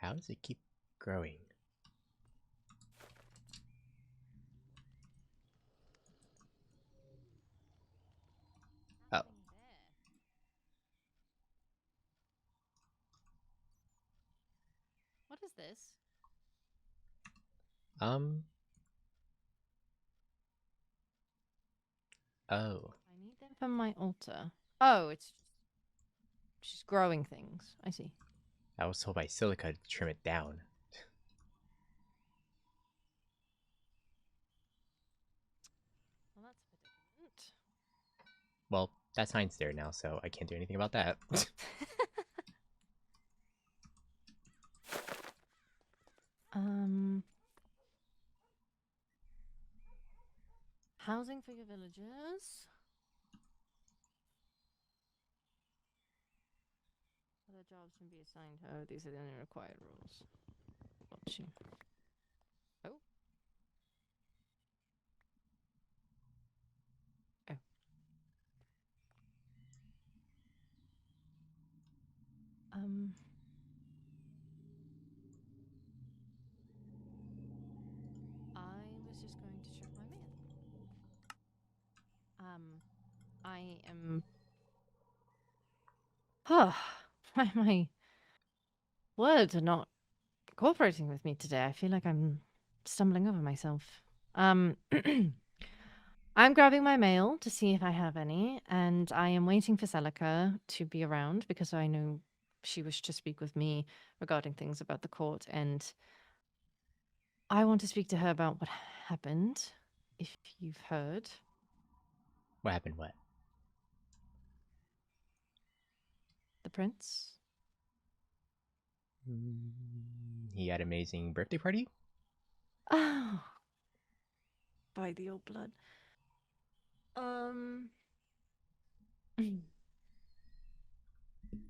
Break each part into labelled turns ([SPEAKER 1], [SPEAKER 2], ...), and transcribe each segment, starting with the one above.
[SPEAKER 1] How does it keep growing? Oh.
[SPEAKER 2] What is this?
[SPEAKER 1] Oh.
[SPEAKER 2] I need them for my altar. Oh, it's she's growing things. I see.
[SPEAKER 1] I was told by Silica to trim it down.
[SPEAKER 2] Well, that's predicament.
[SPEAKER 1] Well, that sign's there now, so I can't do anything about that.
[SPEAKER 2] Housing for your villagers. Other jobs can be assigned. Oh, these are the only required rules. Got you. Oh. Oh. I was just going to check my mail. I am. My words are not cooperating with me today. I feel like I'm stumbling over myself. I'm grabbing my mail to see if I have any, and I am waiting for Celica to be around because I know she wished to speak with me regarding things about the court, and I want to speak to her about what happened, if you've heard.
[SPEAKER 1] What happened? What?
[SPEAKER 2] The prince?
[SPEAKER 1] He had an amazing birthday party?
[SPEAKER 2] Oh, by the old blood. Um,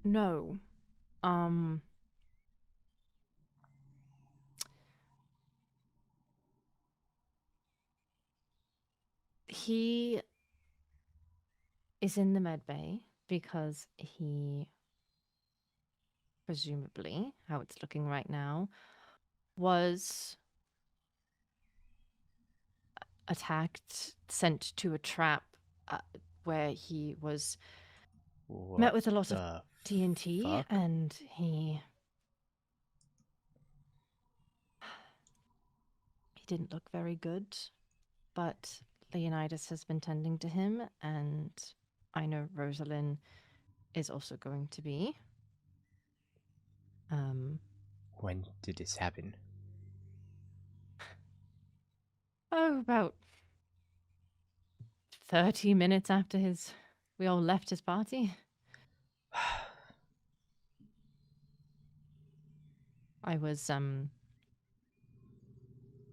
[SPEAKER 2] no. Um, he is in the med bay because he presumably, how it's looking right now, was attacked, sent to a trap where he was met
[SPEAKER 1] What
[SPEAKER 2] with a lot of
[SPEAKER 1] the
[SPEAKER 2] TNT,
[SPEAKER 1] fuck?
[SPEAKER 2] and he didn't look very good. But Leonidas has been tending to him, and I know Rosalind is also going to be.
[SPEAKER 1] When did this happen?
[SPEAKER 2] Oh, about 30 minutes after we all left his party. I was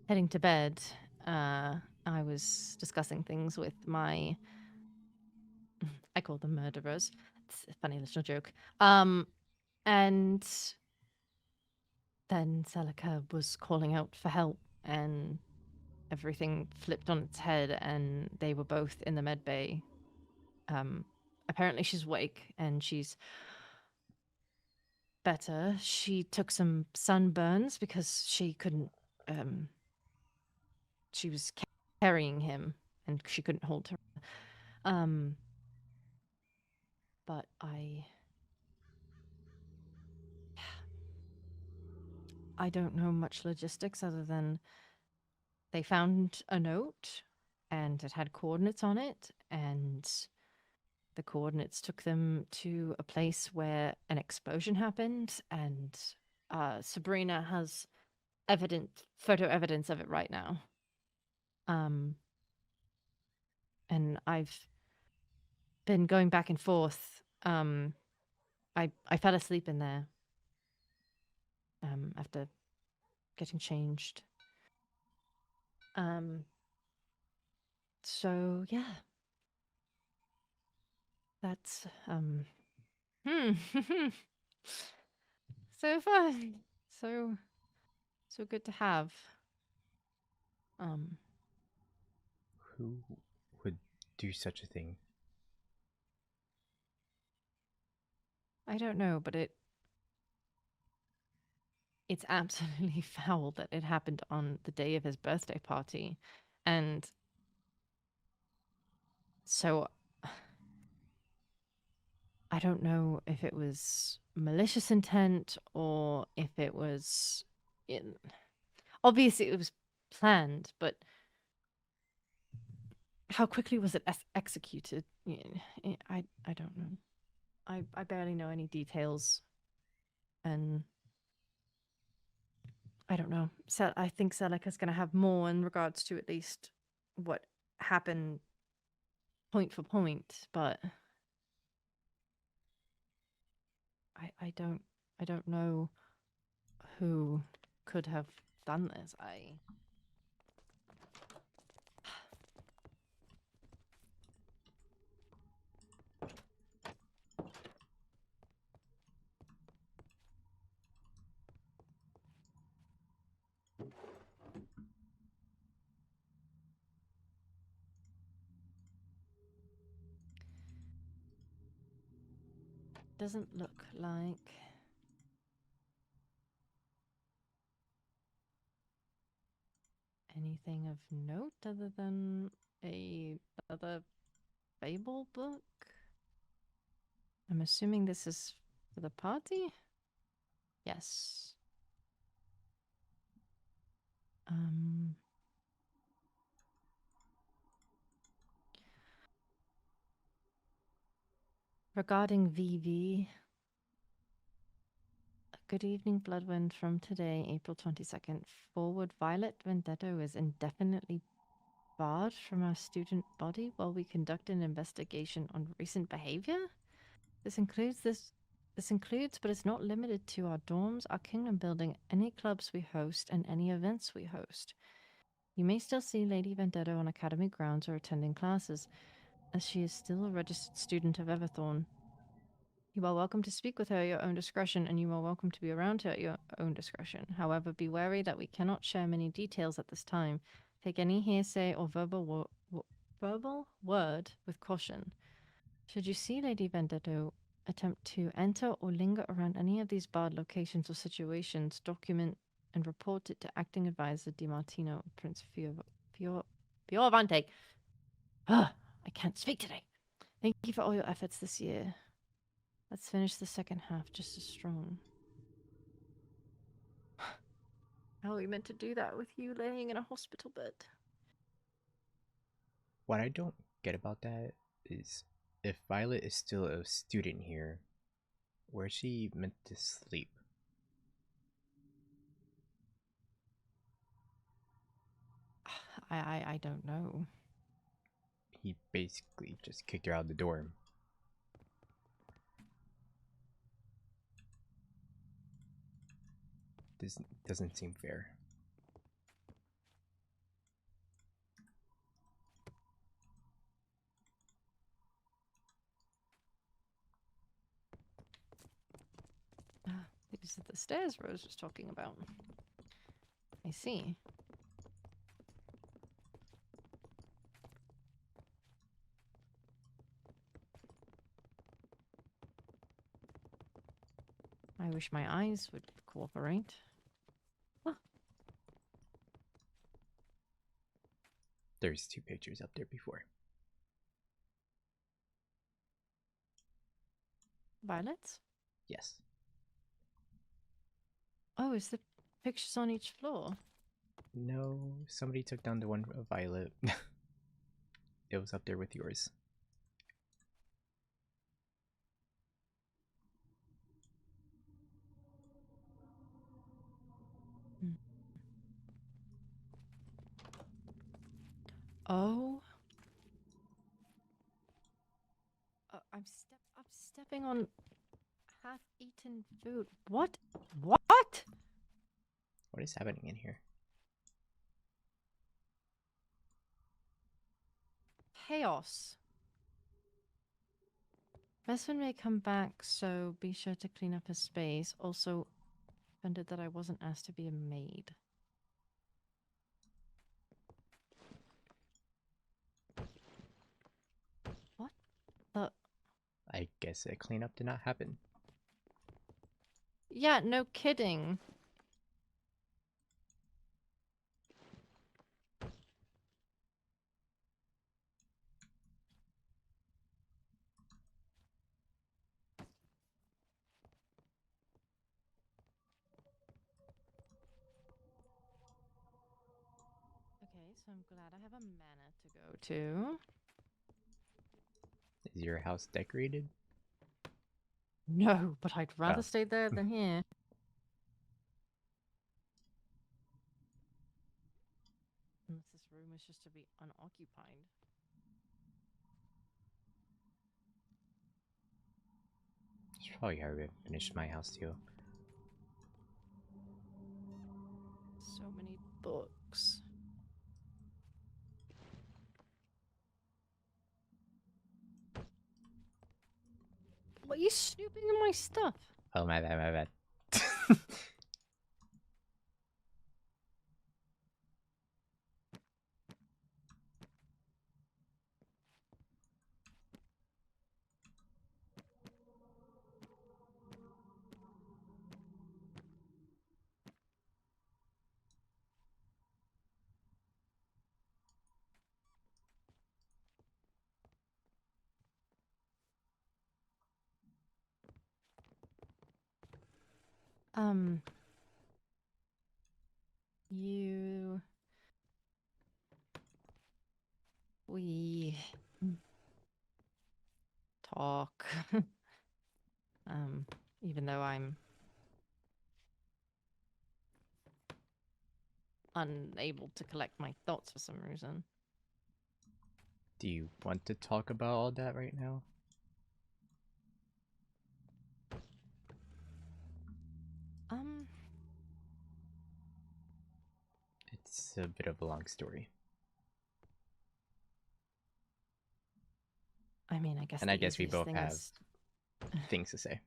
[SPEAKER 2] heading to bed. I was discussing things with I call them murderers. It's a funny little joke. And then Celica was calling out for help, and everything flipped on its head, and they were both in the med bay. Apparently she's awake and she's better. She took some sunburns because she couldn't. She was carrying him, and she couldn't hold her. But I don't know much logistics other than they found a note and it had coordinates on it, and the coordinates took them to a place where an explosion happened, and Sabrina has photo evidence of it right now. And I've been going back and forth. I fell asleep in there after getting changed. So yeah. That's so fun. So good to have.
[SPEAKER 1] Who would do such a thing?
[SPEAKER 2] I don't know, but it's absolutely foul that it happened on the day of his birthday party. And so I don't know if it was malicious intent or if it was obviously it was planned, but how quickly was it executed? I don't know. I barely know any details, and I don't know. So I think Selika's going to have more in regards to at least what happened point for point, but I don't know who could have done this. I doesn't look like anything of note other than another fable book. I'm assuming this is for the party? Yes. Um Regarding VV, good evening, Bloodwind. From today, April 22nd, forward Violet Vendetto is indefinitely barred from our student body while we conduct an investigation on recent behavior. This includes, but it's not limited to our dorms, our kingdom building, any clubs we host, and any events we host. You may still see Lady Vendetto on Academy grounds or attending classes, as she is still a registered student of Everthorne. You are welcome to speak with her at your own discretion, and you are welcome to be around her at your own discretion. However, be wary that we cannot share many details at this time. Take any hearsay or verbal word with caution. Should you see Lady Vendetto attempt to enter or linger around any of these barred locations or situations, document and report it to Acting Advisor DiMartino, Prince Fioravante. I can't speak today. Thank you for all your efforts this year. Let's finish the second half just as strong. How are we meant to do that with you laying in a hospital bed?
[SPEAKER 1] What I don't get about that is if Violet is still a student here, where's she meant to sleep?
[SPEAKER 2] I don't know.
[SPEAKER 1] He basically just kicked her out of the dorm. This doesn't seem fair.
[SPEAKER 2] These are the stairs Rose was talking about. I see. I wish my eyes would cooperate.
[SPEAKER 1] There's two pictures up there before.
[SPEAKER 2] Violets?
[SPEAKER 1] Yes.
[SPEAKER 2] Oh, is the pictures on each floor?
[SPEAKER 1] No, somebody took down the one of Violet. It was up there with yours.
[SPEAKER 2] Oh. I'm stepping on half-eaten food. What? What?
[SPEAKER 1] What is happening in here?
[SPEAKER 2] Chaos. Vesvin may come back, so be sure to clean up his space. Also, offended that I wasn't asked to be a maid. What the?
[SPEAKER 1] I guess a cleanup did not happen.
[SPEAKER 2] Yeah, no kidding. so I'm glad I have a manor to go to.
[SPEAKER 1] Is your house decorated?
[SPEAKER 2] No, but I'd rather
[SPEAKER 1] Oh.
[SPEAKER 2] stay there than here. Unless this room is just to be unoccupied.
[SPEAKER 1] Should probably hurry up and finish my house too.
[SPEAKER 2] So many books. What are you snooping in my stuff?
[SPEAKER 1] Oh, my bad, my bad.
[SPEAKER 2] You... We... talk. Even though I'm unable to collect my thoughts for some reason.
[SPEAKER 1] Do you want to talk about all that right now? It's a bit of a long story.
[SPEAKER 2] I mean, I guess
[SPEAKER 1] And
[SPEAKER 2] the
[SPEAKER 1] I guess we
[SPEAKER 2] easiest
[SPEAKER 1] both
[SPEAKER 2] thing
[SPEAKER 1] have
[SPEAKER 2] is...
[SPEAKER 1] things to say.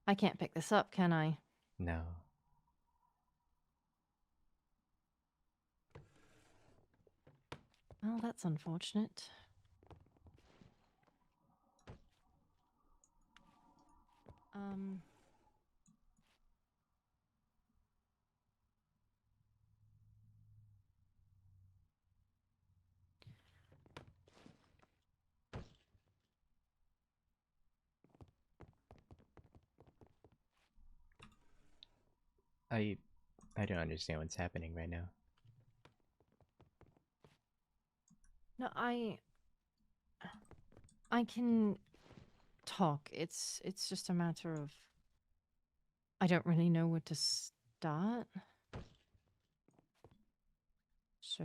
[SPEAKER 2] I can't pick this up, can I?
[SPEAKER 1] No.
[SPEAKER 2] Well, that's unfortunate.
[SPEAKER 1] I don't understand what's happening right now.
[SPEAKER 2] No, I can talk. It's just a matter of I don't really know where to start. So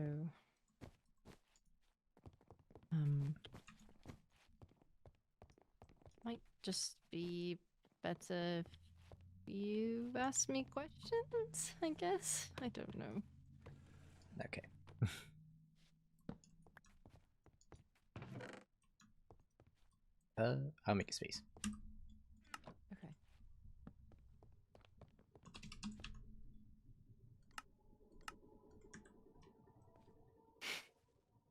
[SPEAKER 2] might just be better if you ask me questions, I guess. I don't know.
[SPEAKER 1] Okay. I'll make a space.
[SPEAKER 2] Okay.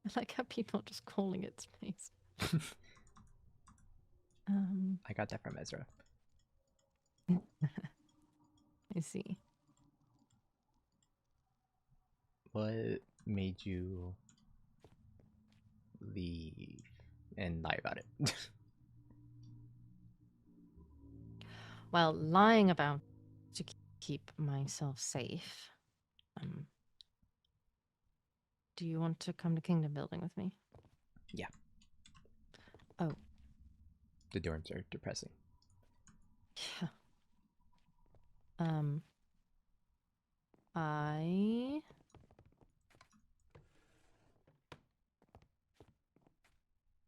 [SPEAKER 2] I like how people are just calling it space.
[SPEAKER 1] I got that from Ezra.
[SPEAKER 2] I see.
[SPEAKER 1] What made you leave and lie about it?
[SPEAKER 2] Well, lying about to keep myself safe. Do you want to come to Kingdom Building with me?
[SPEAKER 1] Yeah.
[SPEAKER 2] Oh.
[SPEAKER 1] The dorms are depressing.
[SPEAKER 2] Yeah.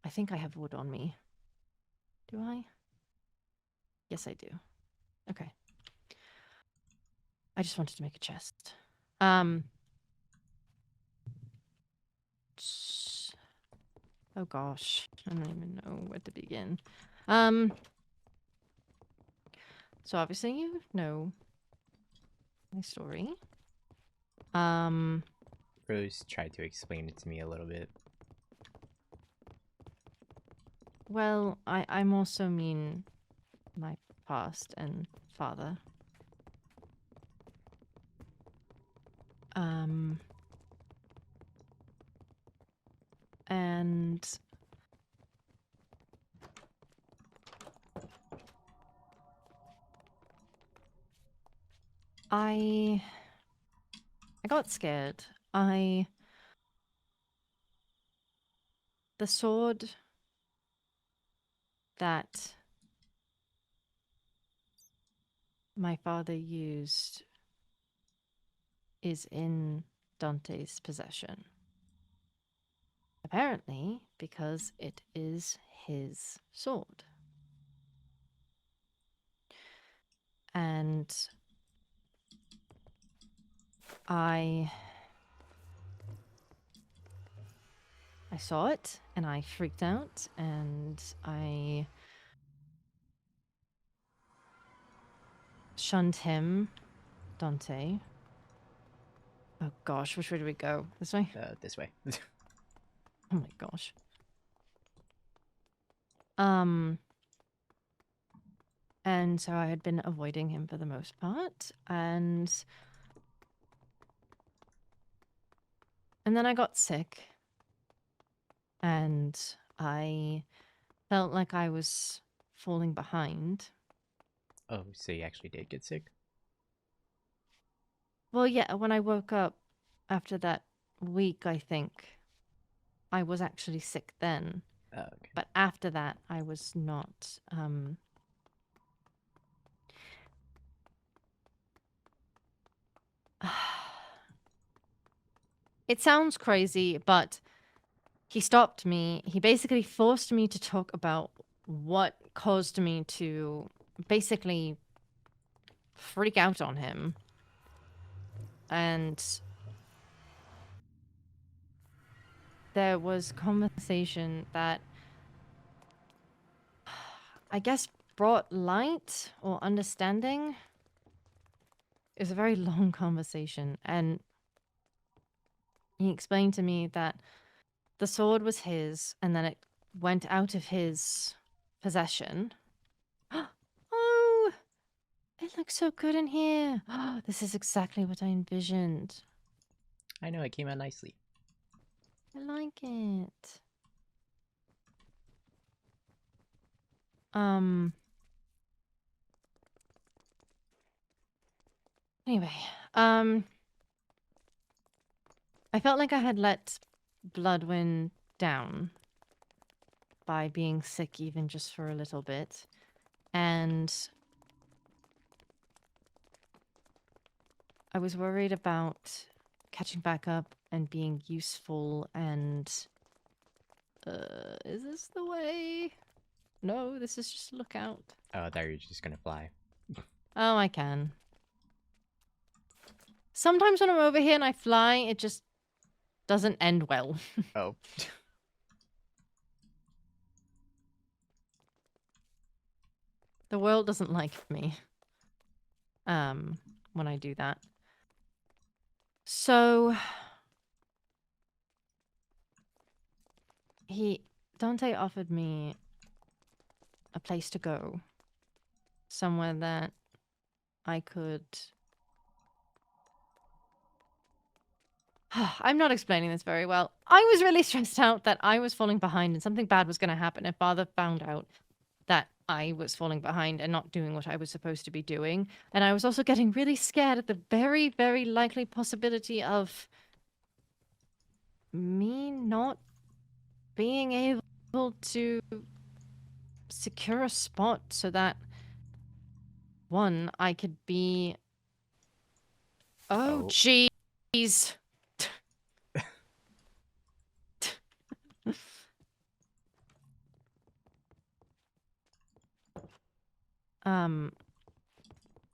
[SPEAKER 2] I think I have wood on me. Do I? Yes, I do. Okay. I just wanted to make a chest. Oh gosh, I don't even know where to begin. So obviously you know my story.
[SPEAKER 1] Rose tried to explain it to me a little bit.
[SPEAKER 2] Well, I also mean my past and father. And I got scared. The sword that my father used is in Dante's possession. Apparently, because it is his sword. And I saw it and I freaked out and I shunned him, Dante. Oh gosh, which way do we go? This way?
[SPEAKER 1] This way.
[SPEAKER 2] Oh my gosh. And so I had been avoiding him for the most part, and then I got sick, and I felt like I was falling behind.
[SPEAKER 1] Oh, so you actually did get sick?
[SPEAKER 2] Well, yeah, when I woke up after that week, I think I was actually sick then.
[SPEAKER 1] Oh, okay.
[SPEAKER 2] But after that, I was not. It sounds crazy, but he stopped me. He basically forced me to talk about what caused me to basically freak out on him. And there was conversation that I guess brought light or understanding. It was a very long conversation, and he explained to me that the sword was his, and then it went out of his possession. Oh, it looks so good in here. This is exactly what I envisioned.
[SPEAKER 1] I know, it came out nicely.
[SPEAKER 2] I like it. Anyway, I felt like I had let Bloodwind down by being sick even just for a little bit. And I was worried about catching back up and being useful and... is this the way? No, this is just a lookout.
[SPEAKER 1] Oh, there you're just gonna fly.
[SPEAKER 2] Oh, I can. Sometimes when I'm over here and I fly, it just doesn't end well.
[SPEAKER 1] Oh.
[SPEAKER 2] The world doesn't like me. When I do that. So Dante offered me a place to go. Somewhere that I could... I'm not explaining this very well. I was really stressed out that I was falling behind and something bad was going to happen if Father found out that I was falling behind and not doing what I was supposed to be doing. And I was also getting really scared at the very, very likely possibility of me not being able to secure a spot so that, one, I could be... Oh, jeez.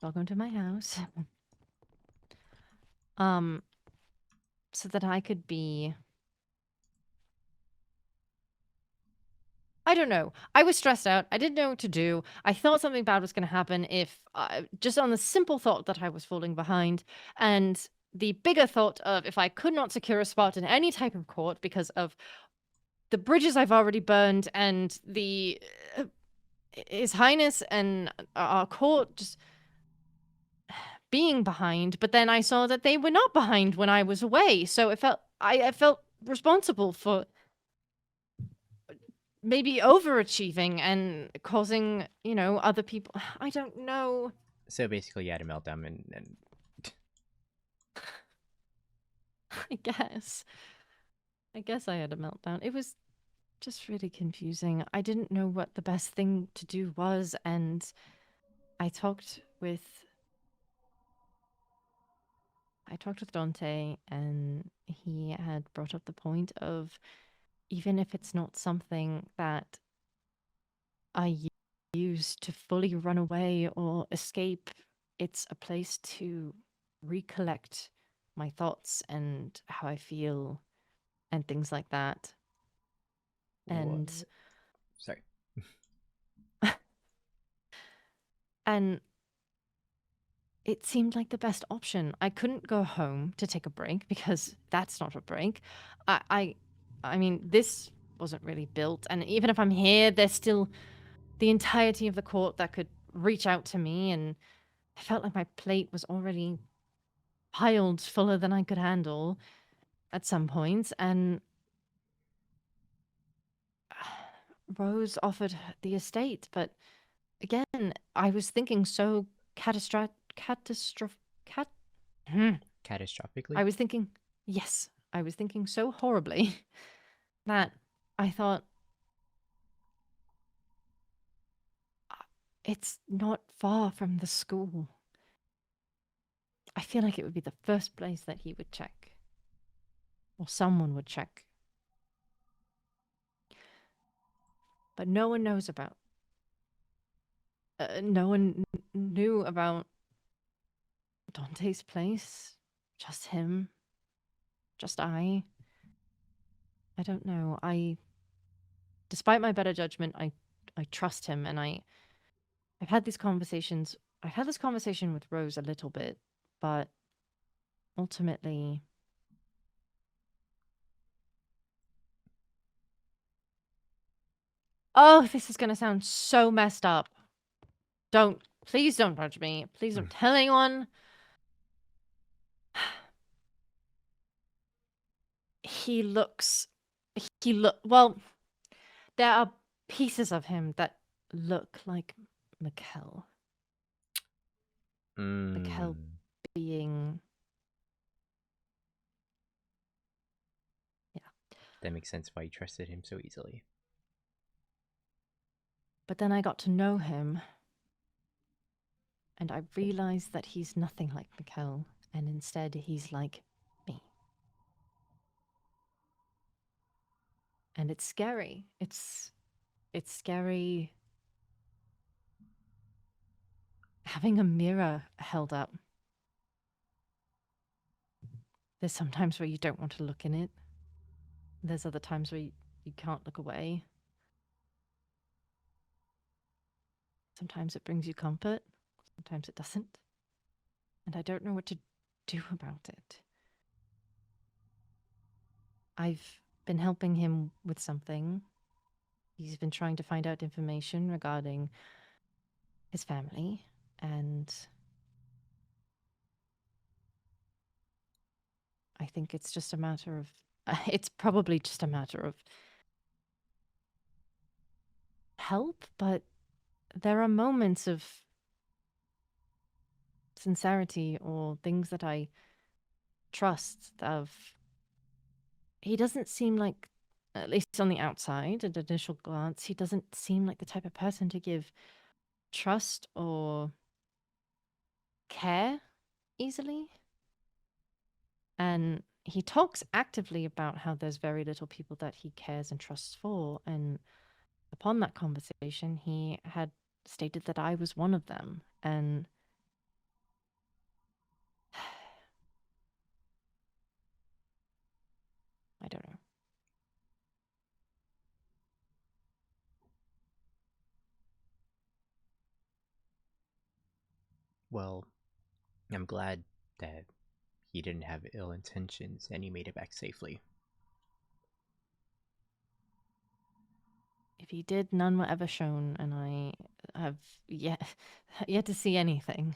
[SPEAKER 2] Welcome to my house. So that I could be... I don't know. I was stressed out. I didn't know what to do. I thought something bad was going to happen if... just on the simple thought that I was falling behind. And the bigger thought of if I could not secure a spot in any type of court because of the bridges I've already burned and the... His Highness and our court just being behind, but then I saw that they were not behind when I was away, so I felt responsible for maybe overachieving and causing, you know, other people... I don't know.
[SPEAKER 1] So basically you had a meltdown and
[SPEAKER 2] I guess. I guess I had a meltdown. It was just really confusing. I didn't know what the best thing to do was, and I talked with Dante, and he had brought up the point of even if it's not something that I use to fully run away or escape, it's a place to recollect my thoughts and how I feel and things like that.
[SPEAKER 1] What?
[SPEAKER 2] And
[SPEAKER 1] Sorry.
[SPEAKER 2] and it seemed like the best option. I couldn't go home to take a break because that's not a break. I I, I mean, this wasn't really built, and even if I'm here, there's still the entirety of the court that could reach out to me, and I felt like my plate was already piled fuller than I could handle at some points, and Rose offered the estate, but again, I was thinking so catastrophe cat hmm.
[SPEAKER 1] Catastrophically?
[SPEAKER 2] I was thinking yes, I was thinking so horribly that I thought it's not far from the school. I feel like it would be the first place that he would check, or someone would check. But no one knows about. No one knew about Dante's place. Just him. Just I. I don't know. Despite my better judgment, I trust him, and I've had these conversations. I've had this conversation with Rose a little bit, but ultimately, oh, this is gonna sound so messed up. Please don't judge me. Please don't tell anyone. He looks, well, there are pieces of him that look like Mikkel. Mikkel
[SPEAKER 1] Mm,
[SPEAKER 2] being, yeah.
[SPEAKER 1] that makes sense why you trusted him so easily.
[SPEAKER 2] But then I got to know him, and I realized that he's nothing like Mikkel, and instead he's like me. And it's scary. It's scary having a mirror held up. There's sometimes where you don't want to look in it. There's other times where you can't look away. Sometimes it brings you comfort, sometimes it doesn't. And I don't know what to do about it. I've been helping him with something. He's been trying to find out information regarding his family, and I think it's just a matter of it's probably just a matter of help, but there are moments of sincerity or things that I trust of he doesn't seem like, at least on the outside at initial glance, he doesn't seem like the type of person to give trust or care easily. And he talks actively about how there's very little people that he cares and trusts for. And upon that conversation, he had stated that I was one of them. And I don't know.
[SPEAKER 1] Well, I'm glad that he didn't have ill intentions and he made it back safely.
[SPEAKER 2] If he did, none were ever shown, and I have yet yet to see anything.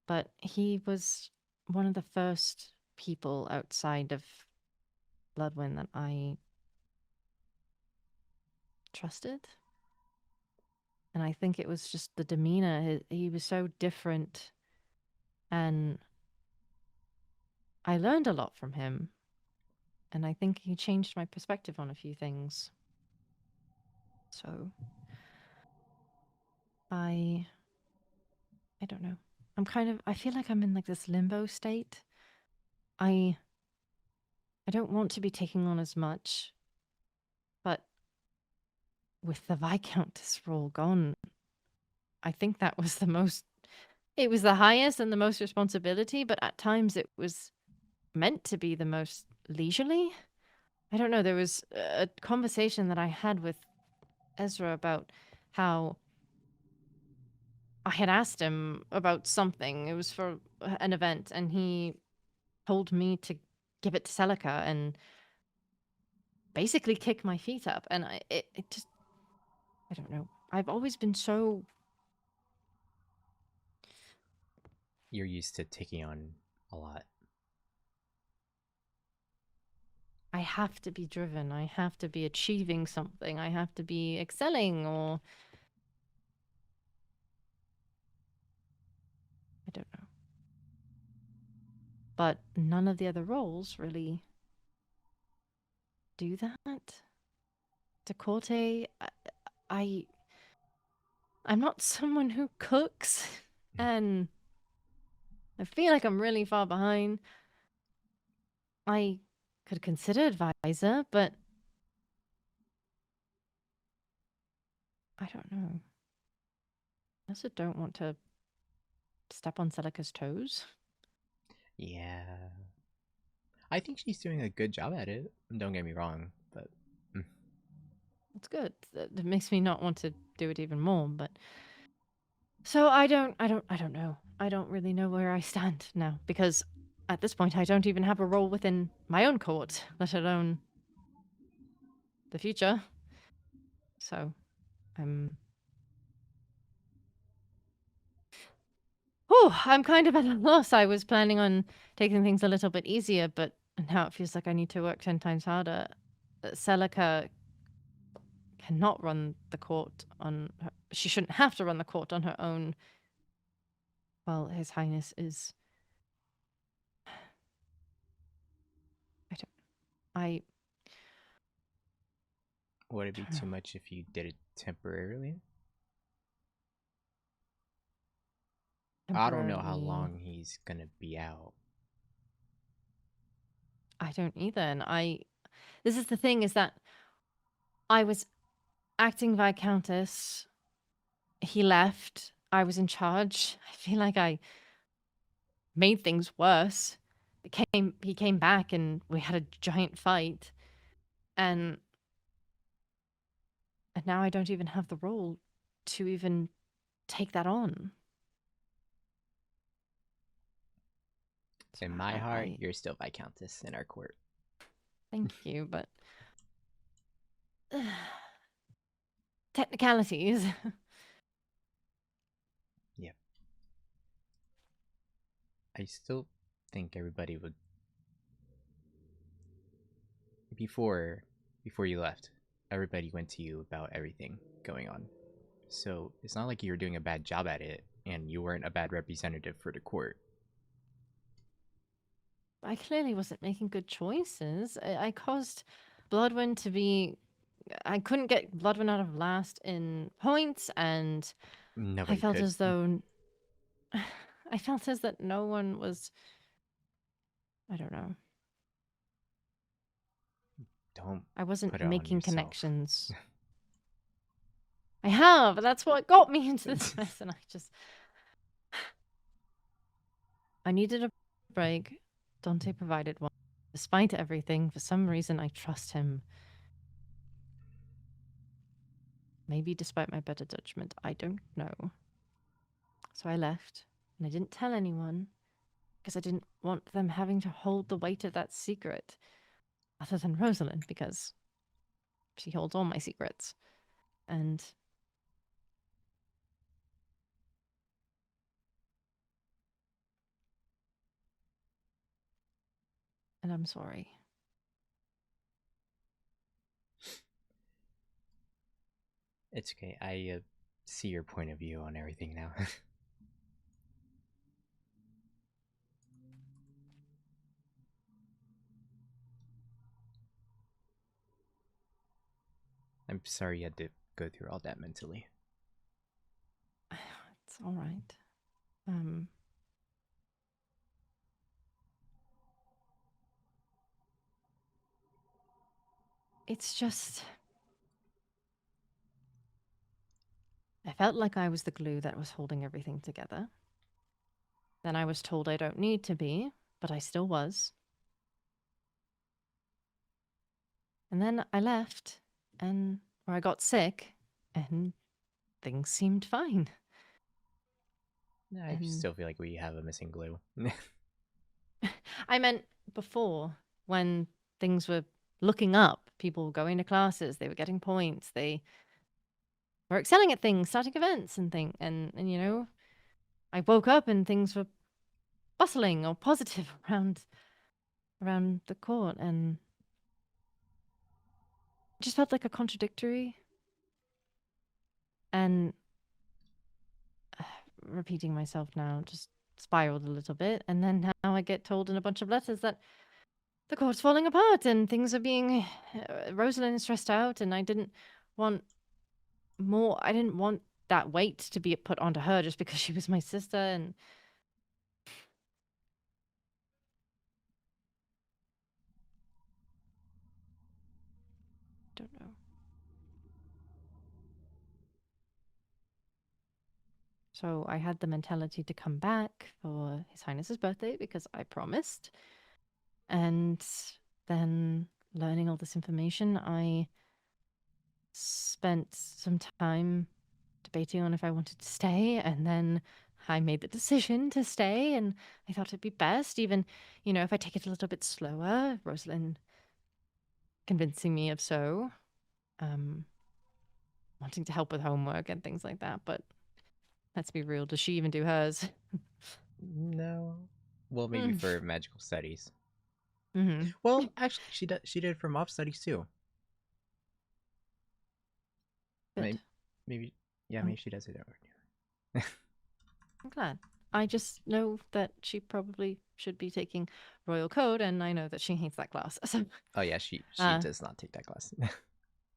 [SPEAKER 2] But he was one of the first people outside of Bloodwind that I trusted. And I think it was just the demeanor. He was so different, and I learned a lot from him, and I think he changed my perspective on a few things. So I I don't know. I feel like I'm in like this limbo state. I I don't want to be taking on as much, but with the Viscountess role gone, I think that was it was the highest and the most responsibility, but at times it was meant to be the most leisurely. I don't know. There was a conversation that I had with Ezra about how I had asked him about something. It was for an event, and he told me to give it to Celica and basically kick my feet up. And it just, I don't know. I've always been so.
[SPEAKER 1] You're used to taking on a lot.
[SPEAKER 2] I have to be driven. I have to be achieving something. I have to be excelling, or I don't know. But none of the other roles really do that. Decote, I I'm not someone who cooks, and I feel like I'm really far behind. I could consider advisor, but I don't know. I also don't want to step on Celica's toes.
[SPEAKER 1] Yeah. I think she's doing a good job at it. Don't get me wrong, but
[SPEAKER 2] It's good. That makes me not want to do it even more, but so I don't know. I don't really know where I stand now because at this point I don't even have a role within my own court, let alone the future. So I'm kind of at a loss. I was planning on taking things a little bit easier, but now it feels like I need to work 10 times harder. Celica cannot run the court on her. She shouldn't have to run the court on her own. Well, His Highness is. I don't. I
[SPEAKER 1] would it be
[SPEAKER 2] don't know.
[SPEAKER 1] too much if you did it temporarily? I don't know how
[SPEAKER 2] Temporarily,
[SPEAKER 1] long he's gonna be out.
[SPEAKER 2] I don't either. And this is the thing: is that I was acting Viscountess. He left. I was in charge. I feel like I made things worse. He came back and we had a giant fight, and now I don't even have the role to even take that on. So
[SPEAKER 1] In my heart,
[SPEAKER 2] I
[SPEAKER 1] you're still Viscountess in our court.
[SPEAKER 2] thank you, but technicalities.
[SPEAKER 1] Yep. I still think everybody would before before you left. Everybody went to you about everything going on. So it's not like you were doing a bad job at it, and you weren't a bad representative for the court.
[SPEAKER 2] I clearly wasn't making good choices. I caused Bloodwind to be. I couldn't get Bloodwind out of last in points, and I
[SPEAKER 1] Nobody
[SPEAKER 2] felt
[SPEAKER 1] could.
[SPEAKER 2] as though. I felt as that no one was. I don't know.
[SPEAKER 1] Don't
[SPEAKER 2] I wasn't
[SPEAKER 1] put it on
[SPEAKER 2] making
[SPEAKER 1] yourself.
[SPEAKER 2] connections. I have. That's what got me into this mess, and I needed a break. Dante provided one. Despite everything, for some reason, I trust him. Maybe despite my better judgment, I don't know. So I left, and I didn't tell anyone because I didn't want them having to hold the weight of that secret, other than Rosalind, because she holds all my secrets. And I'm sorry.
[SPEAKER 1] It's okay. I see your point of view on everything now. I'm sorry you had to go through all that mentally.
[SPEAKER 2] It's all right. Um, it's just I felt like I was the glue that was holding everything together. Then I was told I don't need to be, but I still was. And then I left, and or I got sick, and things seemed fine.
[SPEAKER 1] I
[SPEAKER 2] And
[SPEAKER 1] still feel like we have a missing glue.
[SPEAKER 2] I meant before, when things were looking up, people were going to classes, they were getting points, they were excelling at things, starting events and things, and you know, I woke up and things were bustling or positive around the court, and it just felt like a contradictory and repeating myself now, just spiraled a little bit. And then now I get told in a bunch of letters that the court's falling apart and things are being. Rosalind is stressed out, and I didn't want more. I didn't want that weight to be put onto her just because she was my sister. And I don't know. So I had the mentality to come back for His Highness's birthday because I promised. And then learning all this information, I spent some time debating on if I wanted to stay, and then I made the decision to stay, and I thought it'd be best, even, if I take it a little bit slower, Rosalind convincing me of so, um, wanting to help with homework and things like that, but let's be real, does she even do hers?
[SPEAKER 1] No. Well, maybe
[SPEAKER 2] Mm.
[SPEAKER 1] for magical studies.
[SPEAKER 2] Mm-hmm.
[SPEAKER 1] Well, actually, she did for mob studies too.
[SPEAKER 2] Good.
[SPEAKER 1] Maybe yeah,
[SPEAKER 2] I'm,
[SPEAKER 1] maybe she does it at work.
[SPEAKER 2] I'm glad. I just know that she probably should be taking Royal Code, and I know that she hates that class. So,
[SPEAKER 1] Oh yeah, she
[SPEAKER 2] uh,
[SPEAKER 1] does not take that class.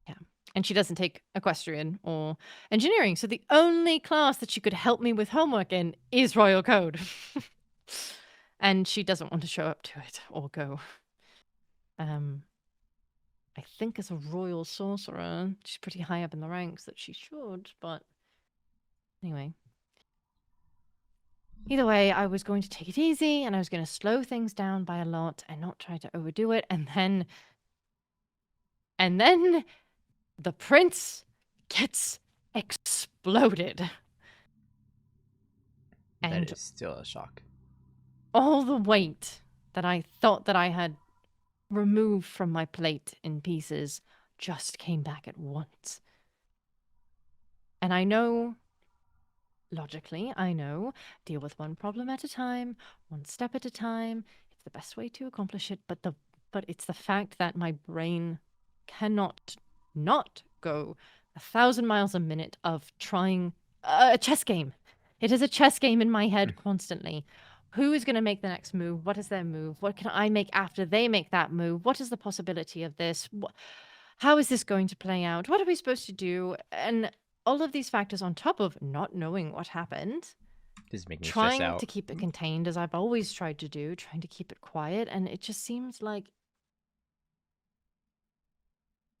[SPEAKER 2] yeah. And she doesn't take equestrian or engineering. So the only class that she could help me with homework in is Royal Code. And she doesn't want to show up to it or go. Um, I think as a royal sorcerer, she's pretty high up in the ranks that she should, but anyway. Either way, I was going to take it easy and I was going to slow things down by a lot and not try to overdo it. And then the prince gets exploded.
[SPEAKER 1] That
[SPEAKER 2] And
[SPEAKER 1] is still a shock.
[SPEAKER 2] all the weight that I thought that I had removed from my plate in pieces just came back at once. And I know, logically, I know, deal with one problem at a time, one step at a time. It's the best way to accomplish it, but it's the fact that my brain cannot not go 1,000 miles a minute of trying a chess game. It is a chess game in my head constantly. Who is going to make the next move? What is their move? What can I make after they make that move? What is the possibility of this? How is this going to play out? What are we supposed to do? And all of these factors on top of not knowing what happened,
[SPEAKER 1] This is making me stress
[SPEAKER 2] trying to
[SPEAKER 1] out.
[SPEAKER 2] keep it contained as I've always tried to do, trying to keep it quiet. And it just seems like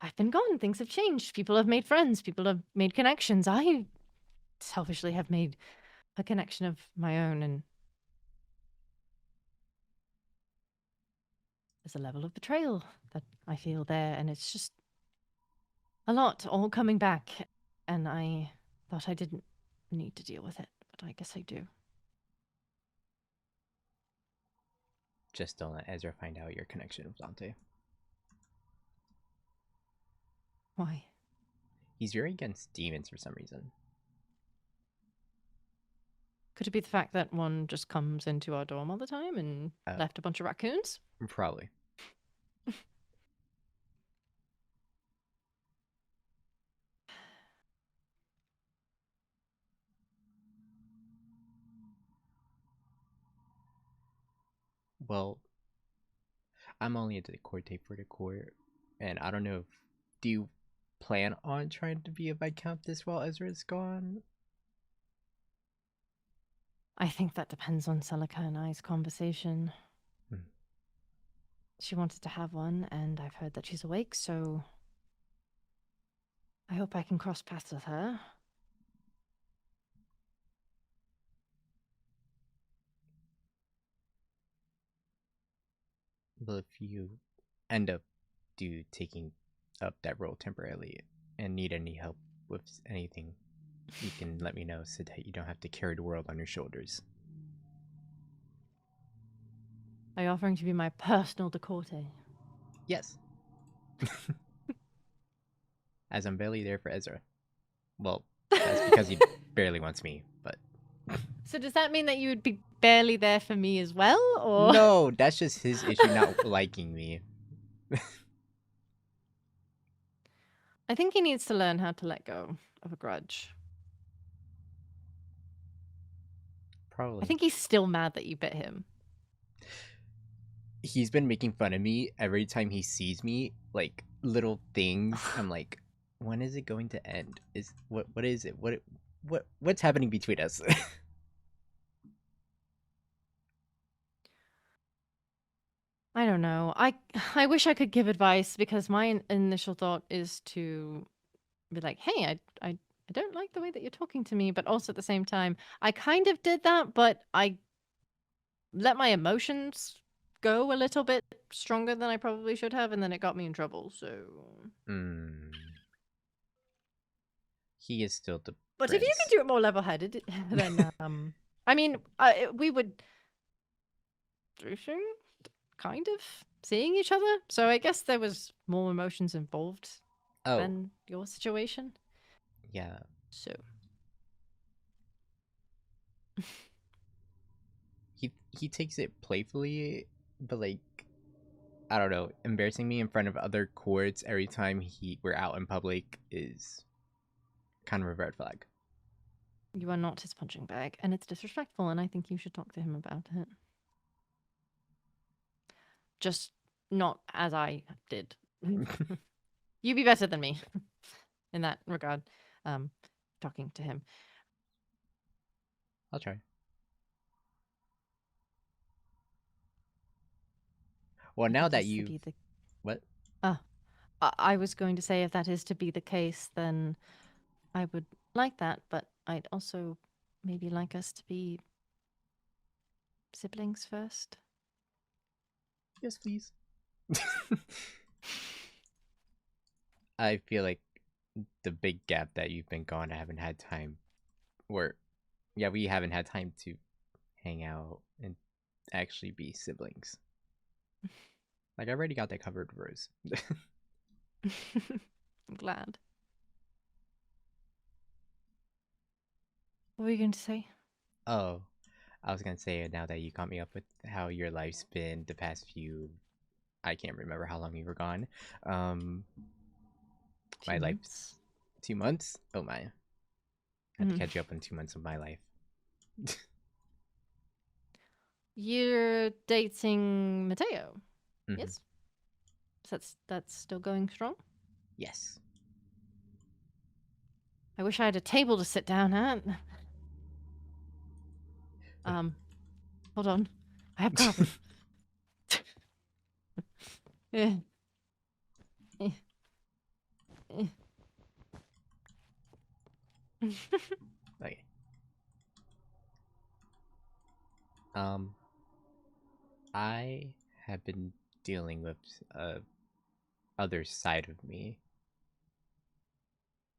[SPEAKER 2] I've been gone. Things have changed. People have made friends. People have made connections. I selfishly have made a connection of my own. And there's a level of betrayal that I feel there. And it's just a lot all coming back. And I thought I didn't need to deal with it, but I guess I do.
[SPEAKER 1] Just don't let Ezra find out your connection with Dante.
[SPEAKER 2] Why?
[SPEAKER 1] He's very against demons for some reason.
[SPEAKER 2] Could it be the fact that one just comes into our dorm all the time and
[SPEAKER 1] Uh,
[SPEAKER 2] left a bunch of raccoons?
[SPEAKER 1] Probably. Well, I'm only at the court tape for the court, and I don't know if do you plan on trying to be a Viscountess while Ezra's gone?
[SPEAKER 2] I think that depends on Celica and I's conversation.
[SPEAKER 1] Hmm.
[SPEAKER 2] She wanted to have one, and I've heard that she's awake, so I hope I can cross paths with her.
[SPEAKER 1] Well, if you end up taking up that role temporarily and need any help with anything, you can let me know so that you don't have to carry the world on your shoulders.
[SPEAKER 2] Are you offering to be my personal decorte?
[SPEAKER 1] Yes. As I'm barely there for Ezra. Well, that's because he barely wants me, but
[SPEAKER 2] So does that mean that you would be barely there for me as well, or?
[SPEAKER 1] no, that's just his issue not liking me.
[SPEAKER 2] I think he needs to learn how to let go of a grudge. I
[SPEAKER 1] Probably.
[SPEAKER 2] think he's still mad that you bit him.
[SPEAKER 1] He's been making fun of me every time he sees me, like little things. I'm like, when is it going to end? What is it? What's happening between us?
[SPEAKER 2] I don't know. I wish I could give advice because my initial thought is to be like, "Hey, I don't like the way that you're talking to me," but also at the same time, I kind of did that, but I let my emotions go a little bit stronger than I probably should have, and then it got me in trouble. So,
[SPEAKER 1] Hmm. He is still the
[SPEAKER 2] but if you
[SPEAKER 1] prince.
[SPEAKER 2] could do it more level-headed, then I mean, we would kind of seeing each other. So I guess there was more emotions involved
[SPEAKER 1] Oh,
[SPEAKER 2] than your situation.
[SPEAKER 1] yeah.
[SPEAKER 2] So
[SPEAKER 1] He takes it playfully, but like I don't know, embarrassing me in front of other courts every time we're out in public is kind of a red flag.
[SPEAKER 2] you are not his punching bag, and it's disrespectful, and I think you should talk to him about it. Just not as I did. You be better than me in that regard. Um, talking to him.
[SPEAKER 1] I'll try. Well,
[SPEAKER 2] If
[SPEAKER 1] now
[SPEAKER 2] that
[SPEAKER 1] that
[SPEAKER 2] is to
[SPEAKER 1] you've
[SPEAKER 2] be the
[SPEAKER 1] what?
[SPEAKER 2] I was going to say if that is to be the case, then I would like that, but I'd also maybe like us to be siblings first.
[SPEAKER 1] Yes, please. I feel like the big gap that you've been gone, I haven't had time. Or yeah, we haven't had time to hang out and actually be siblings. Like I already got that covered, Rose.
[SPEAKER 2] I'm glad. What were you going to say?
[SPEAKER 1] Oh, I was gonna say now that you caught me up with how your life's been the past few. I can't remember how long you were gone. Um, my
[SPEAKER 2] 2 months.
[SPEAKER 1] life's 2 months. Oh my, I had to
[SPEAKER 2] Mm.
[SPEAKER 1] catch you up on 2 months of my life.
[SPEAKER 2] You're dating Mateo,
[SPEAKER 1] Hmm.
[SPEAKER 2] yes? So that's still going strong.
[SPEAKER 1] Yes.
[SPEAKER 2] I wish I had a table to sit down at. Um, hold on, I have carpet. Eh, eh, eh.
[SPEAKER 1] Okay. Um, I have been dealing with other side of me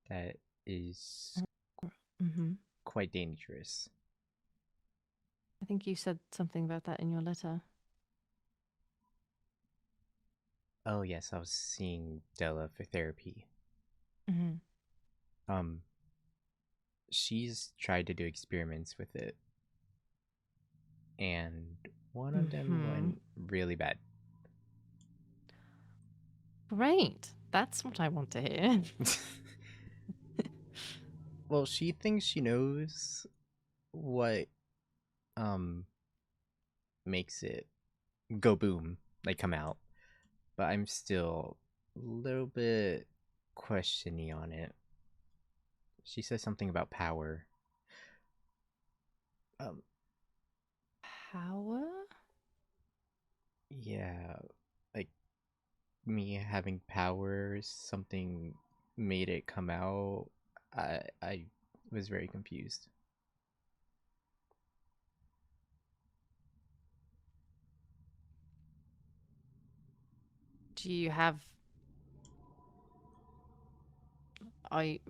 [SPEAKER 1] that is
[SPEAKER 2] Mhm.
[SPEAKER 1] quite dangerous.
[SPEAKER 2] I think you said something about that in your letter.
[SPEAKER 1] Oh yes, I was seeing Della for therapy.
[SPEAKER 2] Mhm.
[SPEAKER 1] Um, she's tried to do experiments with it, and one of them
[SPEAKER 2] Mhm.
[SPEAKER 1] went really bad.
[SPEAKER 2] Great. That's what I want to hear.
[SPEAKER 1] Well, she thinks she knows what um makes it go boom, like come out, but I'm still a little bit questioning on it. She says something about power. Um,
[SPEAKER 2] Power?
[SPEAKER 1] yeah, like me having powers, something made it come out. I was very confused.
[SPEAKER 2] Do you have... I...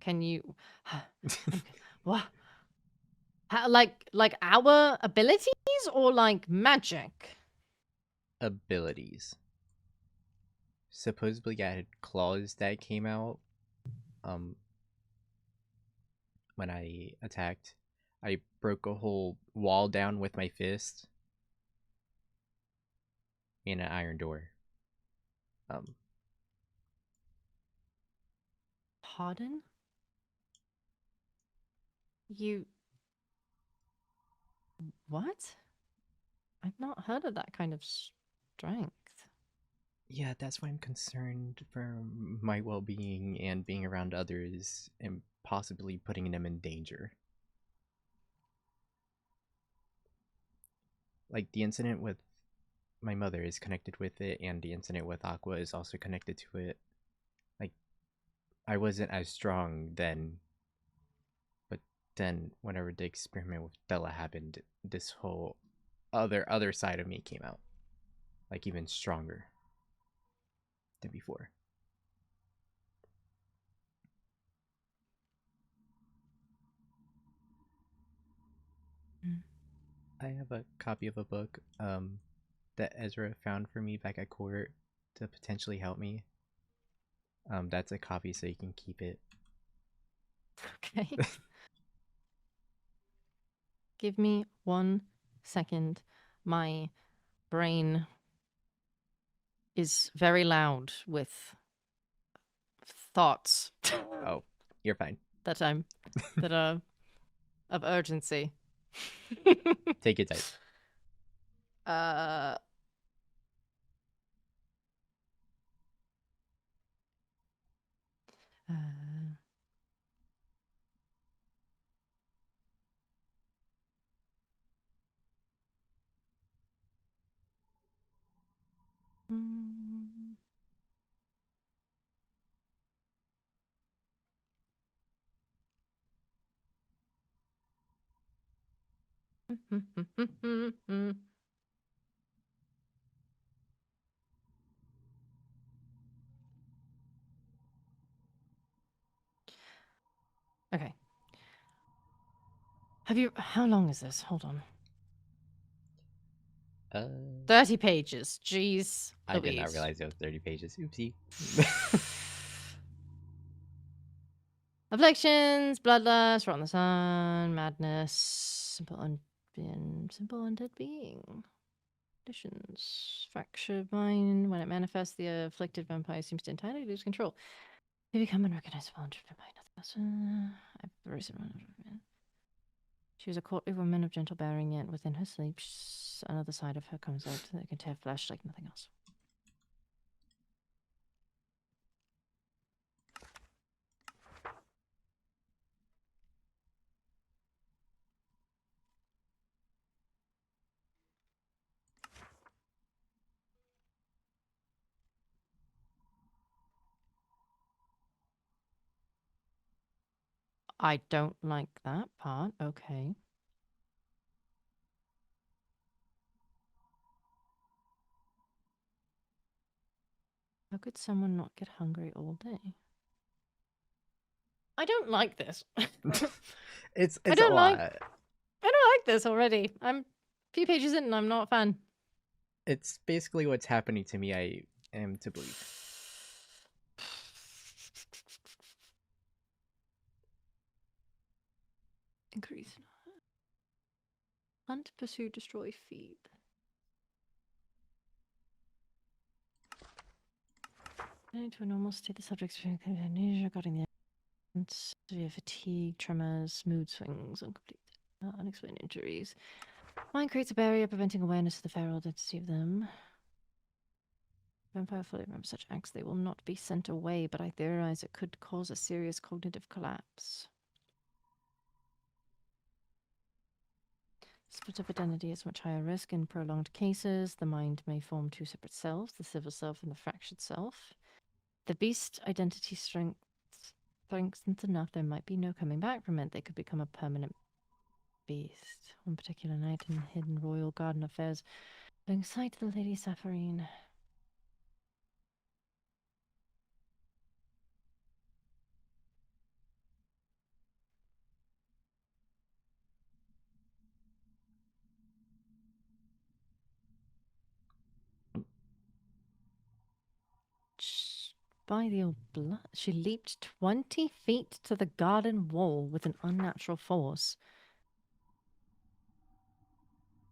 [SPEAKER 2] Can you... What? Like our abilities or like magic?
[SPEAKER 1] Abilities. Supposedly I had claws that came out um when I attacked. I broke a whole wall down with my fist in an iron door. Um
[SPEAKER 2] Pardon? You... What? I've not heard of that kind of strength.
[SPEAKER 1] yeah, that's why I'm concerned for my well-being and being around others and possibly putting them in danger. Like the incident with my mother is connected with it, and the incident with Aqua is also connected to it. Like I wasn't as strong then, but then whenever the experiment with Bella happened, this whole other side of me came out, like even stronger than before.
[SPEAKER 2] Mm.
[SPEAKER 1] I have a copy of a book that Ezra found for me back at court to potentially help me. That's a copy, so you can keep it.
[SPEAKER 2] Okay. Give me 1 second. My brain is very loud with thoughts
[SPEAKER 1] Oh, you're fine.
[SPEAKER 2] that are of urgency.
[SPEAKER 1] Take your time.
[SPEAKER 2] uh uh, mm. Okay. How long is this? Hold on.
[SPEAKER 1] Uh,
[SPEAKER 2] 30 pages. Jeez
[SPEAKER 1] I did not
[SPEAKER 2] Louise.
[SPEAKER 1] realize it was 30 pages. Oopsie.
[SPEAKER 2] Afflictions, bloodlust, rot in the sun, madness, simple undead being. Conditions. Fractured mind. When it manifests, the afflicted vampire seems to entirely lose control. They become unrecognizable and driven by nothing else. She was a courtly woman of gentle bearing, yet within her sleep, another side of her comes out that can tear flesh like nothing else. I don't like that part. Okay. How could someone not get hungry all day? I don't like this.
[SPEAKER 1] it's
[SPEAKER 2] I
[SPEAKER 1] it's a
[SPEAKER 2] don't like
[SPEAKER 1] lot.
[SPEAKER 2] I don't like this already. I'm a few pages in and I'm not a fan.
[SPEAKER 1] It's basically what's happening to me. I am to believe.
[SPEAKER 2] Increase. Hunt, pursue, destroy, feed. To a normal state, the subject's amnesia regarding the severe fatigue, tremors, mood swings, unexplained injuries. Mind creates a barrier preventing awareness of the feral identity of them. Vampire fully remember such acts. They will not be sent away, but I theorize it could cause a serious cognitive collapse. Split up identity is much higher risk in prolonged cases. The mind may form two separate selves, the civil self and the fractured self. The beast identity strengthens enough, there might be no coming back from it. They could become a permanent beast. One particular night in hidden royal garden affairs, laying sight to the Lady Sapphirine. By the old blood, she leaped 20 feet to the garden wall with an unnatural force.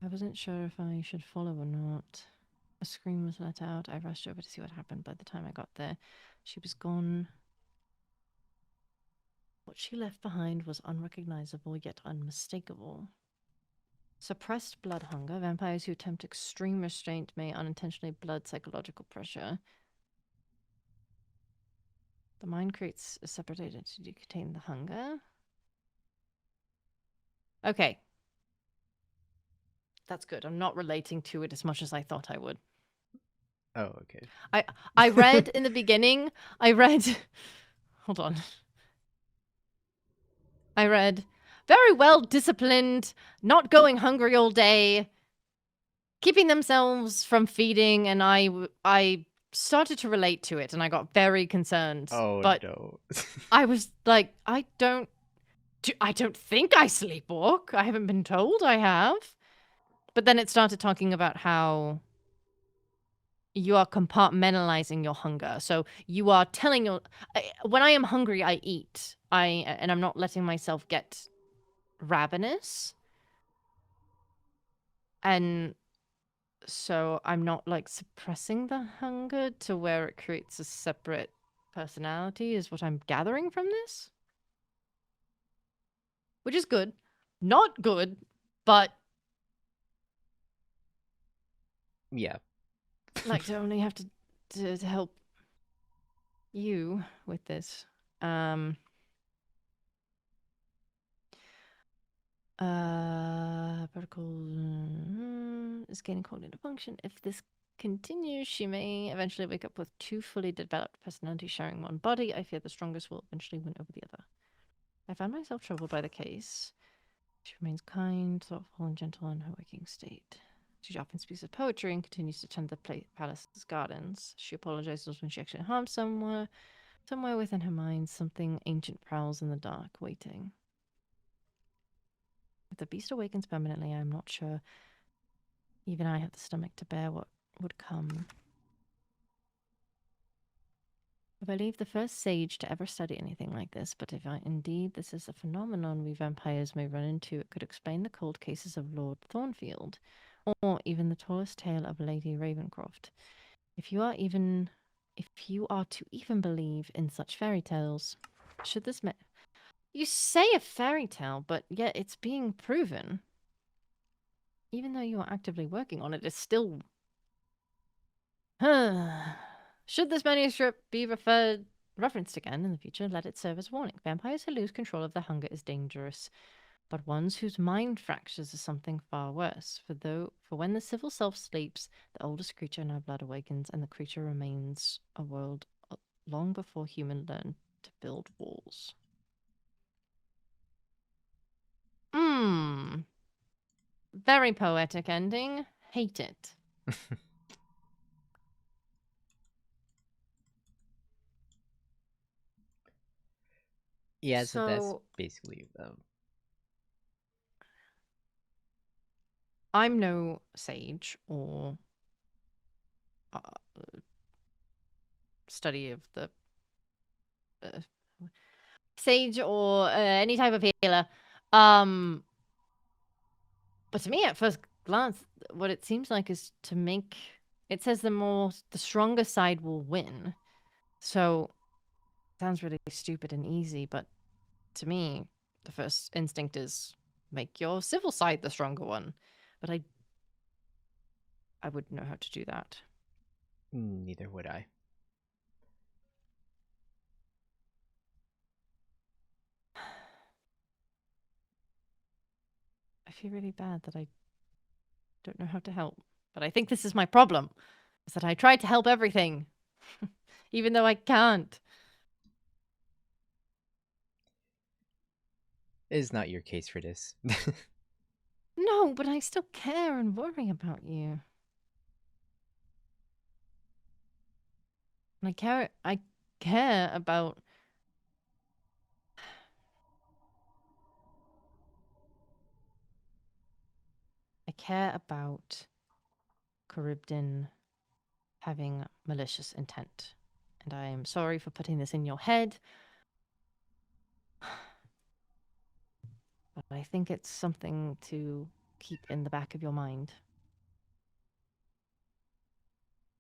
[SPEAKER 2] I wasn't sure if I should follow or not. A scream was let out. I rushed over to see what happened. By the time I got there, she was gone. What she left behind was unrecognizable yet unmistakable. Suppressed blood hunger. Vampires who attempt extreme restraint may unintentionally blood psychological pressure. The mind creates a separate identity to contain the hunger. Okay. That's good. I'm not relating to it as much as I thought I would.
[SPEAKER 1] Oh, okay.
[SPEAKER 2] I read in the beginning, hold on. I read, very well disciplined, not going hungry all day, keeping themselves from feeding, and I started to relate to it, and I got very concerned.
[SPEAKER 1] Oh,
[SPEAKER 2] but
[SPEAKER 1] no.
[SPEAKER 2] I was like, I don't think I sleepwalk. I haven't been told I have. But then it started talking about how you are compartmentalizing your hunger. So you are telling when I am hungry, I eat. And I'm not letting myself get ravenous. And so I'm not like suppressing the hunger to where it creates a separate personality is what I'm gathering from this. Which is good. Not good, but
[SPEAKER 1] Yeah.
[SPEAKER 2] like to only have to help you with this. Protocol is gaining cognitive function. If this continues, she may eventually wake up with two fully developed personalities sharing one body. I fear the strongest will eventually win over the other. I found myself troubled by the case. She remains kind, thoughtful, and gentle in her waking state. She often speaks of poetry and continues to tend the palace's gardens. She apologizes when she actually harms someone. Somewhere within her mind, something ancient prowls in the dark, waiting. If the beast awakens permanently, I'm not sure even I have the stomach to bear what would come. I believe the first sage to ever study anything like this, but if indeed this is a phenomenon we vampires may run into, it could explain the cold cases of Lord Thornfield, or even the tallest tale of Lady Ravencroft. If you are to even believe in such fairy tales, should this you say a fairy tale, but yet it's being proven. Even though you are actively working on it, it's still should this manuscript be referenced again in the future, let it serve as warning. Vampires who lose control of their hunger is dangerous, but ones whose mind fractures is something far worse. For when the civil self sleeps, the oldest creature in our blood awakens, and the creature remains a world long before human learned to build walls. Very poetic ending. Hate it.
[SPEAKER 1] Yeah, so that's
[SPEAKER 2] So
[SPEAKER 1] basically
[SPEAKER 2] I'm no sage or study of the sage or any type of healer. But to me, at first glance, what it seems like is to make it says the stronger side will win. So sounds really stupid and easy, but to me, the first instinct is make your civil side the stronger one. But I wouldn't know how to do that.
[SPEAKER 1] Neither would I.
[SPEAKER 2] I feel really bad that I don't know how to help. But I think this is my problem, is that I try to help everything, even though I can't.
[SPEAKER 1] It is not your case for this.
[SPEAKER 2] No, but I still care and worry about you. And I care about Charybdin having malicious intent. And I am sorry for putting this in your head. But I think it's something to keep in the back of your mind.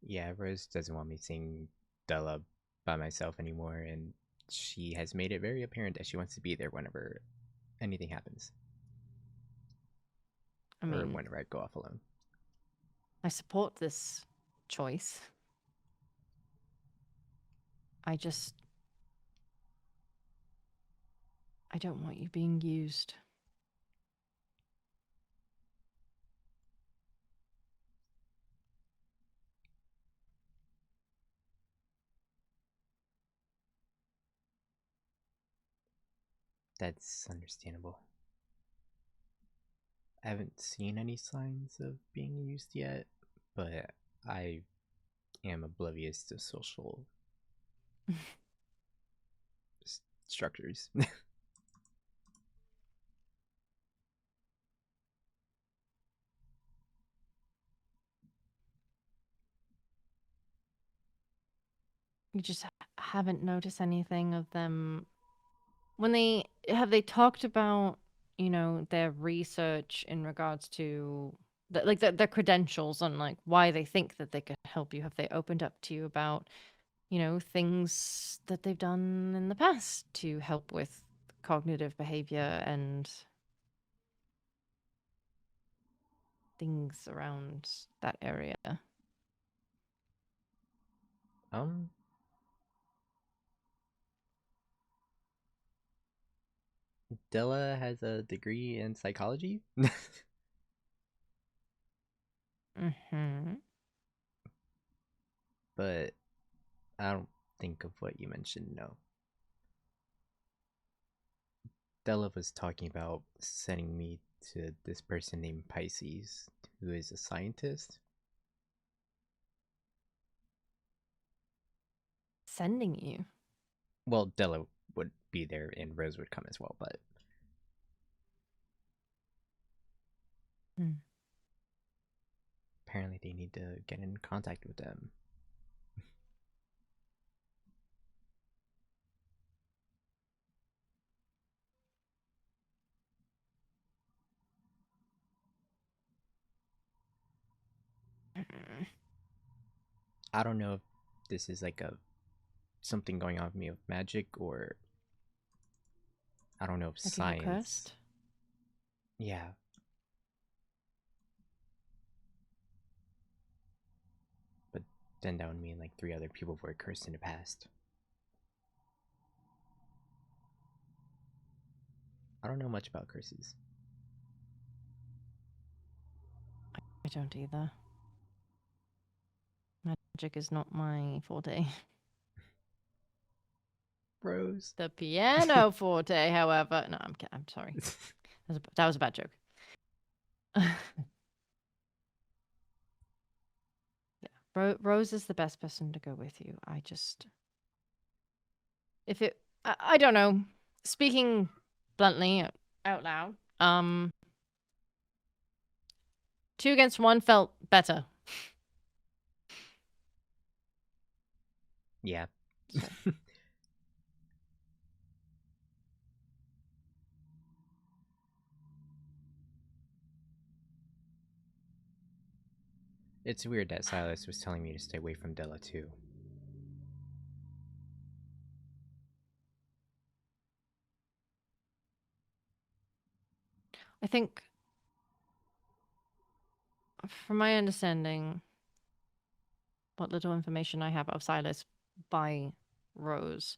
[SPEAKER 1] Yeah, Rose doesn't want me seeing Della by myself anymore, and she has made it very apparent that she wants to be there whenever anything happens.
[SPEAKER 2] I
[SPEAKER 1] Or
[SPEAKER 2] mean,
[SPEAKER 1] whenever I go off alone.
[SPEAKER 2] I support this choice. I don't want you being used.
[SPEAKER 1] That's understandable. I haven't seen any signs of being used yet, but I am oblivious to social structures.
[SPEAKER 2] You just haven't noticed anything of them when they talked about, their research in regards to their credentials and like why they think that they could help you. Have they opened up to you about, things that they've done in the past to help with cognitive behavior and things around that area?
[SPEAKER 1] um, Della has a degree in psychology,
[SPEAKER 2] Mm-hmm.
[SPEAKER 1] but I don't think of what you mentioned, no. Della was talking about sending me to this person named Pisces, who is a scientist.
[SPEAKER 2] Sending you.
[SPEAKER 1] Well, Della would be there and Rose would come as well, but
[SPEAKER 2] Mm.
[SPEAKER 1] apparently they need to get in contact with them. I don't know if this is like a something going on with me with magic or I don't know if
[SPEAKER 2] Like, are you
[SPEAKER 1] science.
[SPEAKER 2] cursed?
[SPEAKER 1] Yeah, but then that would mean like 3 other people were cursed in the past. I don't know much about curses.
[SPEAKER 2] I don't either. Magic is not my forte.
[SPEAKER 1] Rose.
[SPEAKER 2] The piano forte, however. No, I'm sorry. That was a bad joke. Yeah, Rose is the best person to go with you. If it, I don't know. Speaking bluntly out loud, 2 against 1 felt better.
[SPEAKER 1] Yeah.
[SPEAKER 2] So
[SPEAKER 1] It's weird that Silas was telling me to stay away from Della too.
[SPEAKER 2] I think, from my understanding, what little information I have of Silas by Rose,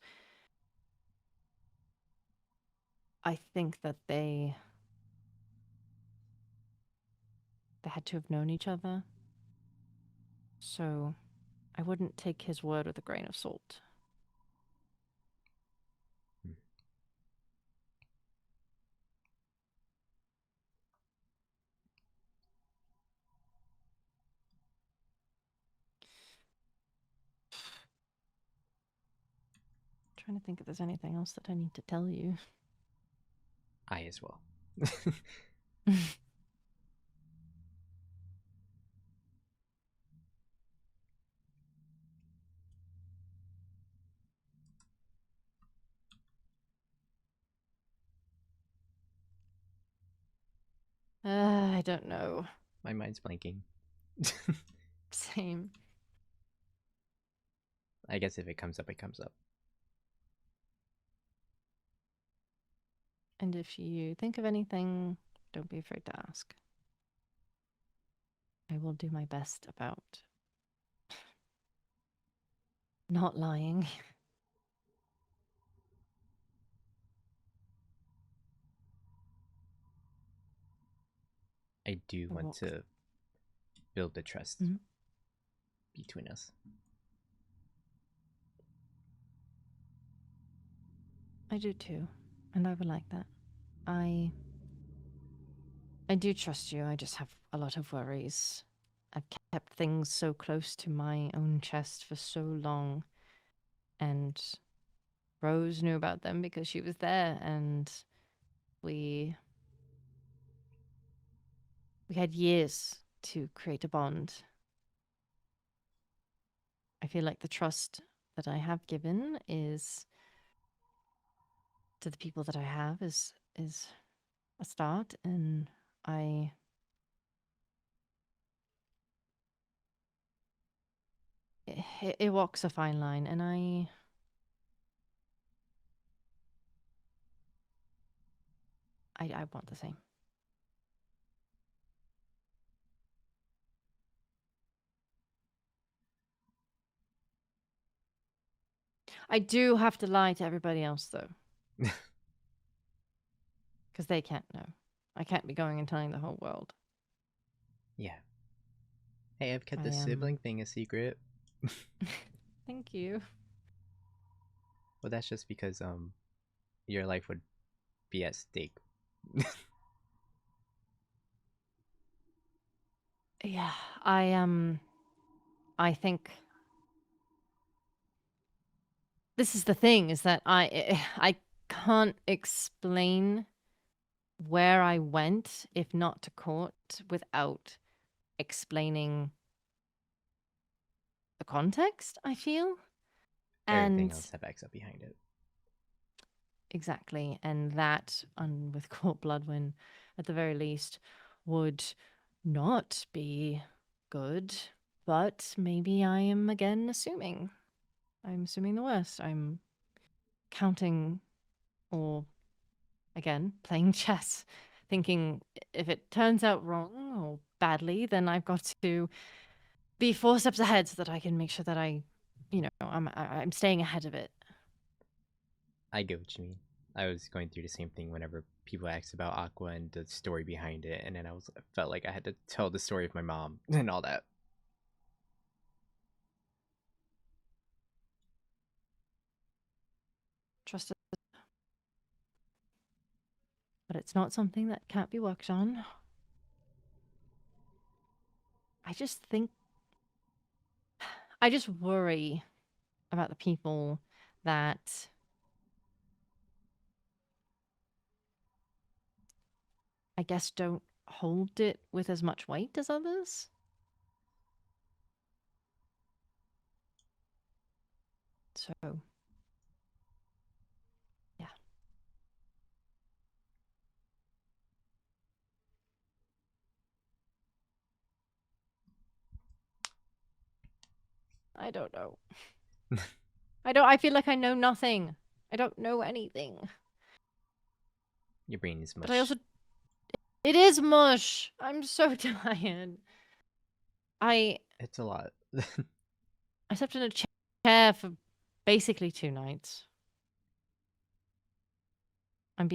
[SPEAKER 2] I think that they had to have known each other. So I wouldn't take his word with a grain of salt.
[SPEAKER 1] Hmm.
[SPEAKER 2] Trying to think if there's anything else that I need to tell you.
[SPEAKER 1] I as well.
[SPEAKER 2] I don't know.
[SPEAKER 1] My mind's blanking.
[SPEAKER 2] Same.
[SPEAKER 1] I guess if it comes up, it comes up.
[SPEAKER 2] And if you think of anything, don't be afraid to ask. I will do my best about not lying.
[SPEAKER 1] I do want
[SPEAKER 2] Walk.
[SPEAKER 1] to build the trust
[SPEAKER 2] Mhm.
[SPEAKER 1] between us.
[SPEAKER 2] I do too, and I would like that. I do trust you. I just have a lot of worries. I've kept things so close to my own chest for so long, and Rose knew about them because she was there, and we had years to create a bond. I feel like the trust that I have given is to the people that I have is a start, and it walks a fine line, and I want the same. I do have to lie to everybody else though, because they can't know. I can't be going and telling the whole world.
[SPEAKER 1] Yeah. Hey, I've kept
[SPEAKER 2] I
[SPEAKER 1] the
[SPEAKER 2] am.
[SPEAKER 1] sibling thing a secret.
[SPEAKER 2] Thank you.
[SPEAKER 1] Well, that's just because your life would be at stake.
[SPEAKER 2] Yeah, I think this is the thing is that I can't explain where I went if not to court without explaining the context, I feel.
[SPEAKER 1] Everything
[SPEAKER 2] And
[SPEAKER 1] else that backs up behind it.
[SPEAKER 2] exactly, and that with court bloodwin at the very least would not be good, but maybe I am again assuming. I'm assuming the worst. I'm counting or again playing chess, thinking if it turns out wrong or badly, then I've got to be 4 steps ahead so that I can make sure that I'm staying ahead of it.
[SPEAKER 1] I get what you mean. I was going through the same thing whenever people asked about Aqua and the story behind it, and then I felt like I had to tell the story of my mom and all that.
[SPEAKER 2] Trust it, but it's not something that can't be worked on. I just think I just worry about the people that I guess don't hold it with as much weight as others. So, yeah. I don't know. I feel like I know nothing. I don't know anything.
[SPEAKER 1] Your brain is
[SPEAKER 2] But I
[SPEAKER 1] mush.
[SPEAKER 2] also it is mush. I'm so tired. I
[SPEAKER 1] It's a lot.
[SPEAKER 2] I slept in a chair for basically 2 nights. I'm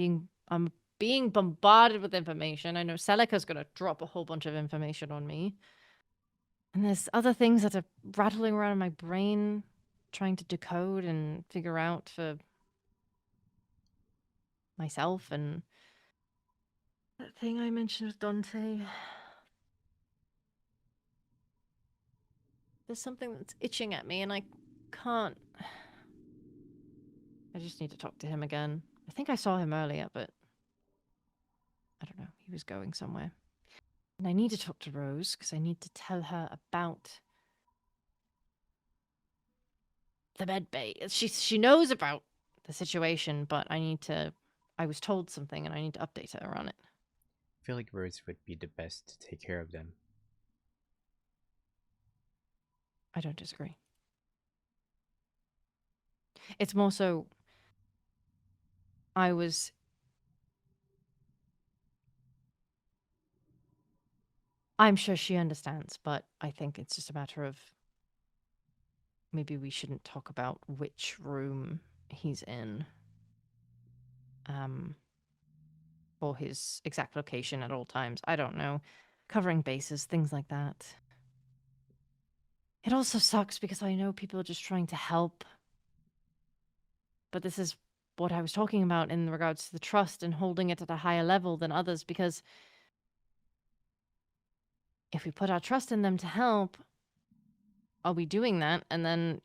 [SPEAKER 2] being bombarded with information. I know Celica's gonna drop a whole bunch of information on me. And there's other things that are rattling around in my brain, trying to decode and figure out for myself. And that thing I mentioned with Dante. There's something that's itching at me, and I can't. I just need to talk to him again. I think I saw him earlier, but I don't know. He was going somewhere. And I need to talk to Rose because I need to tell her about the med bay. She knows about the situation, but I was told something and I need to update her on it.
[SPEAKER 1] I feel like Rose would be the best to take care of them.
[SPEAKER 2] I don't disagree. It's more so I'm sure she understands, but I think it's just a matter of maybe we shouldn't talk about which room he's in. Or his exact location at all times. I don't know. Covering bases, things like that. It also sucks because I know people are just trying to help. But this is what I was talking about in regards to the trust and holding it at a higher level than others, because if we put our trust in them to help, are we doing that? And then,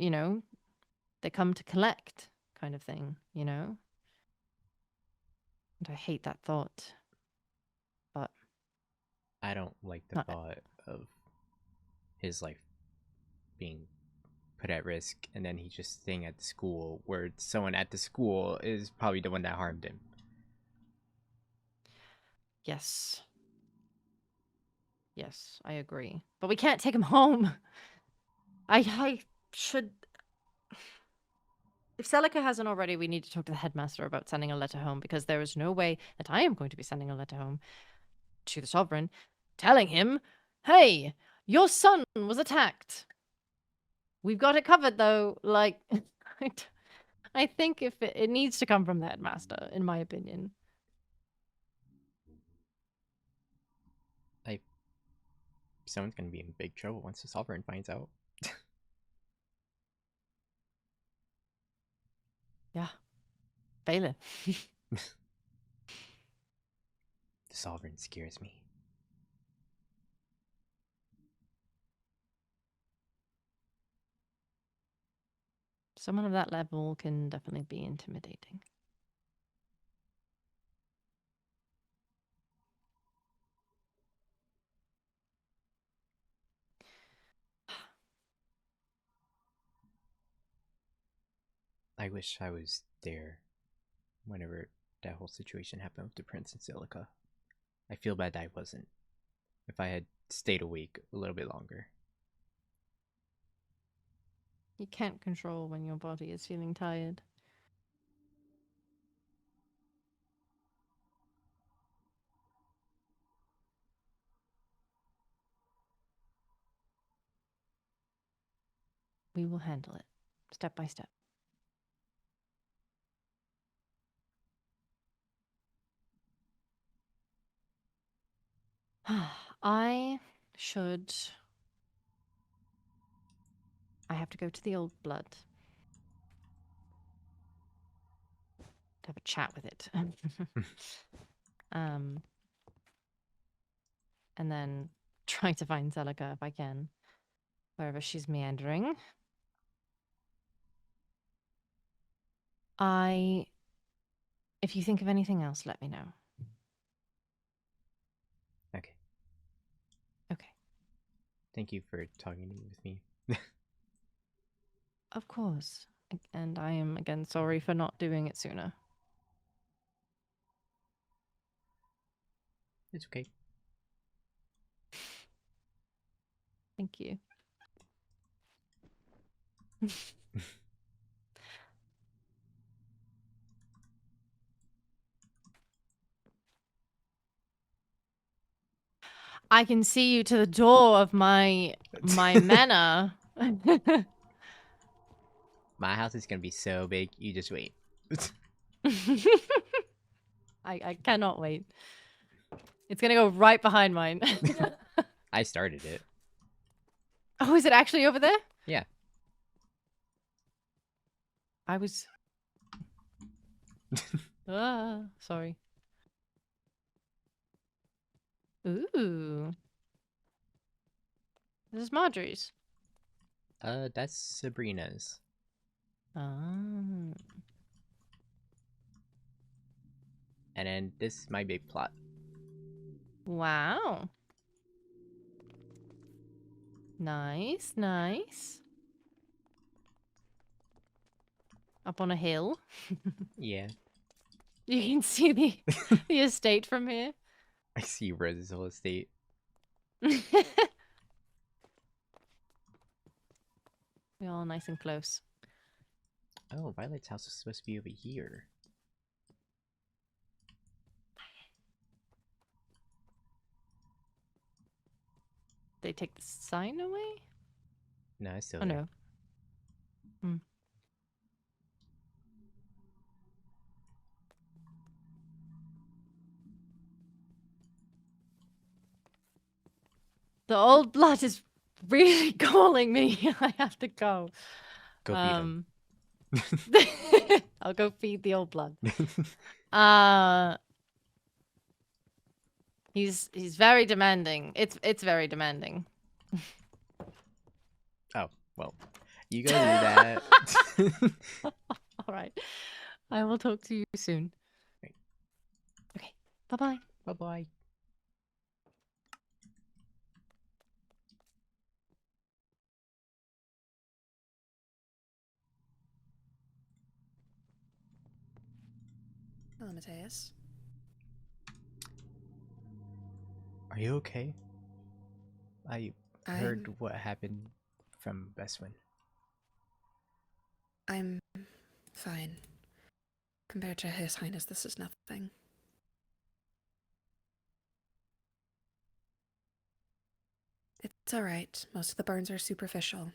[SPEAKER 2] they come to collect kind of thing, And I hate that thought. But
[SPEAKER 1] I don't like the
[SPEAKER 2] not,
[SPEAKER 1] thought of his life being put at risk and then he's just staying at the school where someone at the school is probably the one that harmed him.
[SPEAKER 2] yes. Yes, I agree. But we can't take him home. I should. If Celica hasn't already, we need to talk to the headmaster about sending a letter home, because there is no way that I am going to be sending a letter home to the sovereign telling him, hey, your son was attacked. We've got it covered, though. Like, I think if it needs to come from the headmaster, in my opinion.
[SPEAKER 1] Someone's gonna be in big trouble once the sovereign finds out.
[SPEAKER 2] Yeah. Balin.
[SPEAKER 1] The sovereign scares me.
[SPEAKER 2] Someone of that level can definitely be intimidating.
[SPEAKER 1] I wish I was there whenever that whole situation happened with the prince and Silica. I feel bad that I wasn't. If I had stayed awake a little bit longer.
[SPEAKER 2] You can't control when your body is feeling tired. We will handle it, step by step. I should. I have to go to the old blood to have a chat with it. And then try to find Celica if I can, wherever she's meandering. If you think of anything else, let me know.
[SPEAKER 1] Okay.
[SPEAKER 2] Okay.
[SPEAKER 1] Thank you for talking with me.
[SPEAKER 2] Of course. And I am again sorry for not doing it sooner.
[SPEAKER 1] It's okay.
[SPEAKER 2] Thank you. I can see you to the door of my manor.
[SPEAKER 1] My house is gonna be so big. You just wait.
[SPEAKER 2] I cannot wait. It's gonna go right behind mine.
[SPEAKER 1] I started it.
[SPEAKER 2] Oh, is it actually over there?
[SPEAKER 1] Yeah.
[SPEAKER 2] I was. Sorry. Ooh. This is Marjorie's.
[SPEAKER 1] That's Sabrina's.
[SPEAKER 2] Ah.
[SPEAKER 1] And then this is my big plot.
[SPEAKER 2] Wow. Nice, nice. Up on a hill.
[SPEAKER 1] Yeah.
[SPEAKER 2] You can see the estate from here.
[SPEAKER 1] I see Rose's whole estate.
[SPEAKER 2] We're all nice and close.
[SPEAKER 1] Oh, Violet's house is supposed to be over here.
[SPEAKER 2] They take the sign away?
[SPEAKER 1] No, it's still
[SPEAKER 2] Oh
[SPEAKER 1] there.
[SPEAKER 2] no. Hmm. The old blood is really calling me. I have to go.
[SPEAKER 1] Go feed him.
[SPEAKER 2] I'll go feed the old blood. He's very demanding. It's very demanding.
[SPEAKER 1] Oh, well. You go do that.
[SPEAKER 2] All right. I will talk to you soon.
[SPEAKER 1] Right.
[SPEAKER 2] Okay. Bye-bye.
[SPEAKER 1] Bye-bye.
[SPEAKER 3] Hello, Mathias.
[SPEAKER 1] Are you okay? I heard
[SPEAKER 3] I'm
[SPEAKER 1] what happened from Bestwin.
[SPEAKER 3] I'm fine. Compared to His Highness, this is nothing. It's alright. Most of the burns are superficial.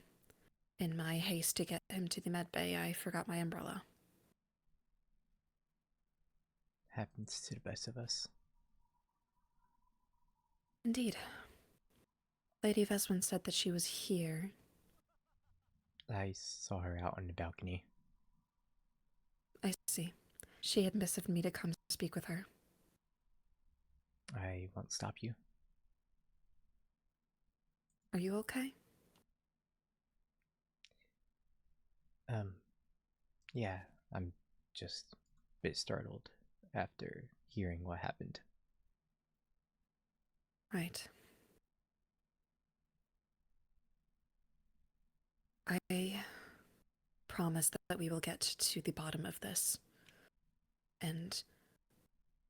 [SPEAKER 3] In my haste to get him to the med bay, I forgot my umbrella.
[SPEAKER 1] Happens to the best of us.
[SPEAKER 3] Indeed. Lady Veswin said that she was here.
[SPEAKER 1] I saw her out on the balcony.
[SPEAKER 3] I see. She had missed me to come speak with her.
[SPEAKER 1] I won't stop you.
[SPEAKER 3] Are you okay?
[SPEAKER 1] Yeah, I'm just a bit startled after hearing what happened.
[SPEAKER 3] Right. I promise that we will get to the bottom of this. And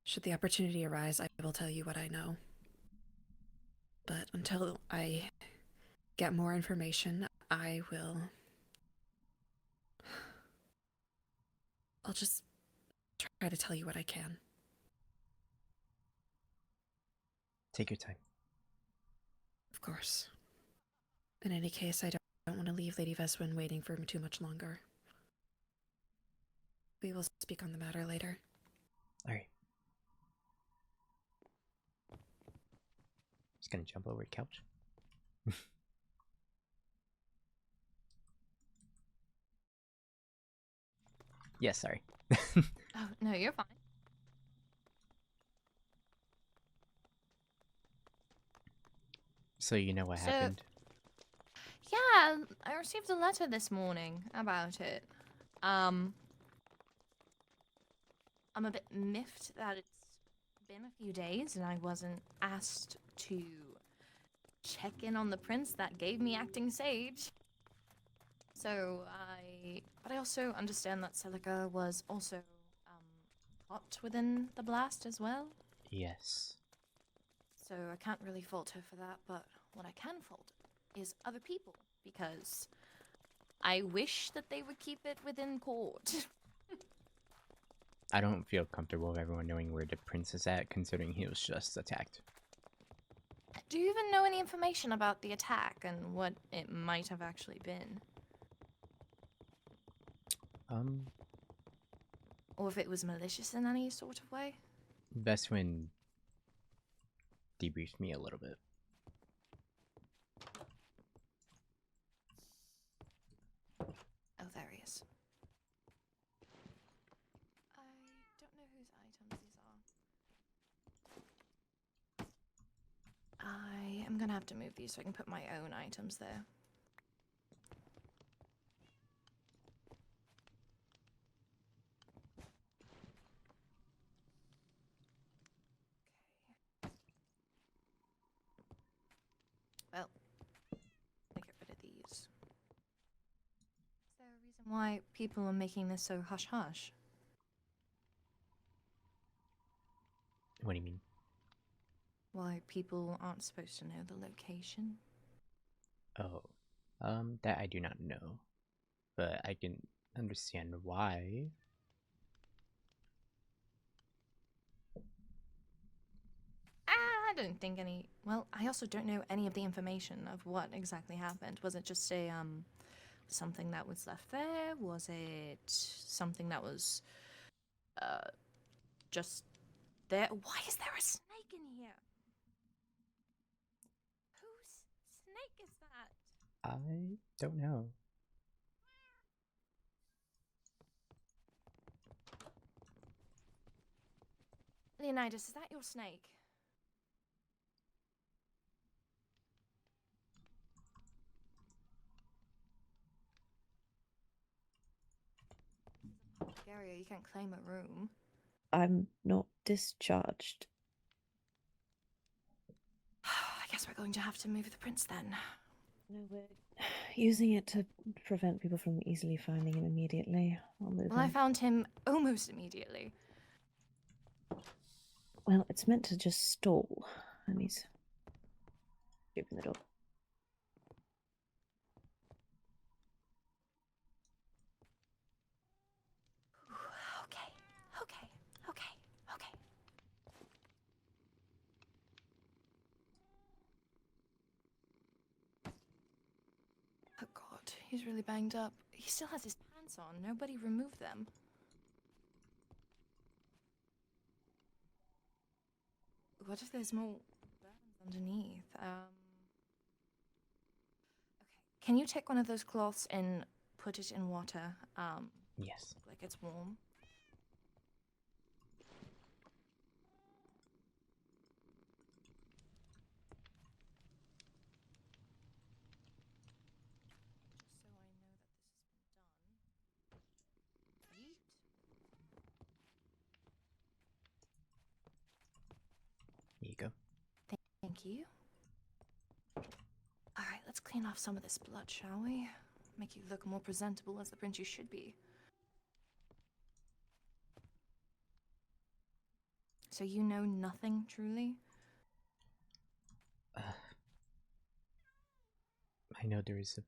[SPEAKER 3] should the opportunity arise, I will tell you what I know. But until I get more information, I'll just try to tell you what I can.
[SPEAKER 1] Take your time.
[SPEAKER 3] Of course. In any case, I don't want to leave Lady Veswin waiting for too much longer. We will speak on the matter later.
[SPEAKER 1] Alright. Just gonna jump over the couch. Yes, sorry.
[SPEAKER 2] Oh, no, you're fine.
[SPEAKER 1] So you know what happened?
[SPEAKER 4] Yeah, I received a letter this morning about it. I'm a bit miffed that it's been a few days and I wasn't asked to check in on the prince that gave me acting sage. But I also understand that Celica was also, caught within the blast as well.
[SPEAKER 1] Yes.
[SPEAKER 4] So I can't really fault her for that, but what I can fault is other people, because I wish that they would keep it within court.
[SPEAKER 1] I don't feel comfortable with everyone knowing where the prince is at, considering he was just attacked.
[SPEAKER 4] Do you even know any information about the attack and what it might have actually been?
[SPEAKER 1] Um,
[SPEAKER 4] Or if it was malicious in any sort of way?
[SPEAKER 1] Bestwin debriefed me a little bit.
[SPEAKER 4] Oh, there he is. I don't know whose items these are. I am gonna have to move these so I can put my own items there. Well, I'll get rid of these. Is there a reason why people are making this so hush-hush?
[SPEAKER 1] What do you mean?
[SPEAKER 4] Why people aren't supposed to know the location?
[SPEAKER 1] Oh, that I do not know, but I can understand why.
[SPEAKER 4] I don't think any. Well, I also don't know any of the information of what exactly happened. Was it just a something that was left there? Was it something that was just there? Why is there a snake in here? Whose snake is that?
[SPEAKER 1] I don't know.
[SPEAKER 4] Leonidas, is that your snake? Area, you can't claim a room.
[SPEAKER 5] I'm not discharged.
[SPEAKER 4] I guess we're going to have to move the prince then.
[SPEAKER 5] No, we're using it to prevent people from easily finding him immediately. I'll move
[SPEAKER 4] Well, I
[SPEAKER 5] him.
[SPEAKER 4] found him almost immediately.
[SPEAKER 5] Well, it's meant to just stall. And he's open the door.
[SPEAKER 4] Okay, okay, okay, okay. Oh god, he's really banged up. He still has his pants on. Nobody removed them. What if there's more burns underneath? Okay. Can you take one of those cloths and put it in water?
[SPEAKER 1] Yes.
[SPEAKER 4] Like it's warm? Just so I know that this has been done. Yeet.
[SPEAKER 1] Here you go.
[SPEAKER 4] Thank you. Alright, let's clean off some of this blood, shall we? Make you look more presentable as the prince you should be. So you know nothing, truly?
[SPEAKER 1] I know there is a.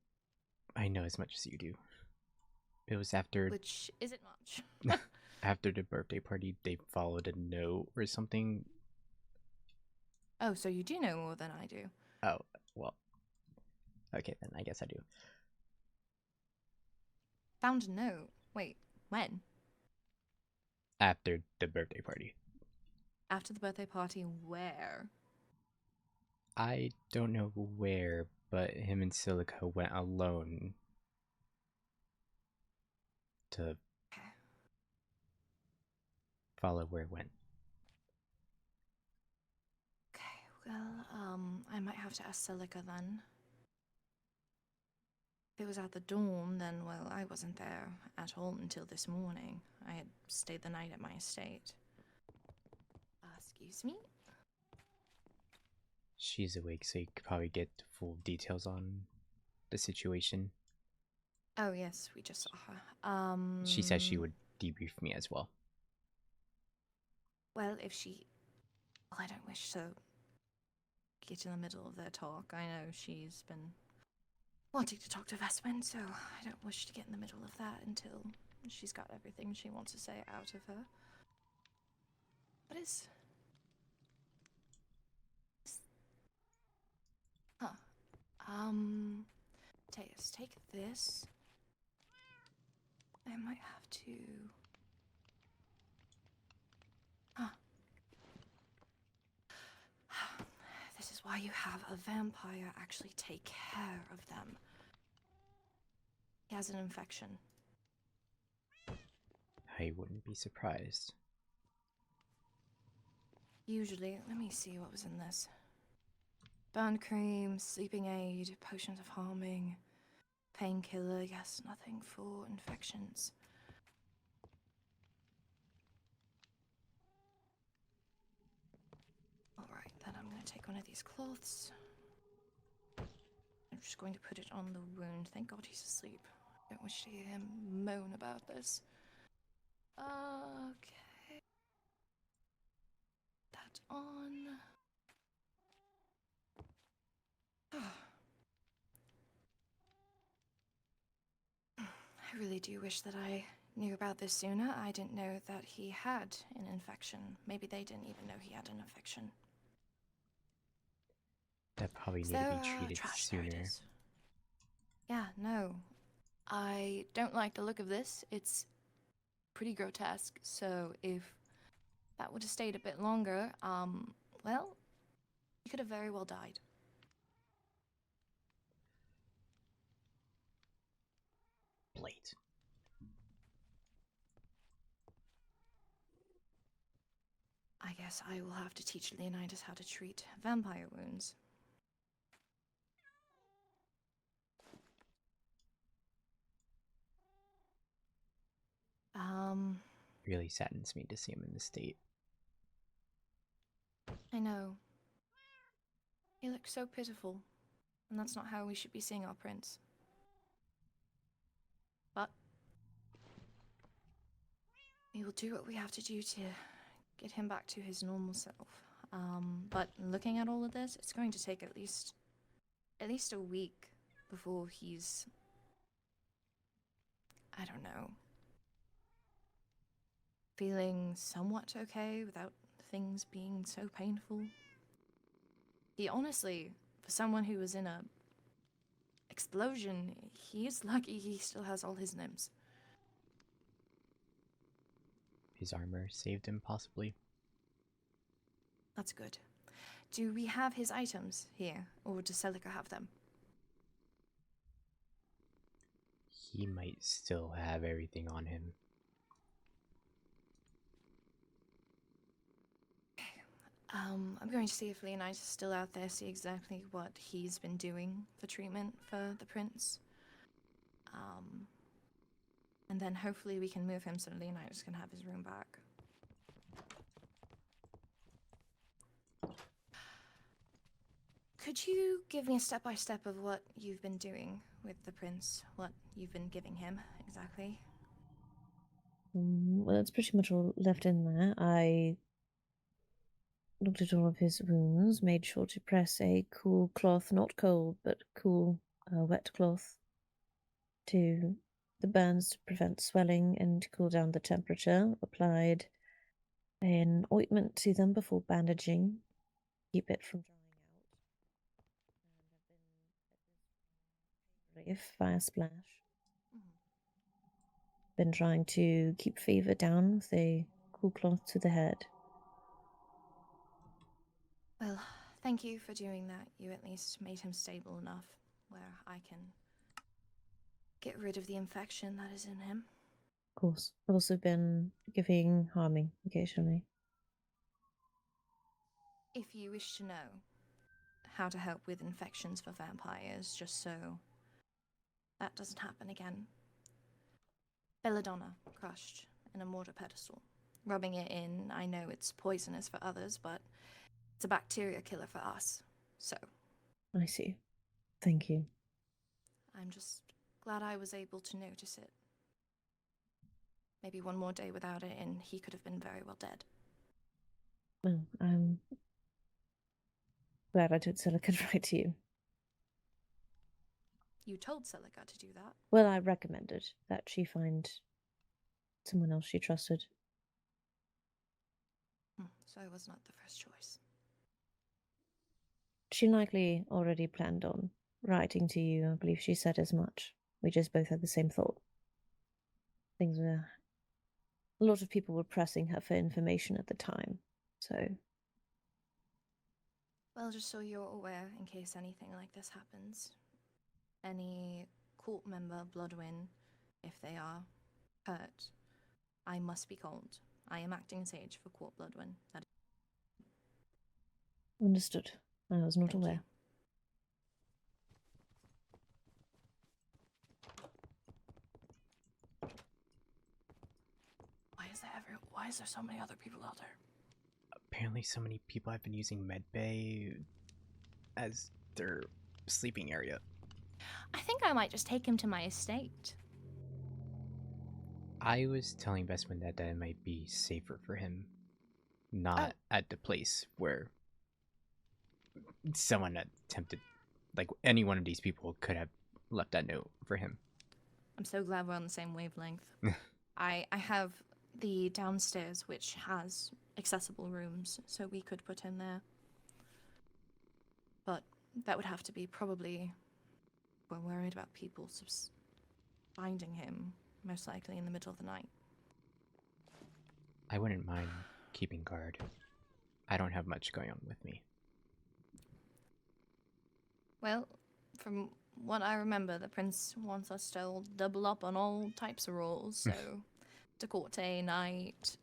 [SPEAKER 1] I know as much as you do. It was after
[SPEAKER 4] Which isn't much.
[SPEAKER 1] after the birthday party. They followed a note or something.
[SPEAKER 4] Oh, so you do know more than I do.
[SPEAKER 1] Oh well. Okay, then I guess I do.
[SPEAKER 4] Found a note. Wait, when?
[SPEAKER 1] After the birthday party.
[SPEAKER 4] After the birthday party, where?
[SPEAKER 1] I don't know where, but him and Silica went alone to
[SPEAKER 4] Okay.
[SPEAKER 1] follow where it went.
[SPEAKER 4] Okay, well, I might have to ask Silica then. If it was at the dorm, then, well, I wasn't there at all until this morning. I had stayed the night at my estate. Excuse me?
[SPEAKER 1] She's awake, so you could probably get full details on the situation.
[SPEAKER 4] Oh, yes, we just saw her.
[SPEAKER 1] She said she would debrief me as well.
[SPEAKER 4] Well, if she... Well, I don't wish to get in the middle of their talk. I know she's been wanting to talk to Vespin, so I don't wish to get in the middle of that until she's got everything she wants to say out of her. What is... Huh. Matthias, take this. I might have to. Huh. This is why you have a vampire actually take care of them. He has an infection.
[SPEAKER 1] I wouldn't be surprised.
[SPEAKER 4] Usually, let me see what was in this. Burn cream, sleeping aid, potions of harming, painkiller, yes, nothing for infections. Alright, then I'm going to take one of these cloths. I'm just going to put it on the wound. Thank God he's asleep. I don't wish to hear him moan about this. Okay. That on. I really do wish that I knew about this sooner. I didn't know that he had an infection. Maybe they didn't even know he had an infection.
[SPEAKER 1] That probably
[SPEAKER 4] Is
[SPEAKER 1] need to
[SPEAKER 4] there
[SPEAKER 1] be treated
[SPEAKER 4] trash? There it
[SPEAKER 1] sooner.
[SPEAKER 4] is. Yeah, no. I don't like the look of this. It's pretty grotesque. So if that would have stayed a bit longer, well, he could have very well died.
[SPEAKER 1] Blade.
[SPEAKER 4] I guess I will have to teach Leonidas how to treat vampire wounds.
[SPEAKER 1] Really saddens me to see him in this state.
[SPEAKER 4] I know. He looks so pitiful, and that's not how we should be seeing our prince. But we will do what we have to do to get him back to his normal self. But looking at all of this, it's going to take at least a week before he's, I don't know, feeling somewhat okay without things being so painful. He honestly, for someone who was in a explosion, he is lucky he still has all his limbs.
[SPEAKER 1] His armor saved him, possibly.
[SPEAKER 4] That's good. Do we have his items here, or does Celica have them?
[SPEAKER 1] He might still have everything on him.
[SPEAKER 4] I'm going to see if Leonidas is still out there, see exactly what he's been doing for treatment for the prince. And then hopefully we can move him so Leonidas can have his room back. Could you give me a step-by-step of what you've been doing with the prince? What you've been giving him, exactly?
[SPEAKER 5] Well, it's pretty much all left in there. I looked at all of his wounds, made sure to press a cool cloth, not cold, but cool, wet cloth to the burns to prevent swelling and to cool down the temperature. Applied an ointment to them before bandaging, keep it from drying out. And I've been relief via splash. Been trying to keep fever down with a cool cloth to the head.
[SPEAKER 4] Well, thank you for doing that. You at least made him stable enough where I can get rid of the infection that is in him.
[SPEAKER 5] Of course. I've also been giving harming occasionally.
[SPEAKER 4] If you wish to know how to help with infections for vampires, just so that doesn't happen again. Belladonna, crushed in a mortar pedestal. Rubbing it in, I know it's poisonous for others, but it's a bacteria killer for us. So,
[SPEAKER 5] I see. Thank you.
[SPEAKER 4] I'm just glad I was able to notice it. Maybe one more day without it and he could have been very well dead.
[SPEAKER 5] Well, I'm glad I told Celica to write to you.
[SPEAKER 4] You told Celica to do that?
[SPEAKER 5] Well, I recommended that she find someone else she trusted.
[SPEAKER 4] So I was not the first choice.
[SPEAKER 5] She likely already planned on writing to you. I believe she said as much. We just both had the same thought. things were. A lot of people were pressing her for information at the time, so.
[SPEAKER 4] Well, just so you're aware, in case anything like this happens, any court member, Bloodwin, if they are hurt, I must be called. I am acting sage for Court Bloodwin. That is.
[SPEAKER 5] Understood. I was not
[SPEAKER 4] Thank you.
[SPEAKER 5] aware.
[SPEAKER 4] Why is there so many other people out there?
[SPEAKER 1] Apparently so many people have been using medbay as their sleeping area.
[SPEAKER 4] I think I might just take him to my estate.
[SPEAKER 1] I was telling Bestman that it might be safer for him not at the place where someone attempted, like any one of these people could have left that note for him.
[SPEAKER 4] I'm so glad we're on the same wavelength. I have the downstairs, which has accessible rooms, so we could put him there. But that would have to be probably... We're worried about people finding him, most likely in the middle of the night.
[SPEAKER 1] I wouldn't mind keeping guard. I don't have much going on with me.
[SPEAKER 4] Well, from what I remember, the prince wants us to all double up on all types of roles, so... Decorte, night...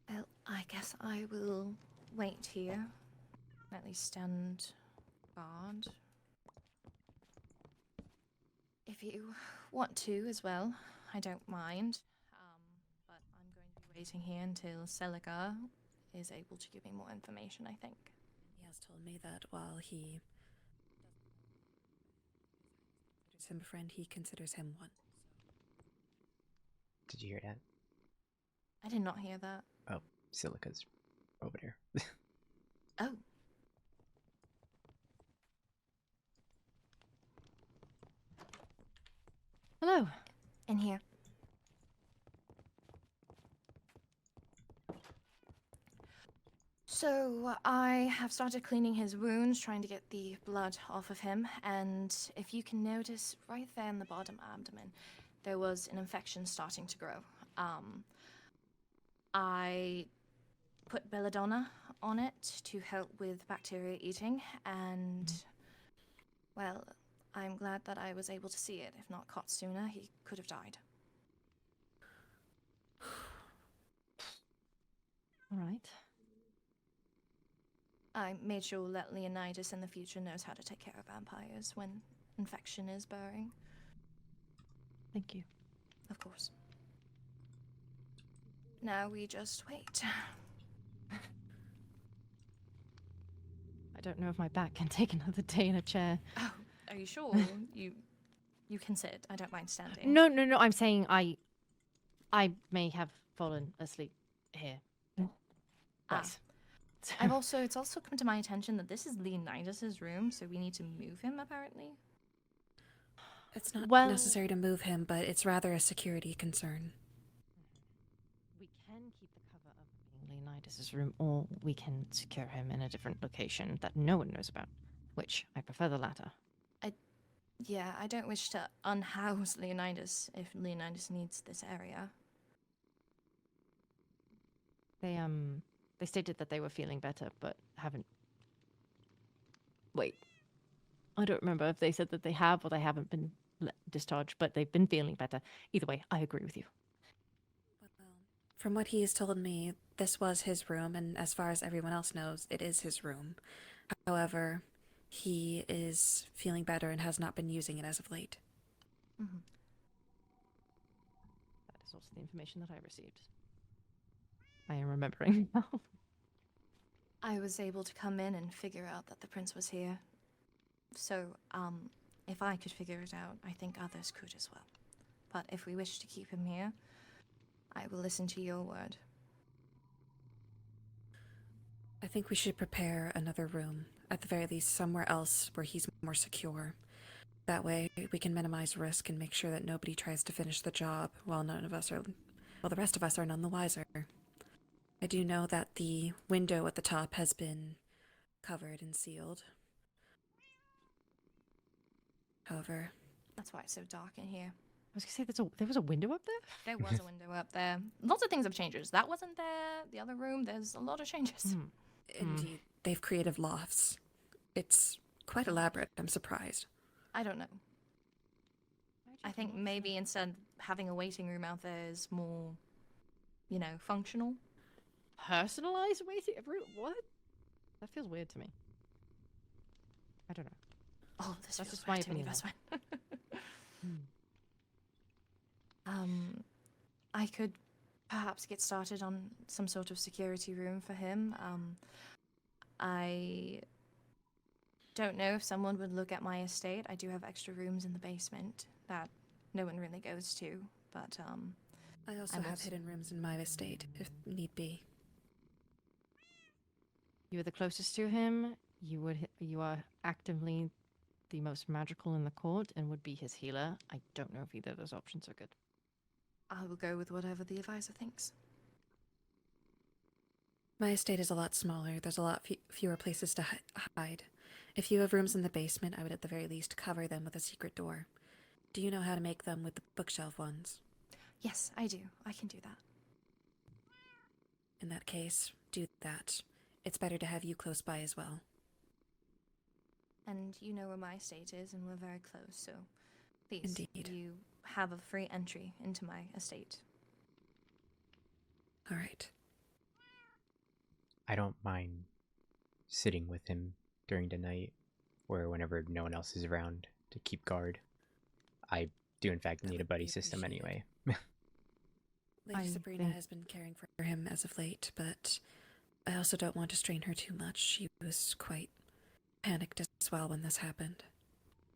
[SPEAKER 4] Well, I guess I will wait here. At least stand guard. If you want to as well, I don't mind. But I'm going to be waiting here until Celica is able to give me more information, I think.
[SPEAKER 3] He has told me that while he considers him a friend, he considers him one.
[SPEAKER 1] Did you hear that?
[SPEAKER 4] I did not hear that.
[SPEAKER 1] Oh, Silica's over there.
[SPEAKER 4] Oh.
[SPEAKER 2] Hello.
[SPEAKER 4] In here. So I have started cleaning his wounds, trying to get the blood off of him, and if you can notice right there in the bottom abdomen, there was an infection starting to grow. I put belladonna on it to help with bacteria eating, and, well, I'm glad that I was able to see it. If not caught sooner, he could have died.
[SPEAKER 2] All right.
[SPEAKER 4] I made sure that Leonidas in the future knows how to take care of vampires when infection is burring.
[SPEAKER 2] Thank you.
[SPEAKER 4] Of course. Now we just wait.
[SPEAKER 2] I don't know if my back can take another day in a chair.
[SPEAKER 4] Oh, are you sure? You can sit. I don't mind standing.
[SPEAKER 2] No. I'm saying I may have fallen asleep here. Twice.
[SPEAKER 4] It's also come to my attention that this is Leonidas's room, so we need to move him apparently.
[SPEAKER 3] It's not
[SPEAKER 2] Well-
[SPEAKER 3] necessary to move him, but it's rather a security concern.
[SPEAKER 2] We can keep the cover of being Leonidas's room, or we can secure him in a different location that no one knows about, which I prefer the latter.
[SPEAKER 4] Yeah, I don't wish to unhouse Leonidas if Leonidas needs this area.
[SPEAKER 2] They stated that they were feeling better, but haven't. Wait. I don't remember if they said that they have or they haven't been discharged, but they've been feeling better. Either way, I agree with you.
[SPEAKER 3] Well, from what he has told me, this was his room, and as far as everyone else knows, it is his room. However, he is feeling better and has not been using it as of late.
[SPEAKER 4] Mm-hmm.
[SPEAKER 2] That is also the information that I received. I am remembering now.
[SPEAKER 4] I was able to come in and figure out that the prince was here. So, if I could figure it out, I think others could as well. But if we wish to keep him here, I will listen to your word.
[SPEAKER 3] I think we should prepare another room, at the very least somewhere else where he's more secure. That way we can minimize risk and make sure that nobody tries to finish the job while the rest of us are none the wiser. I do know that the window at the top has been covered and sealed. However,
[SPEAKER 4] That's why it's so dark in here.
[SPEAKER 2] I was gonna say there was a window up there.
[SPEAKER 4] There was a window up there. Lots of things have changed. That wasn't there. The other room, there's a lot of changes.
[SPEAKER 3] indeed, they've creative lofts. It's quite elaborate. I'm surprised.
[SPEAKER 4] I don't know. I think maybe instead having a waiting room out there is more, you know, functional.
[SPEAKER 2] Personalized waiting room. What? That feels weird to me. I don't know.
[SPEAKER 4] Oh, this
[SPEAKER 2] That's
[SPEAKER 4] feels
[SPEAKER 2] just my
[SPEAKER 4] right to me,
[SPEAKER 2] opinion,
[SPEAKER 4] best
[SPEAKER 2] though.
[SPEAKER 4] friend. I could perhaps get started on some sort of security room for him. I don't know if someone would look at my estate. I do have extra rooms in the basement that no one really goes to, but
[SPEAKER 3] I also have hidden rooms in my estate, if need be.
[SPEAKER 2] You are the closest to him. You are actively the most magical in the court and would be his healer. I don't know if either of those options are good.
[SPEAKER 4] I will go with whatever the advisor thinks.
[SPEAKER 3] My estate is a lot smaller. There's a lot fewer places to hide. If you have rooms in the basement, I would at the very least cover them with a secret door. Do you know how to make them with the bookshelf ones?
[SPEAKER 4] Yes, I do. I can do that.
[SPEAKER 3] In that case, do that. It's better to have you close by as well.
[SPEAKER 4] And you know where my estate is, and we're very close, so please,
[SPEAKER 3] Indeed.
[SPEAKER 4] you have a free entry into my estate.
[SPEAKER 3] All right.
[SPEAKER 1] I don't mind sitting with him during the night or whenever no one else is around to keep guard. I do, in fact,
[SPEAKER 3] That
[SPEAKER 1] need a
[SPEAKER 3] would
[SPEAKER 1] buddy
[SPEAKER 3] be
[SPEAKER 1] system
[SPEAKER 3] appreciated.
[SPEAKER 1] anyway.
[SPEAKER 3] Lady
[SPEAKER 2] I
[SPEAKER 3] Sabrina
[SPEAKER 2] think-
[SPEAKER 3] has been caring for him as of late, but I also don't want to strain her too much. She was quite panicked as well when this happened.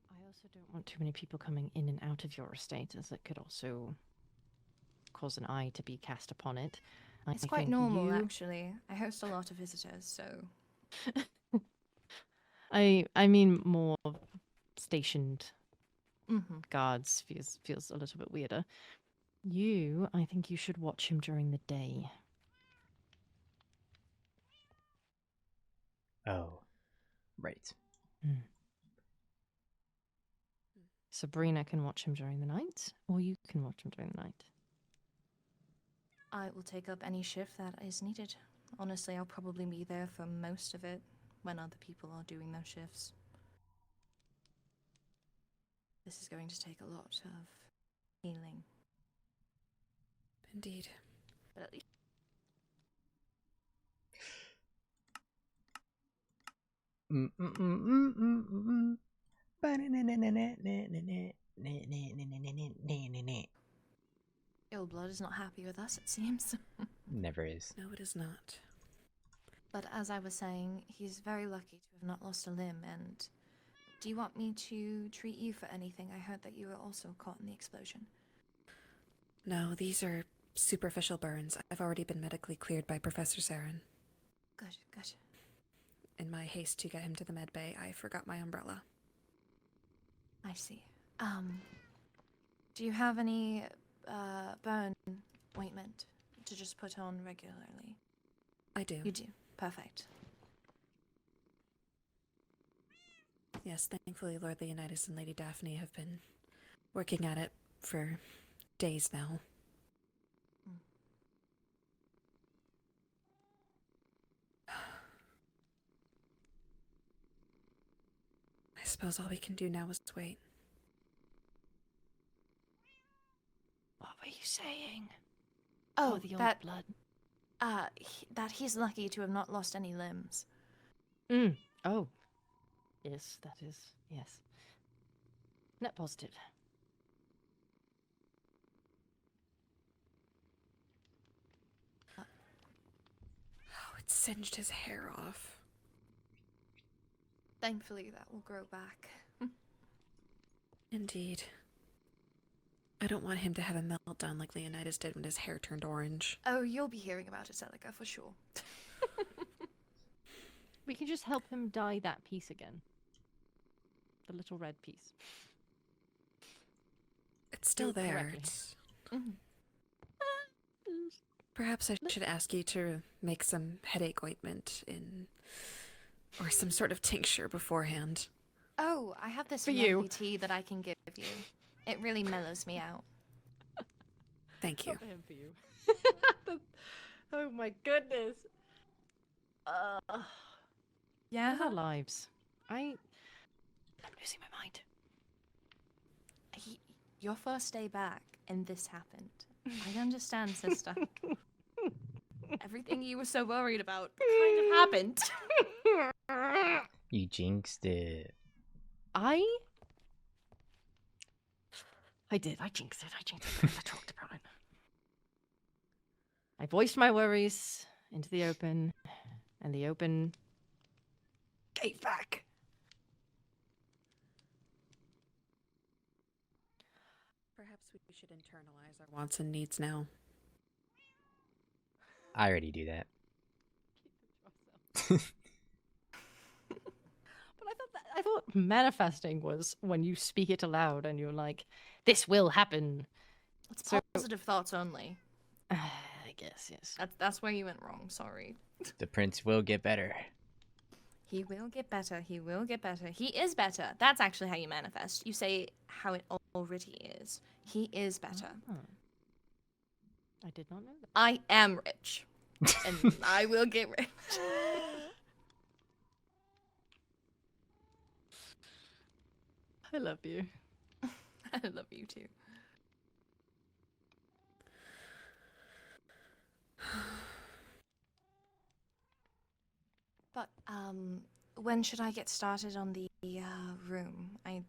[SPEAKER 2] I also don't want too many people coming in and out of your estate, as it could also cause an eye to be cast upon it.
[SPEAKER 4] It's
[SPEAKER 2] I
[SPEAKER 4] quite
[SPEAKER 2] think
[SPEAKER 4] normal,
[SPEAKER 2] you-
[SPEAKER 4] actually. I host a lot of visitors, so
[SPEAKER 2] I mean more stationed
[SPEAKER 4] mm-hmm.
[SPEAKER 2] guards feels a little bit weirder. I think you should watch him during the day.
[SPEAKER 1] Oh, right.
[SPEAKER 2] Sabrina can watch him during the night, or you can watch him during the night.
[SPEAKER 4] I will take up any shift that is needed. Honestly, I'll probably be there for most of it when other people are doing those shifts. This is going to take a lot of healing,
[SPEAKER 3] Indeed.
[SPEAKER 4] but at least Ill Blood is not happy with us, it seems.
[SPEAKER 1] Never is.
[SPEAKER 3] No, it is not.
[SPEAKER 4] But as I was saying, he's very lucky to have not lost a limb, and do you want me to treat you for anything? I heard that you were also caught in the explosion.
[SPEAKER 3] No, these are superficial burns. I've already been medically cleared by Professor Saren.
[SPEAKER 4] Good, good.
[SPEAKER 3] In my haste to get him to the med bay, I forgot my umbrella.
[SPEAKER 4] I see. Do you have any burn ointment to just put on regularly?
[SPEAKER 3] I do.
[SPEAKER 4] You do. Perfect.
[SPEAKER 3] Yes, thankfully Lord Leonidas and Lady Daphne have been working at it for days now. I suppose all we can do now is wait.
[SPEAKER 2] What were you saying?
[SPEAKER 4] Oh,
[SPEAKER 2] the old
[SPEAKER 4] that
[SPEAKER 2] blood.
[SPEAKER 4] that he's lucky to have not lost any limbs.
[SPEAKER 2] Oh, yes, that is yes. Net positive.
[SPEAKER 3] Oh, it singed his hair off.
[SPEAKER 4] Thankfully, that will grow back.
[SPEAKER 3] Indeed. I don't want him to have a meltdown like Leonidas did when his hair turned orange.
[SPEAKER 4] Oh, you'll be hearing about it, Celica, for sure.
[SPEAKER 2] We can just help him dye that piece again. The little red piece.
[SPEAKER 3] It's still
[SPEAKER 2] Do it
[SPEAKER 3] there.
[SPEAKER 2] correctly.
[SPEAKER 3] It's...
[SPEAKER 4] Mhm.
[SPEAKER 3] Perhaps I should ask you to make some headache ointment or some sort of tincture beforehand.
[SPEAKER 4] Oh, I have this
[SPEAKER 2] For you.
[SPEAKER 4] lovely tea that I can give you. It really mellows me out.
[SPEAKER 3] Thank you.
[SPEAKER 2] Not for him, for you. Oh my goodness.
[SPEAKER 4] Yeah?
[SPEAKER 2] What are lives? I'm losing my mind.
[SPEAKER 4] Your first day back, and this happened. I understand, sister. Everything you were so worried about kind of happened.
[SPEAKER 1] You jinxed it.
[SPEAKER 2] I did. I jinxed it. I talked about it. I voiced my worries into the open, and the open gave back.
[SPEAKER 3] Perhaps we should internalize our wants and needs now.
[SPEAKER 1] I already do that.
[SPEAKER 2] But I thought manifesting was when you speak it aloud and you're like, "This will happen."
[SPEAKER 4] It's
[SPEAKER 2] So-
[SPEAKER 4] positive thoughts only.
[SPEAKER 2] I guess yes.
[SPEAKER 4] That's where you went wrong. Sorry.
[SPEAKER 1] The prince will get better.
[SPEAKER 4] He will get better. He will get better. He is better. That's actually how you manifest. You say how it already is. He is better.
[SPEAKER 2] Oh. I did not know that.
[SPEAKER 4] I am rich. And I will get rich.
[SPEAKER 2] I love you.
[SPEAKER 4] I love you too. But, when should I get started on the room? I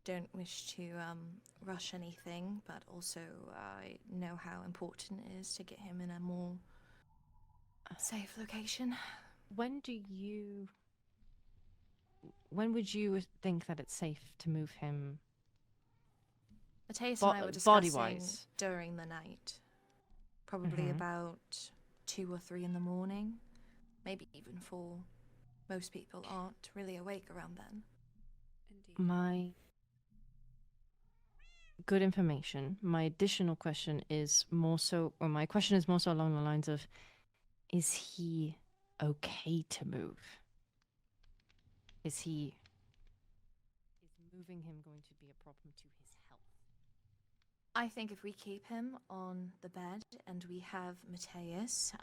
[SPEAKER 4] don't wish to rush anything, but also I know how important it is to get him in a more safe location.
[SPEAKER 2] When would you think that it's safe to move him?
[SPEAKER 4] Mathias and I were
[SPEAKER 2] body
[SPEAKER 4] discussing
[SPEAKER 2] wise.
[SPEAKER 4] during the night. Probably about 2 or 3 in the morning. Maybe even 4. Most people aren't really awake around then.
[SPEAKER 3] Indeed.
[SPEAKER 2] My good information. My additional question is more so, or my question is more so along the lines of, is he okay to move? Is moving him going to be a problem to his health?
[SPEAKER 4] I think if we keep him on the bed and we have Mathias,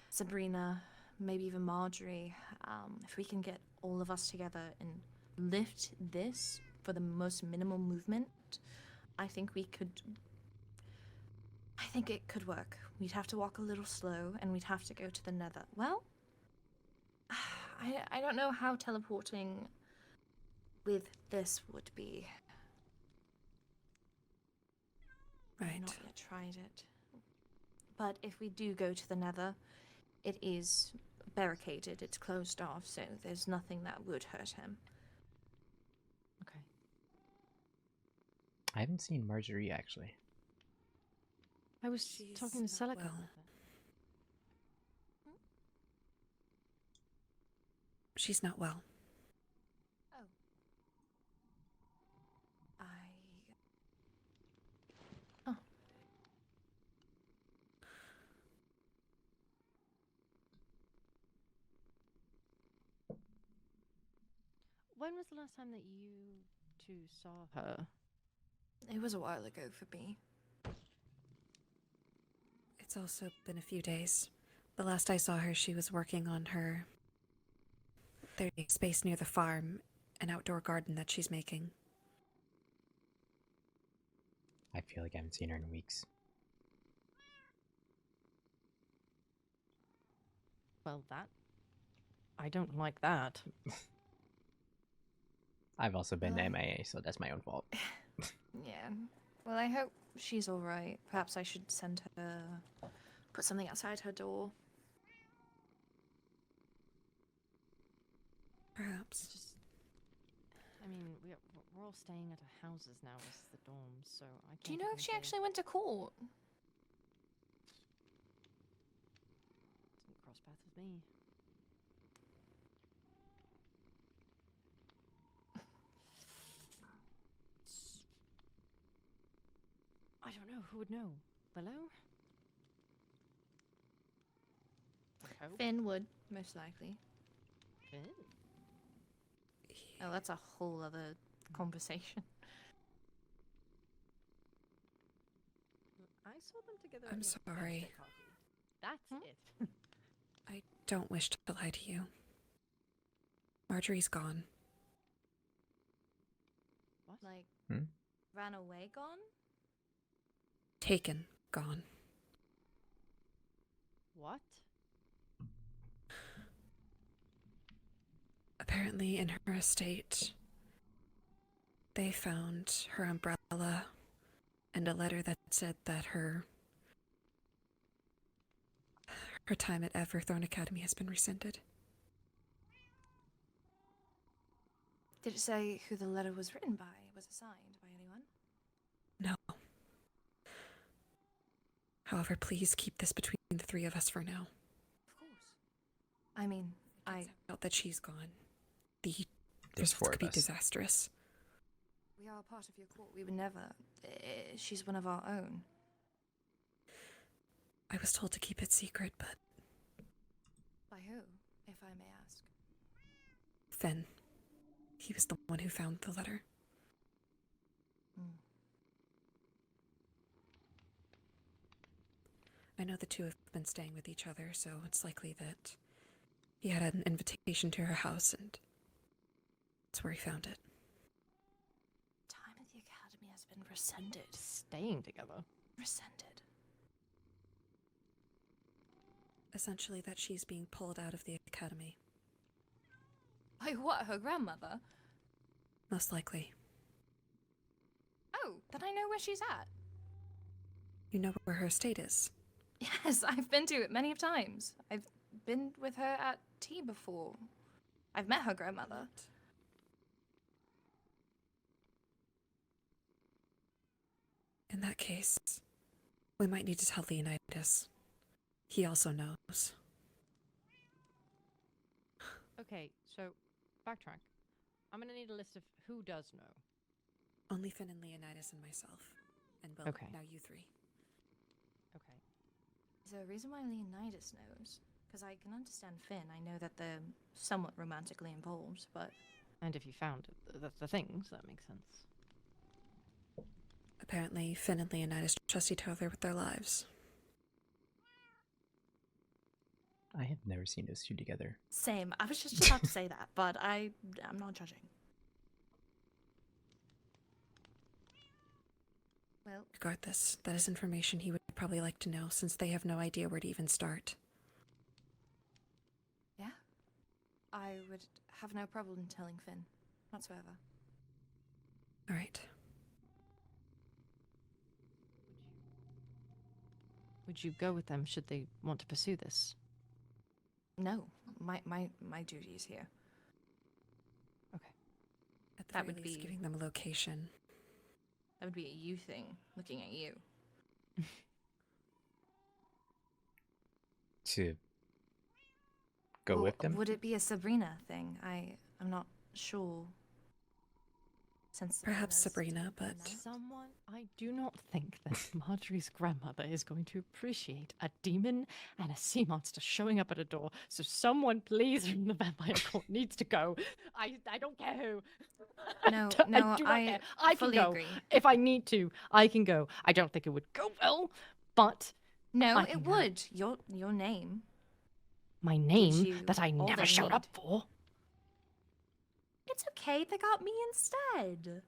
[SPEAKER 4] Sabrina, maybe even Marjorie, if we can get all of us together and lift this for the most minimal movement, I think it could work. We'd have to walk a little slow and we'd have to go to the nether. Well, I don't know how teleporting with this would be.
[SPEAKER 3] Right.
[SPEAKER 4] I've not yet tried it. But if we do go to the nether, it is barricaded, it's closed off, so there's nothing that would hurt him.
[SPEAKER 2] Okay.
[SPEAKER 1] I haven't seen Marjorie actually.
[SPEAKER 2] I was
[SPEAKER 3] She's
[SPEAKER 2] talking to
[SPEAKER 3] not
[SPEAKER 2] Celica.
[SPEAKER 3] well. She's not well.
[SPEAKER 4] Oh.
[SPEAKER 2] When was the last time that you two saw her?
[SPEAKER 4] It was a while ago for me.
[SPEAKER 3] It's also been a few days. The last I saw her, she was working on her... There's a space near the farm, an outdoor garden that she's making.
[SPEAKER 1] I feel like I haven't seen her in weeks.
[SPEAKER 2] Well, I don't like that.
[SPEAKER 1] I've also been
[SPEAKER 4] Well,
[SPEAKER 1] MIA, so that's my own fault.
[SPEAKER 4] Yeah. Well, I hope she's alright. Perhaps I should send her... put something outside her door.
[SPEAKER 3] Perhaps.
[SPEAKER 2] Just, I mean, we're all staying at our houses now as the dorms, so I can't.
[SPEAKER 4] Do you know if she actually went to court?
[SPEAKER 2] Didn't cross paths with me. I don't know. Who would know? Willow? I hope.
[SPEAKER 4] Finn would, most likely.
[SPEAKER 2] Finn?
[SPEAKER 4] Oh, that's a whole other conversation.
[SPEAKER 2] I saw them together.
[SPEAKER 3] I'm
[SPEAKER 2] at your
[SPEAKER 3] sorry.
[SPEAKER 2] birthday party. That's it.
[SPEAKER 3] I don't wish to lie to you. Marjorie's gone.
[SPEAKER 2] What?
[SPEAKER 4] Like,
[SPEAKER 1] Hmm?
[SPEAKER 4] ran away, gone?
[SPEAKER 3] Taken. Gone.
[SPEAKER 2] What?
[SPEAKER 3] Apparently, in her estate, they found her umbrella and a letter that said that her time at Everthorne Academy has been rescinded.
[SPEAKER 4] Did it say who the letter was written by? Was it signed by anyone?
[SPEAKER 3] No. However, please keep this between the three of us for now.
[SPEAKER 4] Of course. I mean, I
[SPEAKER 3] Out that she's gone. The
[SPEAKER 1] There's
[SPEAKER 3] results
[SPEAKER 1] four
[SPEAKER 3] could
[SPEAKER 1] of
[SPEAKER 3] be
[SPEAKER 1] us.
[SPEAKER 3] disastrous.
[SPEAKER 4] we are part of your court. We would never. She's one of our own.
[SPEAKER 3] I was told to keep it secret, but
[SPEAKER 4] By who, if I may ask?
[SPEAKER 3] Finn, he was the one who found the letter. I know the two have been staying with each other, so it's likely that he had an invitation to her house, and that's where he found it.
[SPEAKER 4] Time at the academy has been rescinded.
[SPEAKER 2] Staying together.
[SPEAKER 4] Rescinded.
[SPEAKER 3] Essentially, that she's being pulled out of the academy.
[SPEAKER 4] By what? Her grandmother?
[SPEAKER 3] Most likely.
[SPEAKER 4] Oh, then I know where she's at.
[SPEAKER 3] You know where her estate is.
[SPEAKER 4] Yes, I've been to it many times. I've been with her at tea before. I've met her grandmother.
[SPEAKER 3] In that case, we might need to tell Leonidas. He also knows.
[SPEAKER 2] Okay, so backtrack. I'm gonna need a list of who does know.
[SPEAKER 3] Only Finn and Leonidas and myself. And well,
[SPEAKER 2] Okay.
[SPEAKER 3] now you three.
[SPEAKER 2] Okay.
[SPEAKER 4] Is there a reason why Leonidas knows? Because I can understand Finn. I know that they're somewhat romantically involved, but...
[SPEAKER 2] And if you found the things, that makes sense.
[SPEAKER 3] Apparently, Finn and Leonidas trust each other with their lives.
[SPEAKER 1] I have never seen those two together.
[SPEAKER 4] Same. I was just about to say that, but I'm not judging. Well,
[SPEAKER 3] Regardless, that is information he would probably like to know, since they have no idea where to even start.
[SPEAKER 4] yeah. I would have no problem telling Finn, whatsoever.
[SPEAKER 3] All right.
[SPEAKER 2] Would you go with them should they want to pursue this?
[SPEAKER 4] No, my duty is here.
[SPEAKER 2] Okay.
[SPEAKER 3] At the
[SPEAKER 4] That
[SPEAKER 3] very
[SPEAKER 4] would
[SPEAKER 3] least,
[SPEAKER 4] be-
[SPEAKER 3] giving them a location.
[SPEAKER 4] That would be a you thing, looking at you.
[SPEAKER 1] To go
[SPEAKER 4] Or
[SPEAKER 1] with them?
[SPEAKER 4] would it be a Sabrina thing? I'm not sure. Since
[SPEAKER 3] Perhaps
[SPEAKER 4] Sabrina's
[SPEAKER 3] Sabrina, but
[SPEAKER 2] Someone, I do not think that Marjorie's grandmother is going to appreciate a demon and a sea monster showing up at a door. So someone, please, from the vampire court needs to go. I don't care who.
[SPEAKER 4] No,
[SPEAKER 2] I
[SPEAKER 4] no,
[SPEAKER 2] do not
[SPEAKER 4] I
[SPEAKER 2] care. I can
[SPEAKER 4] fully
[SPEAKER 2] go.
[SPEAKER 4] agree.
[SPEAKER 2] If I need to, I can go. I don't think it would go well, but
[SPEAKER 4] No,
[SPEAKER 2] I can
[SPEAKER 4] it
[SPEAKER 2] go.
[SPEAKER 4] would. Your name.
[SPEAKER 2] my
[SPEAKER 4] you
[SPEAKER 2] name that I
[SPEAKER 4] all
[SPEAKER 2] never
[SPEAKER 4] they
[SPEAKER 2] showed up
[SPEAKER 4] need.
[SPEAKER 2] for.
[SPEAKER 4] It's okay. They got me instead.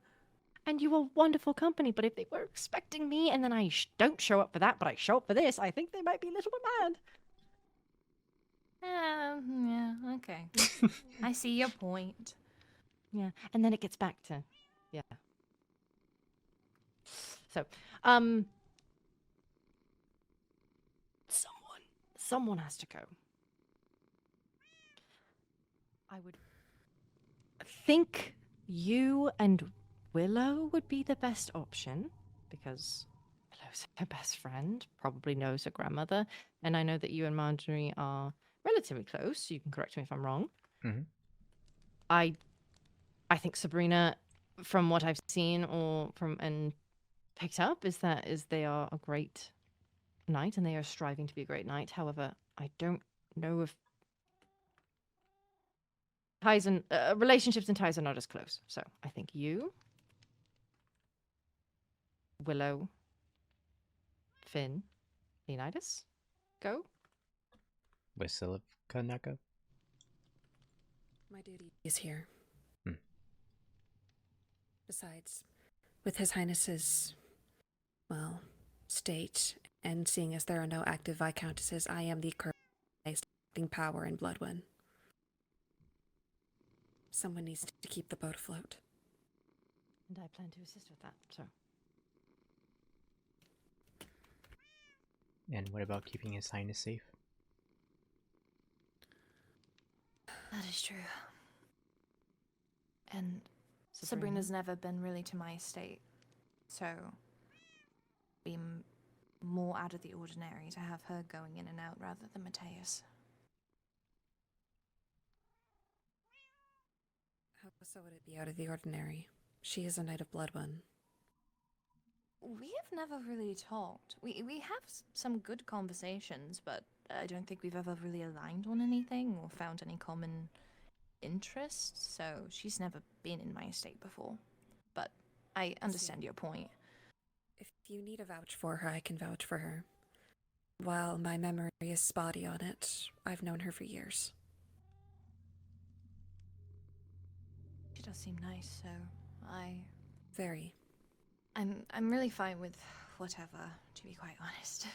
[SPEAKER 2] And you were wonderful company, but if they were expecting me and then I don't show up for that, but I show up for this, I think they might be a little bit mad.
[SPEAKER 4] Yeah, okay. I see your point.
[SPEAKER 2] Yeah, and then it gets back to, yeah. So, someone has to go. I would think you and Willow would be the best option, because Willow's her best friend, probably knows her grandmother, and I know that you and Marjorie are relatively close. You can correct me if I'm wrong.
[SPEAKER 1] Mhm.
[SPEAKER 2] I think Sabrina, from what I've seen or from and picked up, is they are a great knight and they are striving to be a great knight. However, I don't know if ties and relationships and ties are not as close. So I think you, Willow, Finn, Leonidas, go.
[SPEAKER 1] Whistle of Kanaka.
[SPEAKER 3] My duty is here.
[SPEAKER 1] Hmm.
[SPEAKER 3] Besides, with His Highness's, well, state, and seeing as there are no active Viscountesses, I am the current highest power in Bloodwind. Someone needs to keep the boat afloat.
[SPEAKER 2] And I plan to assist with that, so.
[SPEAKER 1] And what about keeping His Highness safe?
[SPEAKER 4] That is true. And
[SPEAKER 2] Sabrina?
[SPEAKER 4] Sabrina's never been really to my estate, so be more out of the ordinary to have her going in and out rather than Mathias.
[SPEAKER 3] How so would it be out of the ordinary? She is a Knight of Bloodwind.
[SPEAKER 4] We have never really talked. We have some good conversations, but I don't think we've ever really aligned on anything or found any common interests, so she's never been in my estate before. But I understand your point.
[SPEAKER 3] If you need a vouch for her, I can vouch for her. While my memory is spotty on it, I've known her for years.
[SPEAKER 4] She does seem nice, so
[SPEAKER 3] Very.
[SPEAKER 4] I'm really fine with whatever, to be quite honest.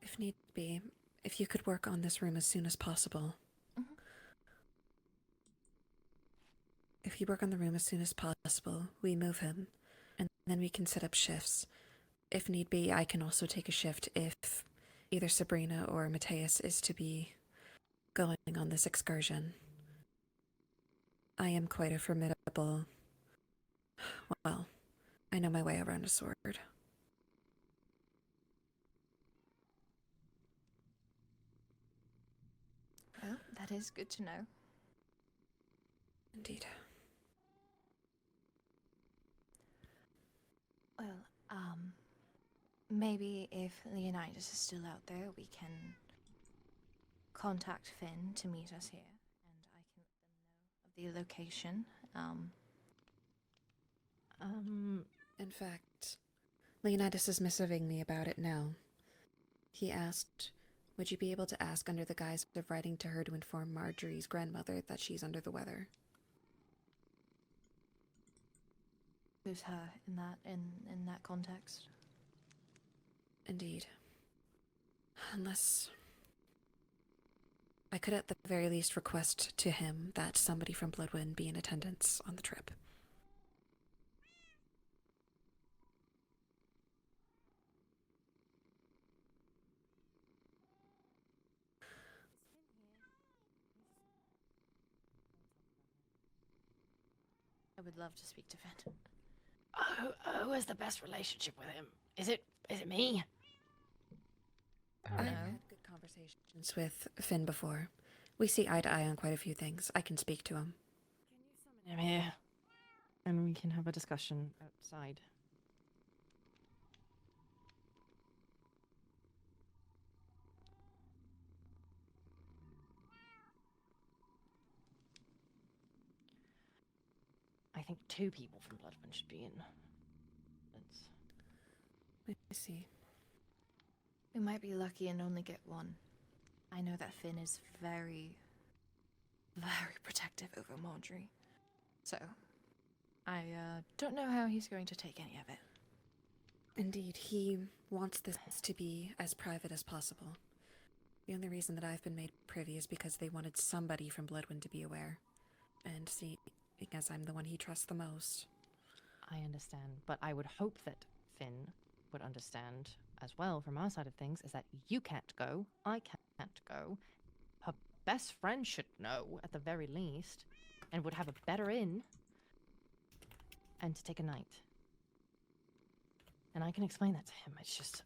[SPEAKER 3] If need be, if you could work on this room as soon as possible.
[SPEAKER 4] Mhm.
[SPEAKER 3] If you work on the room as soon as possible, we move him, and then we can set up shifts. If need be, I can also take a shift if either Sabrina or Mathias is to be going on this excursion. I am quite a formidable... Well, I know my way around a sword.
[SPEAKER 4] Well, that is good to know.
[SPEAKER 3] Indeed.
[SPEAKER 4] Well, maybe if Leonidas is still out there, we can contact Finn to meet us here, and I can let them know of the location.
[SPEAKER 3] In fact, Leonidas is messaging me about it now. He asked, would you be able to ask under the guise of writing to her to inform Marjorie's grandmother that she's under the weather?
[SPEAKER 4] Who's her in that context?
[SPEAKER 3] Indeed. Unless... I could at the very least request to him that somebody from Bloodwind be in attendance on the trip.
[SPEAKER 4] I would love to speak to Finn.
[SPEAKER 2] Who has the best relationship with him? Is it me?
[SPEAKER 3] I've had good conversations with Finn before. We see eye to eye on quite a few things. I can speak to him.
[SPEAKER 2] Can you summon him here? And we can have a discussion outside. I think 2 people from Bloodwind should be in.
[SPEAKER 3] Let me see.
[SPEAKER 4] We might be lucky and only get one. I know that Finn is very, very protective over Marjorie. So, I don't know how he's going to take any of it.
[SPEAKER 3] Indeed, he wants this to be as private as possible. The only reason that I've been made privy is because they wanted somebody from Bloodwind to be aware. And seeing as I'm the one he trusts the most.
[SPEAKER 2] I understand, but I would hope that Finn would understand as well from our side of things is that you can't go, I can't go. Her best friend should know at the very least and would have a better in and to take a night. And I can explain that to him. It's just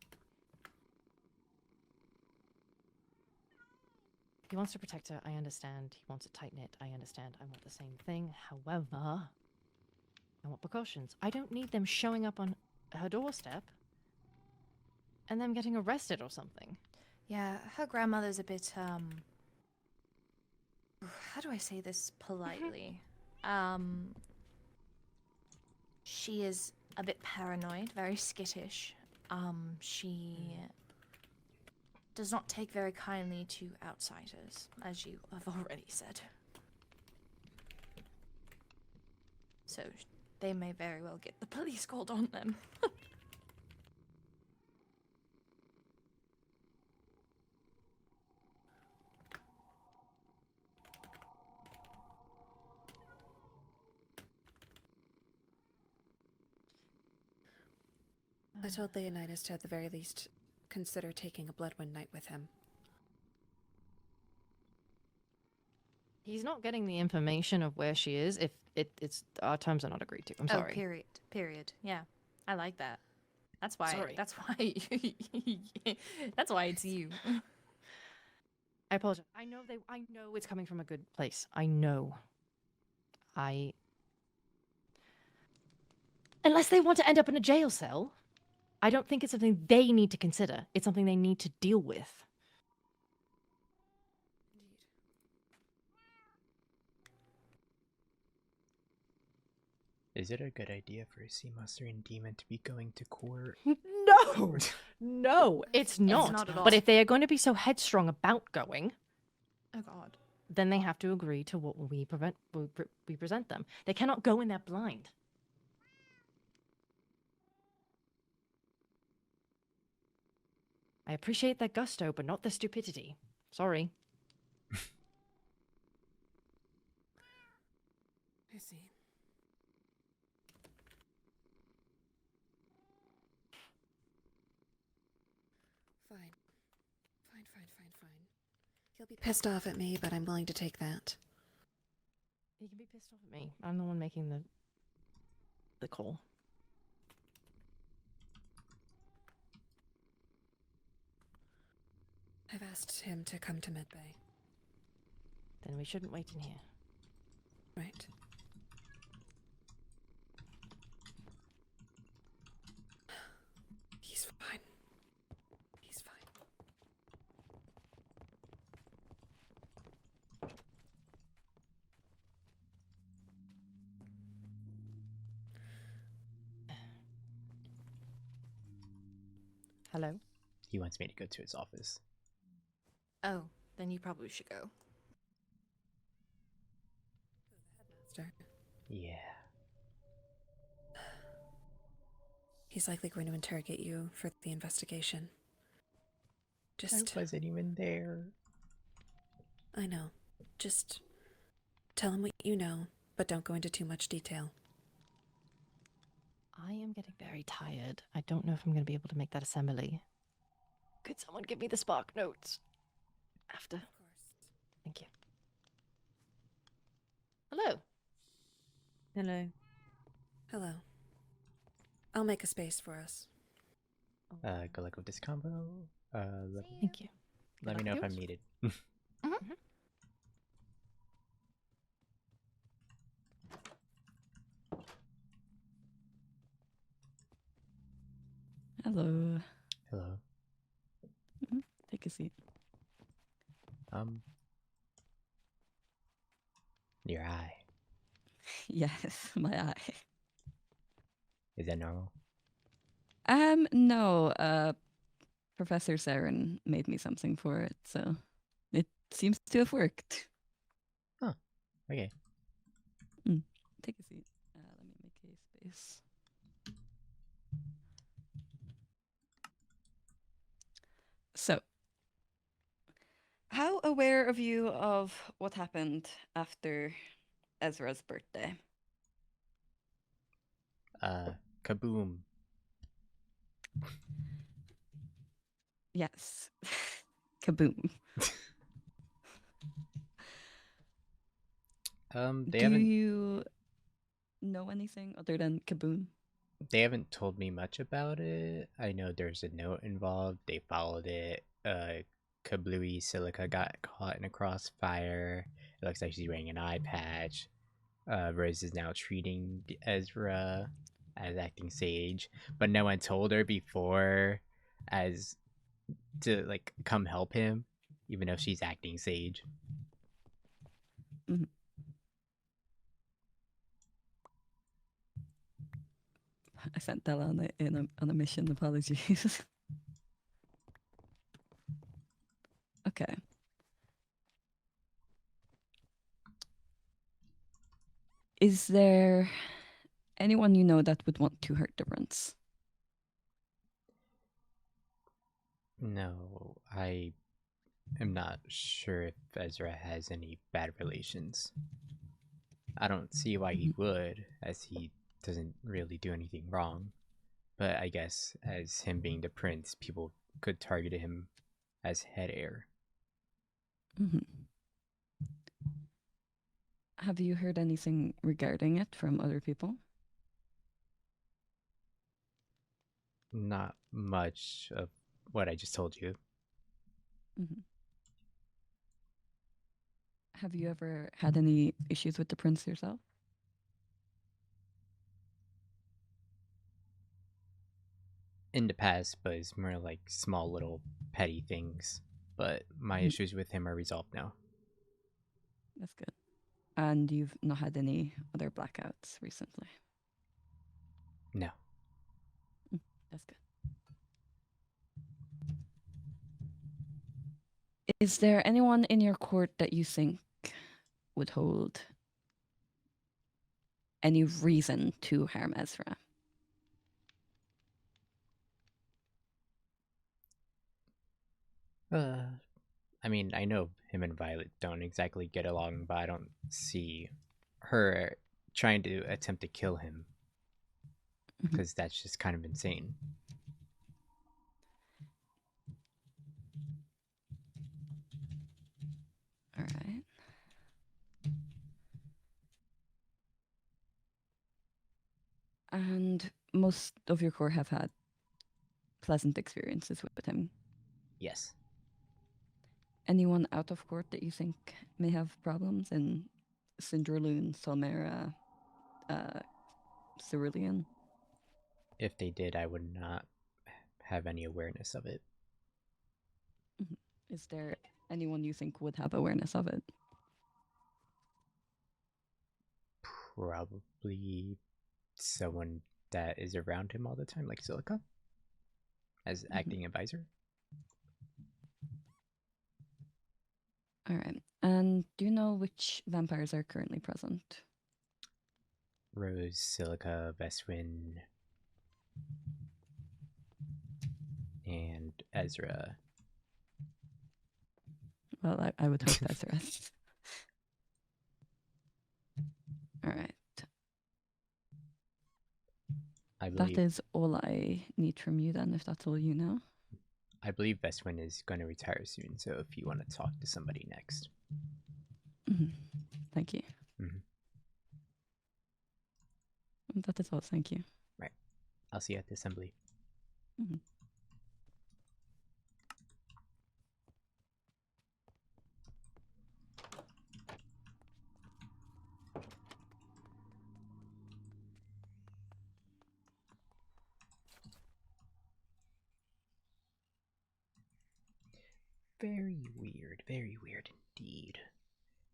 [SPEAKER 2] he wants to protect her, I understand. He wants it tight-knit, I understand. I want the same thing. However, I want precautions. I don't need them showing up on her doorstep and them getting arrested or something.
[SPEAKER 4] Yeah, her grandmother's a bit, how do I say this politely? She is a bit paranoid, very skittish. She does not take very kindly to outsiders, as you have already said. So they may very well get the police called on them.
[SPEAKER 3] I told Leonidas to at the very least consider taking a Bloodwind night with him.
[SPEAKER 2] He's not getting the information of where she is if it's our terms are not agreed to. I'm sorry.
[SPEAKER 4] Oh, period. Yeah, I like that. That's why.
[SPEAKER 2] Sorry.
[SPEAKER 4] That's why. That's why it's you.
[SPEAKER 2] I apologize. I know it's coming from a good place. I know. Unless they want to end up in a jail cell, I don't think it's something they need to consider. It's something they need to deal with.
[SPEAKER 1] Is it a good idea for a seamster and demon to be going to court?
[SPEAKER 2] No! No, it's not.
[SPEAKER 4] not at all.
[SPEAKER 2] But if they are going to be so headstrong about going,
[SPEAKER 4] Oh God.
[SPEAKER 2] then they have to agree to what we present them. They cannot go in there blind. I appreciate their gusto, but not their stupidity. Sorry.
[SPEAKER 3] I see. Fine. Fine. He'll be pissed off at me, but I'm willing to take that.
[SPEAKER 2] You can be pissed off at me. I'm the one making the call.
[SPEAKER 3] I've asked him to come to Medbay.
[SPEAKER 2] Then we shouldn't wait in here.
[SPEAKER 3] Right. He's fine. He's fine.
[SPEAKER 2] Hello?
[SPEAKER 1] He wants me to go to his office.
[SPEAKER 4] Oh, then you probably should go.
[SPEAKER 3] Headmaster.
[SPEAKER 1] Yeah.
[SPEAKER 3] He's likely going to interrogate you for the investigation. Just,
[SPEAKER 1] I wasn't even there.
[SPEAKER 3] I know. Just tell him what you know, but don't go into too much detail.
[SPEAKER 2] I am getting very tired. I don't know if I'm going to be able to make that assembly. Could someone give me the spark notes? After.
[SPEAKER 3] Of course.
[SPEAKER 2] Thank you. Hello.
[SPEAKER 5] Hello.
[SPEAKER 3] Hello. I'll make a space for us.
[SPEAKER 1] Good luck with this combo.
[SPEAKER 2] Thank you.
[SPEAKER 1] Let me
[SPEAKER 2] luck
[SPEAKER 1] know if
[SPEAKER 2] with
[SPEAKER 1] I'm
[SPEAKER 2] yours.
[SPEAKER 1] needed.
[SPEAKER 6] Hello.
[SPEAKER 1] Hello.
[SPEAKER 6] Take a seat.
[SPEAKER 1] Your eye.
[SPEAKER 6] Yes, my eye.
[SPEAKER 1] Is that normal?
[SPEAKER 6] No. Professor Saren made me something for it, so it seems to have worked.
[SPEAKER 1] Okay.
[SPEAKER 6] Take a seat. Let me make a space. So, how aware of you of what happened after Ezra's birthday?
[SPEAKER 1] Kaboom.
[SPEAKER 6] Yes. Kaboom.
[SPEAKER 1] They
[SPEAKER 6] Do
[SPEAKER 1] haven't
[SPEAKER 6] you know anything other than kaboom?
[SPEAKER 1] they haven't told me much about it. I know there's a note involved. They followed it. Kablooey Silica got caught in a crossfire. It looks like she's wearing an eye patch. Rose is now treating Ezra as acting sage, but no one told her before as to like come help him, even though she's acting sage.
[SPEAKER 6] Mhm. I sent Della on a mission. Apologies. Okay. Is there anyone you know that would want to hurt the prince?
[SPEAKER 1] No, I am not sure if Ezra has any bad relations. I don't see why he would, as he doesn't really do anything wrong. But I guess, as him being the prince, people could target him as head heir.
[SPEAKER 6] Mhm. Have you heard anything regarding it from other people?
[SPEAKER 1] Not much of what I just told you.
[SPEAKER 6] Mhm. Have you ever had any issues with the prince yourself?
[SPEAKER 1] In the past, but it's more like small little petty things. But my
[SPEAKER 6] Mhm.
[SPEAKER 1] issues with him are resolved now.
[SPEAKER 6] That's good. And you've not had any other blackouts recently?
[SPEAKER 1] No.
[SPEAKER 6] That's good. Is there anyone in your court that you think would hold any reason to harm Ezra?
[SPEAKER 1] I mean, I know him and Violet don't exactly get along, but I don't see her trying to attempt to kill him,
[SPEAKER 6] Mhm.
[SPEAKER 1] because that's just kind of insane.
[SPEAKER 6] All right. And most of your core have had pleasant experiences with him.
[SPEAKER 1] Yes.
[SPEAKER 6] Anyone out of court that you think may have problems in Cinderloon, Solmera, Cerulean?
[SPEAKER 1] If they did, I would not have any awareness of it.
[SPEAKER 6] Mhm. Is there anyone you think would have awareness of it?
[SPEAKER 1] Probably someone that is around him all the time, like Silica, as acting advisor.
[SPEAKER 6] All right. And do you know which vampires are currently present?
[SPEAKER 1] Rose, Silica, Veswin, and Ezra.
[SPEAKER 6] Well, I would hope that's the rest. All right.
[SPEAKER 1] I
[SPEAKER 6] That
[SPEAKER 1] believe
[SPEAKER 6] is all I need from you then, if that's all you know.
[SPEAKER 1] Veswin is going to retire soon, so if you want to talk to somebody next.
[SPEAKER 6] Mhm. Thank you.
[SPEAKER 1] Mhm.
[SPEAKER 6] That is all. Thank you.
[SPEAKER 1] Right. I'll see you at the assembly.
[SPEAKER 6] Mhm.
[SPEAKER 1] Very weird indeed.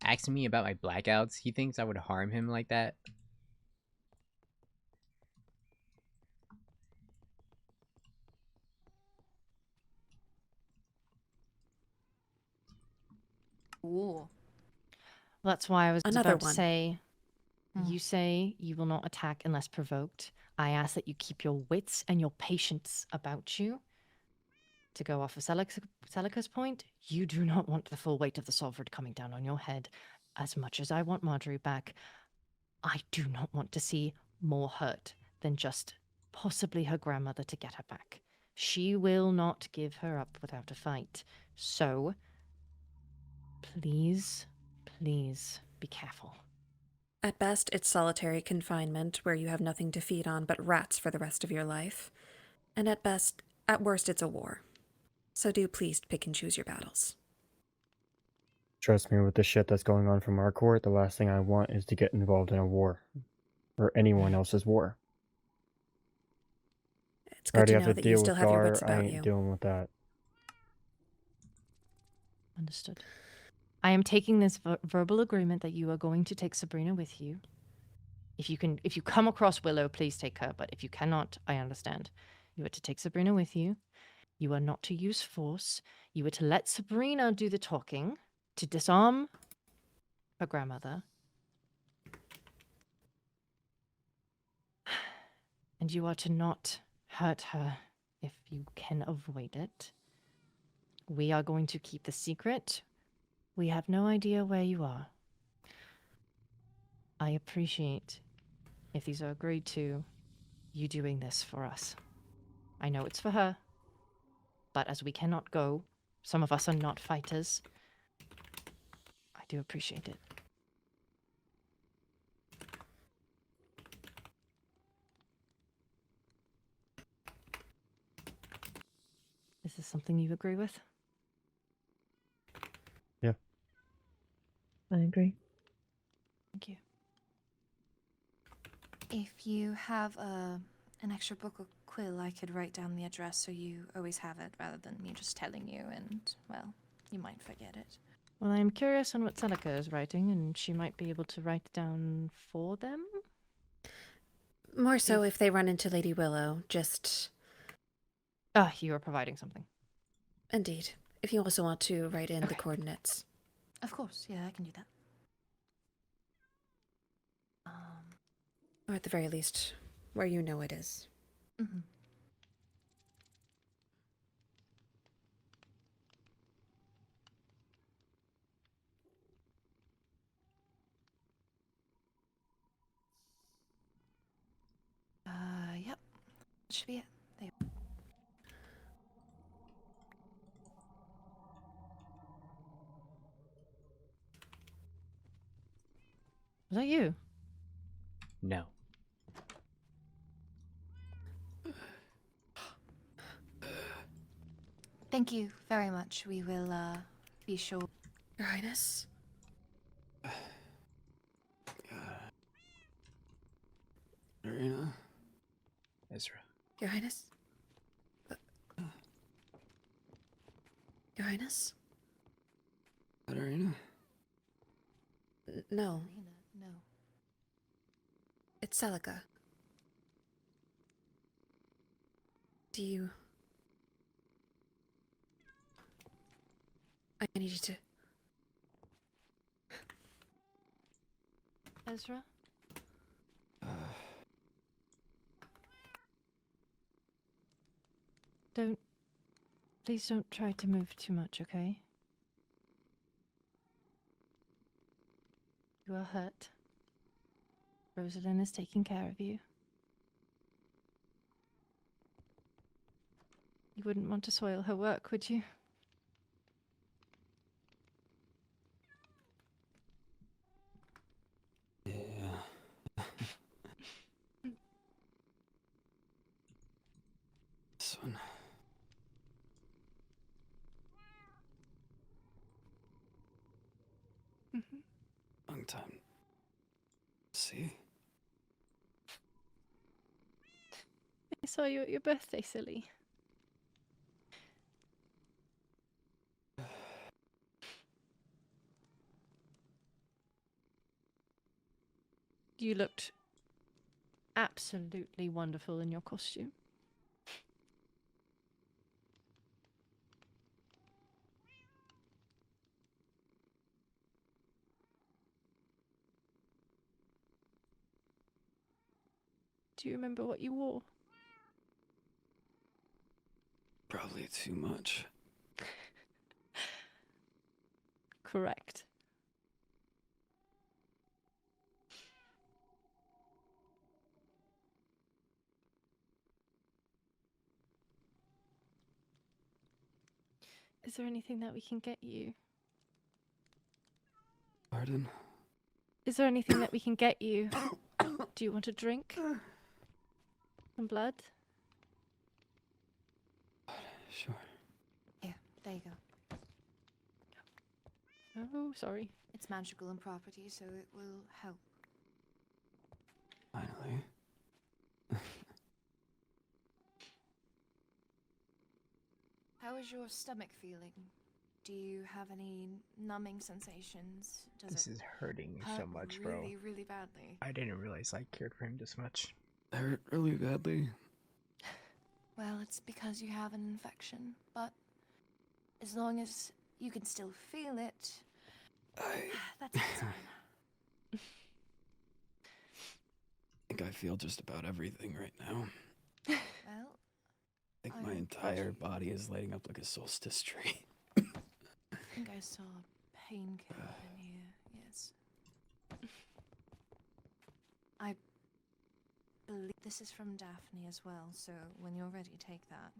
[SPEAKER 1] Asking me about my blackouts, he thinks I would harm him like that?
[SPEAKER 4] Ooh.
[SPEAKER 2] That's why I was
[SPEAKER 3] Another
[SPEAKER 2] about to
[SPEAKER 3] one.
[SPEAKER 2] say,
[SPEAKER 4] Hmm.
[SPEAKER 2] you say you will not attack unless provoked. I ask that you keep your wits and your patience about you. To go off of Celica's point, you do not want the full weight of the sovereign coming down on your head. As much as I want Marjorie back, I do not want to see more hurt than just possibly her grandmother to get her back. She will not give her up without a fight. So, please, please be careful.
[SPEAKER 3] At best, it's solitary confinement where you have nothing to feed on but rats for the rest of your life. And at worst, it's a war. So do please pick and choose your battles.
[SPEAKER 7] Trust me, with the shit that's going on from our court, the last thing I want is to get involved in a war. Or anyone else's war.
[SPEAKER 3] It's
[SPEAKER 7] I
[SPEAKER 3] good
[SPEAKER 7] already
[SPEAKER 3] to
[SPEAKER 7] have
[SPEAKER 3] know
[SPEAKER 7] to
[SPEAKER 3] that you
[SPEAKER 7] deal
[SPEAKER 3] still
[SPEAKER 7] with
[SPEAKER 3] have your wits
[SPEAKER 7] Gar, I
[SPEAKER 3] about
[SPEAKER 7] ain't
[SPEAKER 3] you.
[SPEAKER 7] dealing with that.
[SPEAKER 2] Understood. I am taking this verbal agreement that you are going to take Sabrina with you. If you come across Willow, please take her. But if you cannot, I understand. You are to take Sabrina with you. You are not to use force. You are to let Sabrina do the talking, to disarm her grandmother. And you are to not hurt her if you can avoid it. We are going to keep the secret. We have no idea where you are. I appreciate, if these are agreed to, you doing this for us. I know it's for her, but as we cannot go, some of us are not fighters. I do appreciate it. Is this something you agree with?
[SPEAKER 7] Yeah.
[SPEAKER 5] I agree.
[SPEAKER 2] Thank you.
[SPEAKER 4] If you have an extra book or quill, I could write down the address so you always have it rather than me just telling you and, well, you might forget it.
[SPEAKER 2] Well, I am curious on what Celica is writing, and she might be able to write down for them.
[SPEAKER 3] More so if they run into Lady Willow, just...
[SPEAKER 2] Ah, you are providing something.
[SPEAKER 3] Indeed. If you also want to write in the
[SPEAKER 2] Okay.
[SPEAKER 3] coordinates.
[SPEAKER 4] Of course, yeah, I can do that.
[SPEAKER 3] Or at the very least, where you know it is.
[SPEAKER 4] Mm-hmm. Yep. That should be it. There.
[SPEAKER 2] Was that you?
[SPEAKER 1] No.
[SPEAKER 4] Thank you very much. We will, be sure.
[SPEAKER 3] Your Highness?
[SPEAKER 8] Arena?
[SPEAKER 1] Ezra.
[SPEAKER 3] Your Highness? Your Highness?
[SPEAKER 8] Arena?
[SPEAKER 3] No,
[SPEAKER 4] No.
[SPEAKER 3] it's Celica. Do you... I need you to...
[SPEAKER 2] Ezra? Please don't try to move too much, okay? You are hurt. Rosalind is taking care of you. You wouldn't want to soil her work, would you?
[SPEAKER 8] Yeah. This one. Long time. See?
[SPEAKER 2] I saw you at your birthday, silly. You looked absolutely wonderful in your costume. Do you remember what you wore?
[SPEAKER 8] Probably too much.
[SPEAKER 2] Correct. Is there anything that we can get you?
[SPEAKER 8] Pardon?
[SPEAKER 2] Is there anything that we can get you? Do you want a drink? Some blood?
[SPEAKER 8] Sure.
[SPEAKER 4] Here, there you go.
[SPEAKER 2] Oh, sorry.
[SPEAKER 4] It's magical in property, so it will help.
[SPEAKER 8] Finally.
[SPEAKER 4] How is your stomach feeling? Do you have any numbing sensations? Does
[SPEAKER 1] This
[SPEAKER 4] it
[SPEAKER 1] is hurting me so
[SPEAKER 4] hurt
[SPEAKER 1] much, bro.
[SPEAKER 4] really, really badly?
[SPEAKER 1] I didn't realize I cared for him this much.
[SPEAKER 8] It hurt really badly.
[SPEAKER 4] Well, it's because you have an infection, but as long as you can still feel it, that's a good sign.
[SPEAKER 8] I think I feel just about everything right now.
[SPEAKER 4] Well,
[SPEAKER 8] I think
[SPEAKER 4] I
[SPEAKER 8] my
[SPEAKER 4] hope
[SPEAKER 8] entire
[SPEAKER 4] that-
[SPEAKER 8] body is lighting up like a solstice tree.
[SPEAKER 4] I think I saw a painkiller in here, yes. I believe this is from Daphne as well, so when you're ready, take that.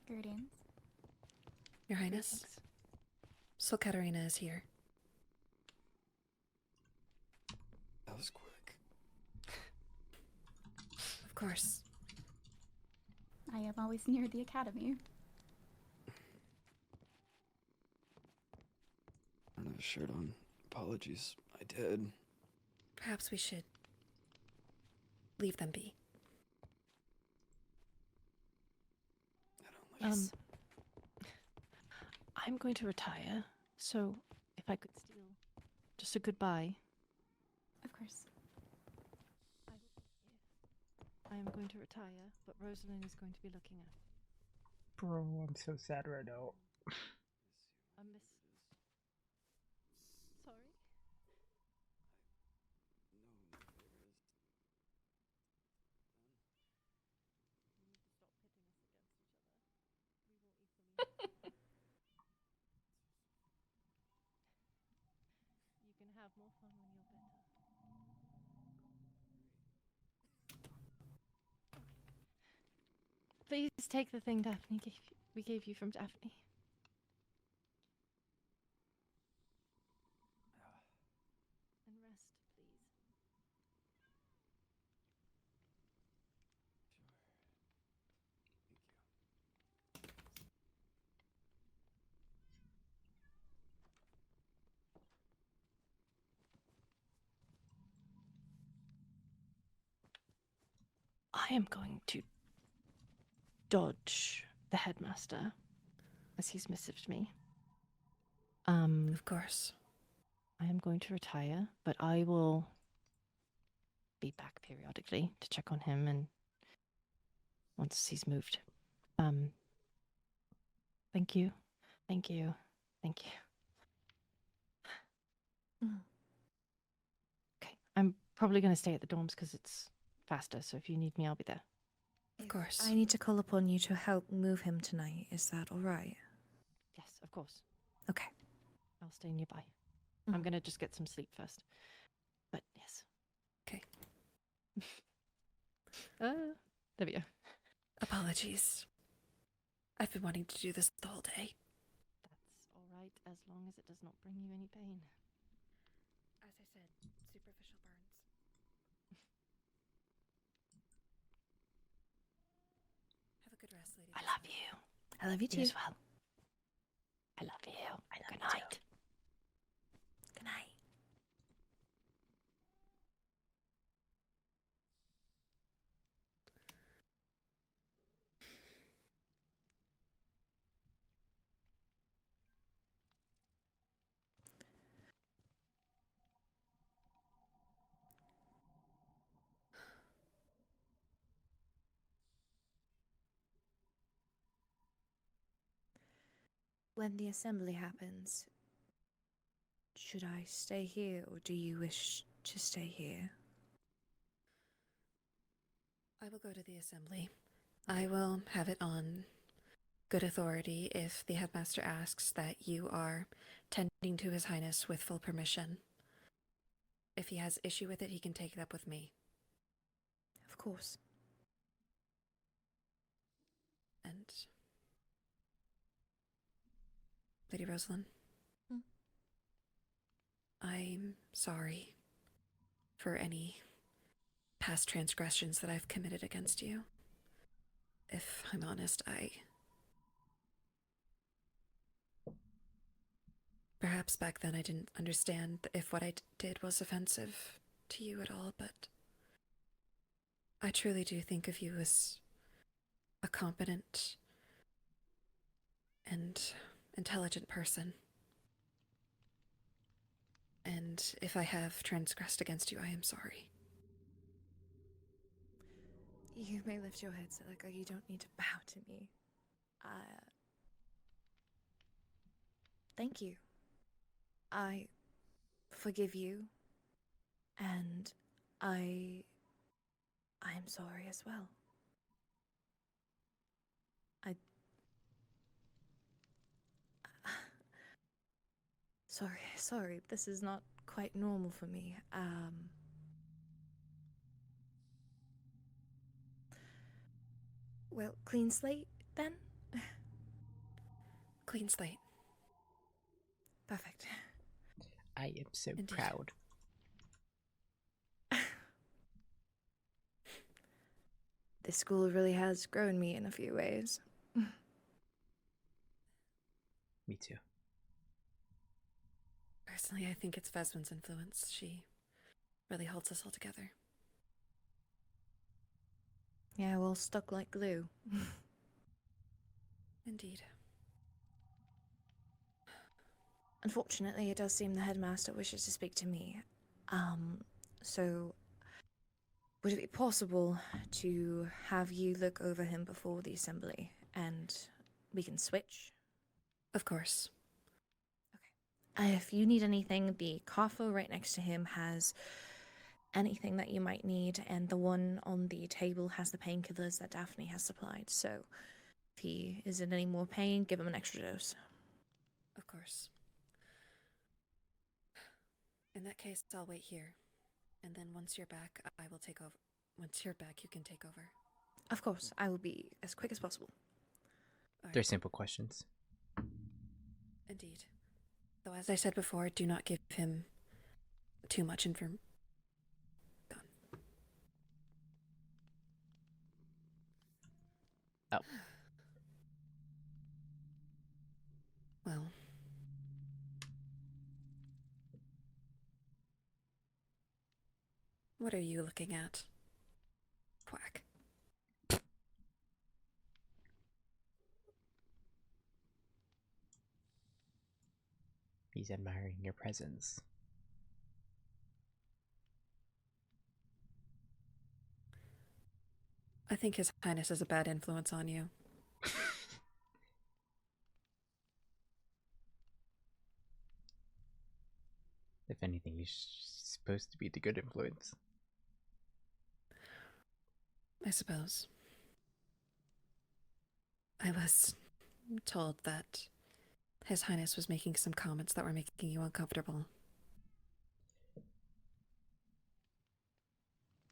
[SPEAKER 3] You may go in.
[SPEAKER 9] Greetings.
[SPEAKER 3] Your Highness, Sol Katarina is here.
[SPEAKER 8] That was quick.
[SPEAKER 3] Of course.
[SPEAKER 9] I am always near the academy.
[SPEAKER 8] I don't have a shirt on. Apologies. I did.
[SPEAKER 3] Perhaps we should leave them be.
[SPEAKER 8] I don't like
[SPEAKER 3] Yes.
[SPEAKER 2] I'm going to retire, so if I could steal just a goodbye.
[SPEAKER 9] Of course.
[SPEAKER 2] I am going to retire, but Rosalind is going to be looking after.
[SPEAKER 1] Bro, I'm so sad right now.
[SPEAKER 2] I miss. Sorry. You can have more fun when you're better. Please take the thing Daphne we gave you from Daphne. And rest, please. I am going to dodge the headmaster as he's missived me.
[SPEAKER 3] Of course.
[SPEAKER 2] I am going to retire, but I will be back periodically to check on him and once he's moved. Thank you. Thank you. Thank you. Okay. I'm probably going to stay at the dorms because it's faster, so if you need me, I'll be there.
[SPEAKER 3] Of course.
[SPEAKER 4] I need to call upon you to help move him tonight. Is that all right?
[SPEAKER 2] Yes, of course.
[SPEAKER 4] Okay.
[SPEAKER 2] I'll stay nearby. I'm going to just get some sleep first. But yes.
[SPEAKER 3] Okay.
[SPEAKER 2] There we go.
[SPEAKER 3] Apologies. I've been wanting to do this the whole day.
[SPEAKER 2] That's all right as long as it does not bring you any pain.
[SPEAKER 3] As I said, superficial burns. Have a good rest, lady.
[SPEAKER 2] I love you.
[SPEAKER 4] I love you too.
[SPEAKER 2] You as well. I love you. Good night.
[SPEAKER 4] Good night. When the assembly happens, should I stay here or do you wish to stay here?
[SPEAKER 3] I will go to the assembly. I will have it on good authority if the headmaster asks that you are tending to His Highness with full permission. If he has issue with it, he can take it up with me.
[SPEAKER 4] Of course.
[SPEAKER 3] And Lady Rosalind, I'm sorry for any past transgressions that I've committed against you. If I'm honest, perhaps back then I didn't understand if what I did was offensive, to you at all, but I truly do think of you as a competent and intelligent person. And if I have transgressed against you, I am sorry.
[SPEAKER 4] You may lift your head, Celica. You don't need to bow to me. Thank you. I forgive you. And I am sorry as well. Sorry, this is not quite normal for me. Well, clean slate, then?
[SPEAKER 3] Clean slate.
[SPEAKER 4] Perfect.
[SPEAKER 1] I am so
[SPEAKER 3] Indeed.
[SPEAKER 1] proud.
[SPEAKER 4] This school really has grown me in a few ways.
[SPEAKER 1] Me too.
[SPEAKER 3] Personally, I think it's Veswin's influence. She really holds us all together.
[SPEAKER 4] Yeah, well, stuck like glue.
[SPEAKER 3] Indeed.
[SPEAKER 4] Unfortunately, it does seem the headmaster wishes to speak to me. So would it be possible to have you look over him before the assembly and we can switch?
[SPEAKER 3] Of course.
[SPEAKER 4] If you need anything, the coffer right next to him has anything that you might need, and the one on the table has the painkillers that Daphne has supplied. So if he is in any more pain, give him an extra dose.
[SPEAKER 3] Of course. In that case, I'll wait here. And then once you're back, I will take over. Once you're back, you can take over.
[SPEAKER 4] Of course, I will be as quick as possible.
[SPEAKER 1] They're simple questions.
[SPEAKER 3] Indeed. Though, as I said before, do not give him too much information.
[SPEAKER 1] Oh.
[SPEAKER 3] Well. What are you looking at? Quack.
[SPEAKER 1] He's admiring your presence.
[SPEAKER 3] I think His Highness is a bad influence on you.
[SPEAKER 1] If anything, he's supposed to be the good influence.
[SPEAKER 3] I suppose. I was told that His Highness was making some comments that were making you uncomfortable.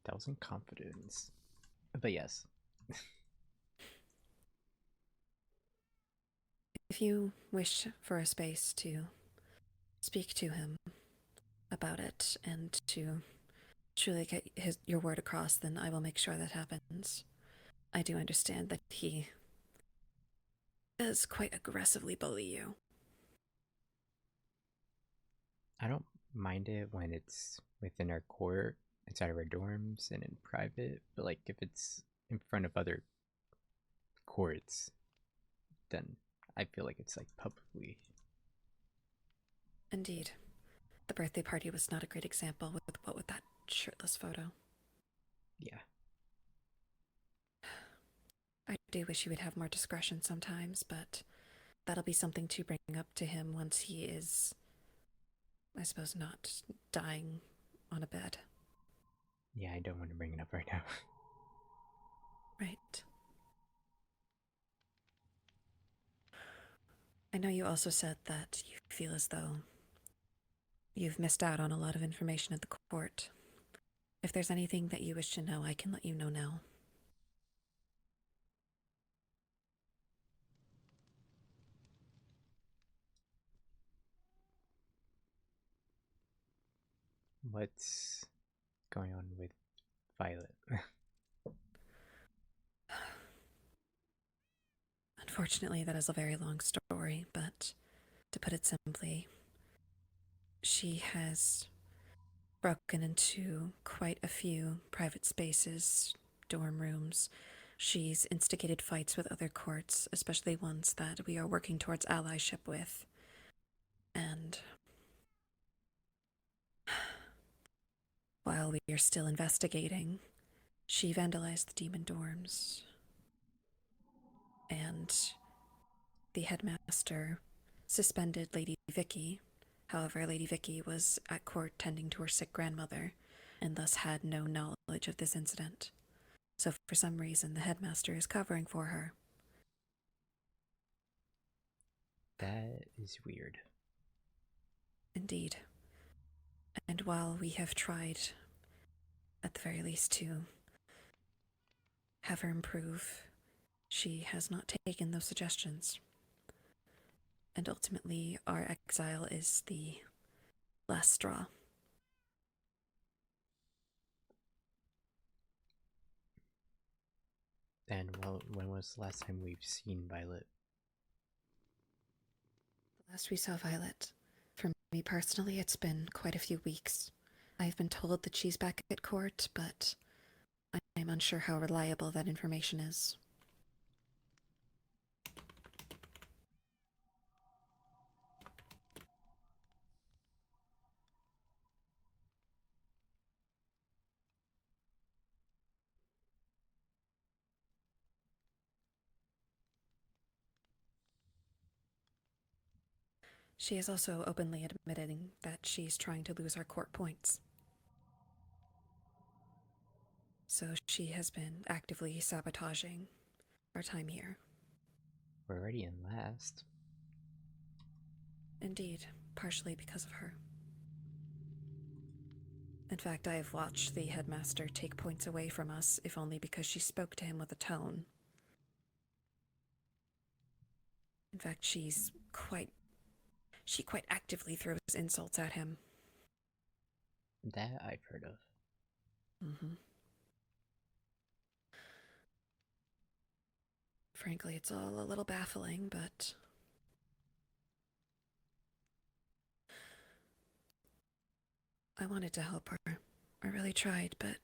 [SPEAKER 1] That was in confidence. But yes.
[SPEAKER 3] If you wish for a space to speak to him about it and to truly get your word across, then I will make sure that happens. I do understand that he does quite aggressively bully you.
[SPEAKER 1] I don't mind it when it's within our court, inside of our dorms, and in private, but like if it's in front of other courts, then I feel like it's like publicly.
[SPEAKER 3] Indeed. The birthday party was not a great example with that shirtless photo.
[SPEAKER 1] Yeah.
[SPEAKER 3] I do wish he would have more discretion sometimes, but that'll be something to bring up to him once he is, I suppose, not dying on a bed.
[SPEAKER 1] Yeah, I don't want to bring it up right now.
[SPEAKER 3] Right. I know you also said that you feel as though you've missed out on a lot of information at the court. If there's anything that you wish to know, I can let you know now.
[SPEAKER 1] What's going on with Violet?
[SPEAKER 3] Unfortunately, that is a very long story, but to put it simply, she has broken into quite a few private spaces, dorm rooms. She's instigated fights with other courts, especially ones that we are working towards allyship with. And while we are still investigating, she vandalized the demon dorms. And the headmaster suspended Lady Vicky. However, Lady Vicky was at court tending to her sick grandmother, and thus had no knowledge of this incident. So for some reason, the headmaster is covering for her.
[SPEAKER 1] That is weird.
[SPEAKER 3] Indeed. And while we have tried, at the very least, to have her improve, she has not taken those suggestions. And ultimately, our exile is the last straw.
[SPEAKER 1] And well, when was the last time we've seen Violet?
[SPEAKER 3] The last we saw Violet, for me personally, it's been quite a few weeks. I've been told that she's back at court, but I'm unsure how reliable that information is. She is also openly admitting that she's trying to lose our court points. So she has been actively sabotaging our time here.
[SPEAKER 1] We're already in last.
[SPEAKER 3] Indeed, partially because of her. In fact, I have watched the headmaster take points away from us, if only because she spoke to him with a tone. In fact, she quite actively throws insults at him.
[SPEAKER 1] That I've heard of.
[SPEAKER 3] Mm-hmm. Frankly, it's all a little baffling, but I wanted to help her. I really tried, but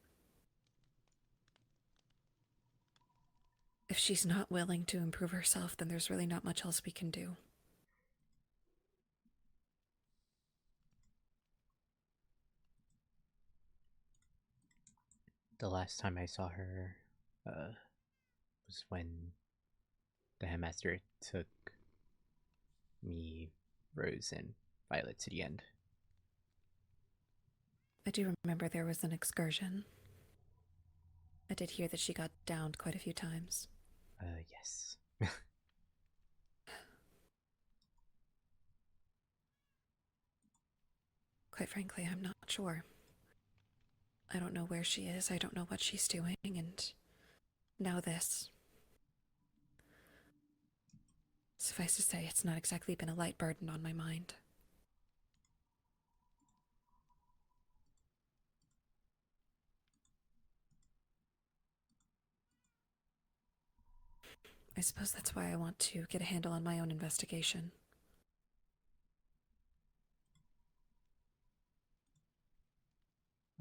[SPEAKER 3] if she's not willing to improve herself, then there's really not much else we can do.
[SPEAKER 1] The last time I saw her was when the headmaster took me, Rose, and Violet to the end.
[SPEAKER 3] I do remember there was an excursion. I did hear that she got downed quite a few times.
[SPEAKER 1] Yes.
[SPEAKER 3] Quite frankly, I'm not sure. I don't know where she is, I don't know what she's doing, and now this. Suffice to say, it's not exactly been a light burden on my mind. I suppose that's why I want to get a handle on my own investigation.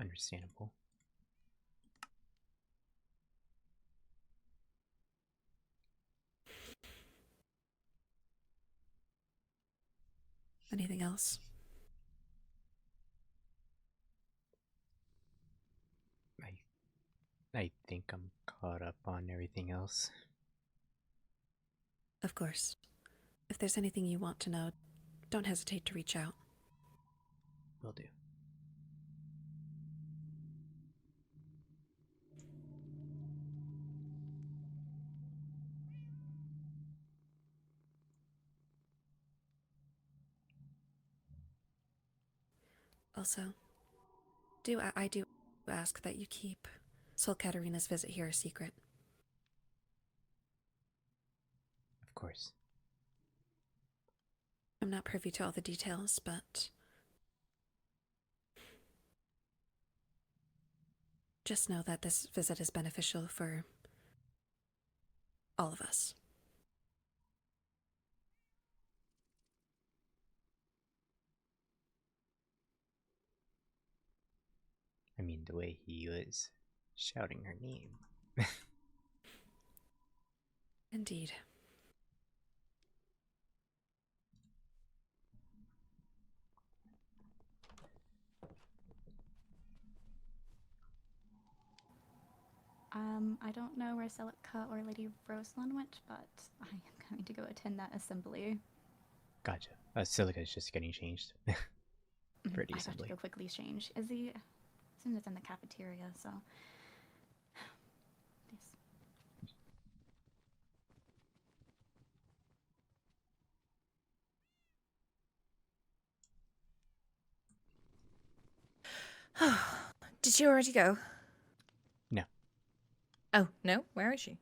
[SPEAKER 1] Understandable.
[SPEAKER 3] Anything else?
[SPEAKER 1] I think I'm caught up on everything else.
[SPEAKER 3] Of course. If there's anything you want to know, don't hesitate to reach out.
[SPEAKER 1] Will do.
[SPEAKER 3] Also, I do ask that you keep Sol Katarina's visit here a secret.
[SPEAKER 1] Of course.
[SPEAKER 3] I'm not privy to all the details, but just know that this visit is beneficial for all of us.
[SPEAKER 1] mean, the way he was shouting her name.
[SPEAKER 3] Indeed.
[SPEAKER 9] I don't know where Celica or Lady Rosalind went, but I am going to go attend that assembly.
[SPEAKER 1] Gotcha. Silica is just getting changed. Pretty
[SPEAKER 9] I have to
[SPEAKER 1] simply.
[SPEAKER 9] go quickly change. As soon as it's in the cafeteria, so.
[SPEAKER 4] Yes. Did she already go?
[SPEAKER 1] No.
[SPEAKER 4] Oh, no? Where is she?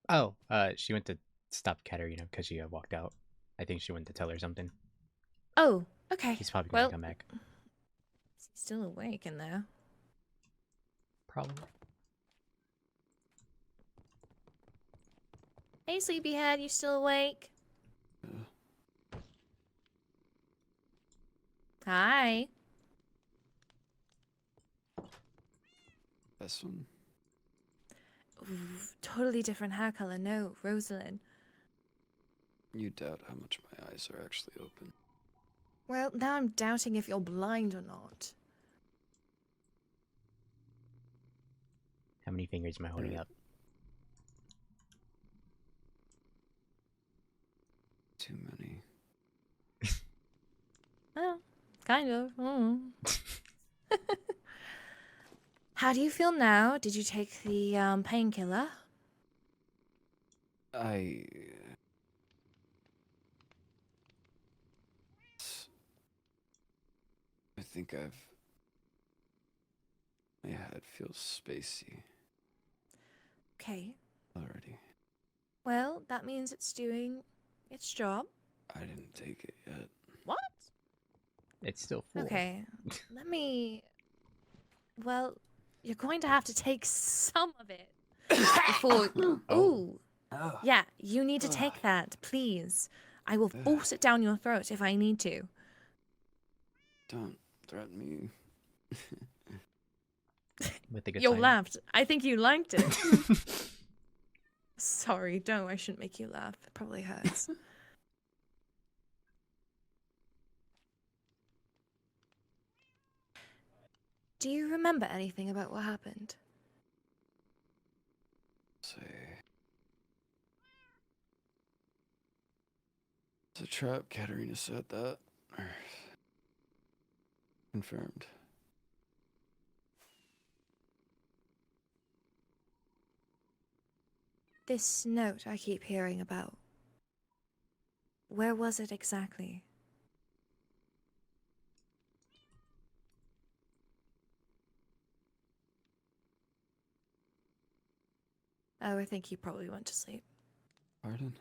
[SPEAKER 1] Oh, she went to stop Katerina because she walked out. I think she went to tell her something.
[SPEAKER 4] Oh, okay.
[SPEAKER 1] She's probably gonna come back.
[SPEAKER 4] Is he still awake in there?
[SPEAKER 1] Probably.
[SPEAKER 4] Hey, sleepyhead, you still awake? Hi.
[SPEAKER 8] This one.
[SPEAKER 4] Ooh, totally different hair color. No, Rosalind.
[SPEAKER 8] You doubt how much my eyes are actually open.
[SPEAKER 4] Well, now I'm doubting if you're blind or not.
[SPEAKER 1] How many fingers am I holding up?
[SPEAKER 8] Too many.
[SPEAKER 4] Oh, kind of. How do you feel now? Did you take the painkiller?
[SPEAKER 8] I think my head feels spacey
[SPEAKER 4] Okay.
[SPEAKER 8] already.
[SPEAKER 4] Well, that means it's doing its job.
[SPEAKER 8] I didn't take it yet.
[SPEAKER 4] What?
[SPEAKER 1] It's still full.
[SPEAKER 4] Okay. Let me... Well, you're going to have to take some of it before... Ooh. Yeah, you need to take that, please. I will force it down your throat if I need to.
[SPEAKER 8] Don't threaten me.
[SPEAKER 1] With a good
[SPEAKER 4] You
[SPEAKER 1] time.
[SPEAKER 4] laughed. I think you liked it. Sorry, don't. I shouldn't make you laugh. It probably hurts. Do you remember anything about what happened?
[SPEAKER 8] Say. It's a trap, Katerina said that. Confirmed.
[SPEAKER 4] This note I keep hearing about. Where was it exactly? Oh, I think you probably went to sleep.
[SPEAKER 8] Pardon?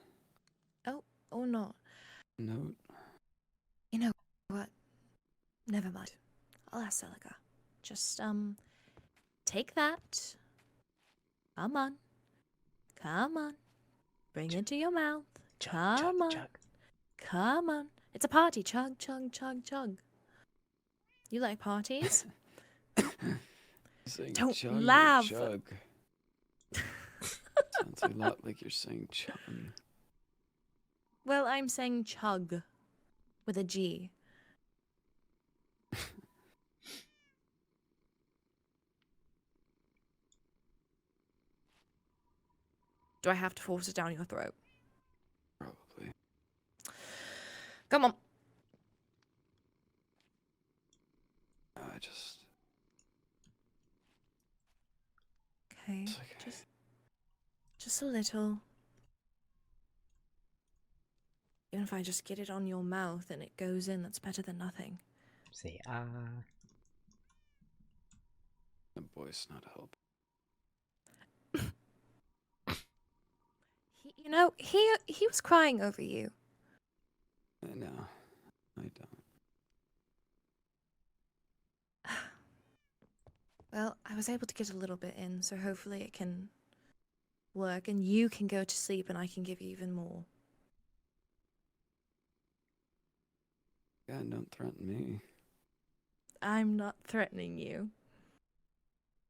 [SPEAKER 4] Oh, or not.
[SPEAKER 8] Note?
[SPEAKER 4] You know what? Never mind. I'll ask Celica. Just, take that. Come on. Come on. Bring it to your mouth. Come on.
[SPEAKER 1] Chug.
[SPEAKER 4] Come on. It's a party. Chug, chug, chug, chug. You like parties?
[SPEAKER 8] Saying
[SPEAKER 4] Don't
[SPEAKER 8] chug or
[SPEAKER 4] laugh.
[SPEAKER 8] chug. Sounds a lot like you're saying chum.
[SPEAKER 4] Well, I'm saying chug. With a G. Do I have to force it down your throat?
[SPEAKER 8] Probably.
[SPEAKER 4] Come on.
[SPEAKER 8] I just...
[SPEAKER 4] Okay.
[SPEAKER 8] It's okay.
[SPEAKER 4] Just a little. Even if I just get it on your mouth and it goes in, that's better than nothing.
[SPEAKER 1] Say
[SPEAKER 8] The voice not help.
[SPEAKER 4] He was crying over you.
[SPEAKER 8] I know. I don't.
[SPEAKER 4] Well, I was able to get a little bit in, so hopefully it can work and you can go to sleep and I can give you even more.
[SPEAKER 8] God, don't threaten me.
[SPEAKER 4] I'm not threatening you.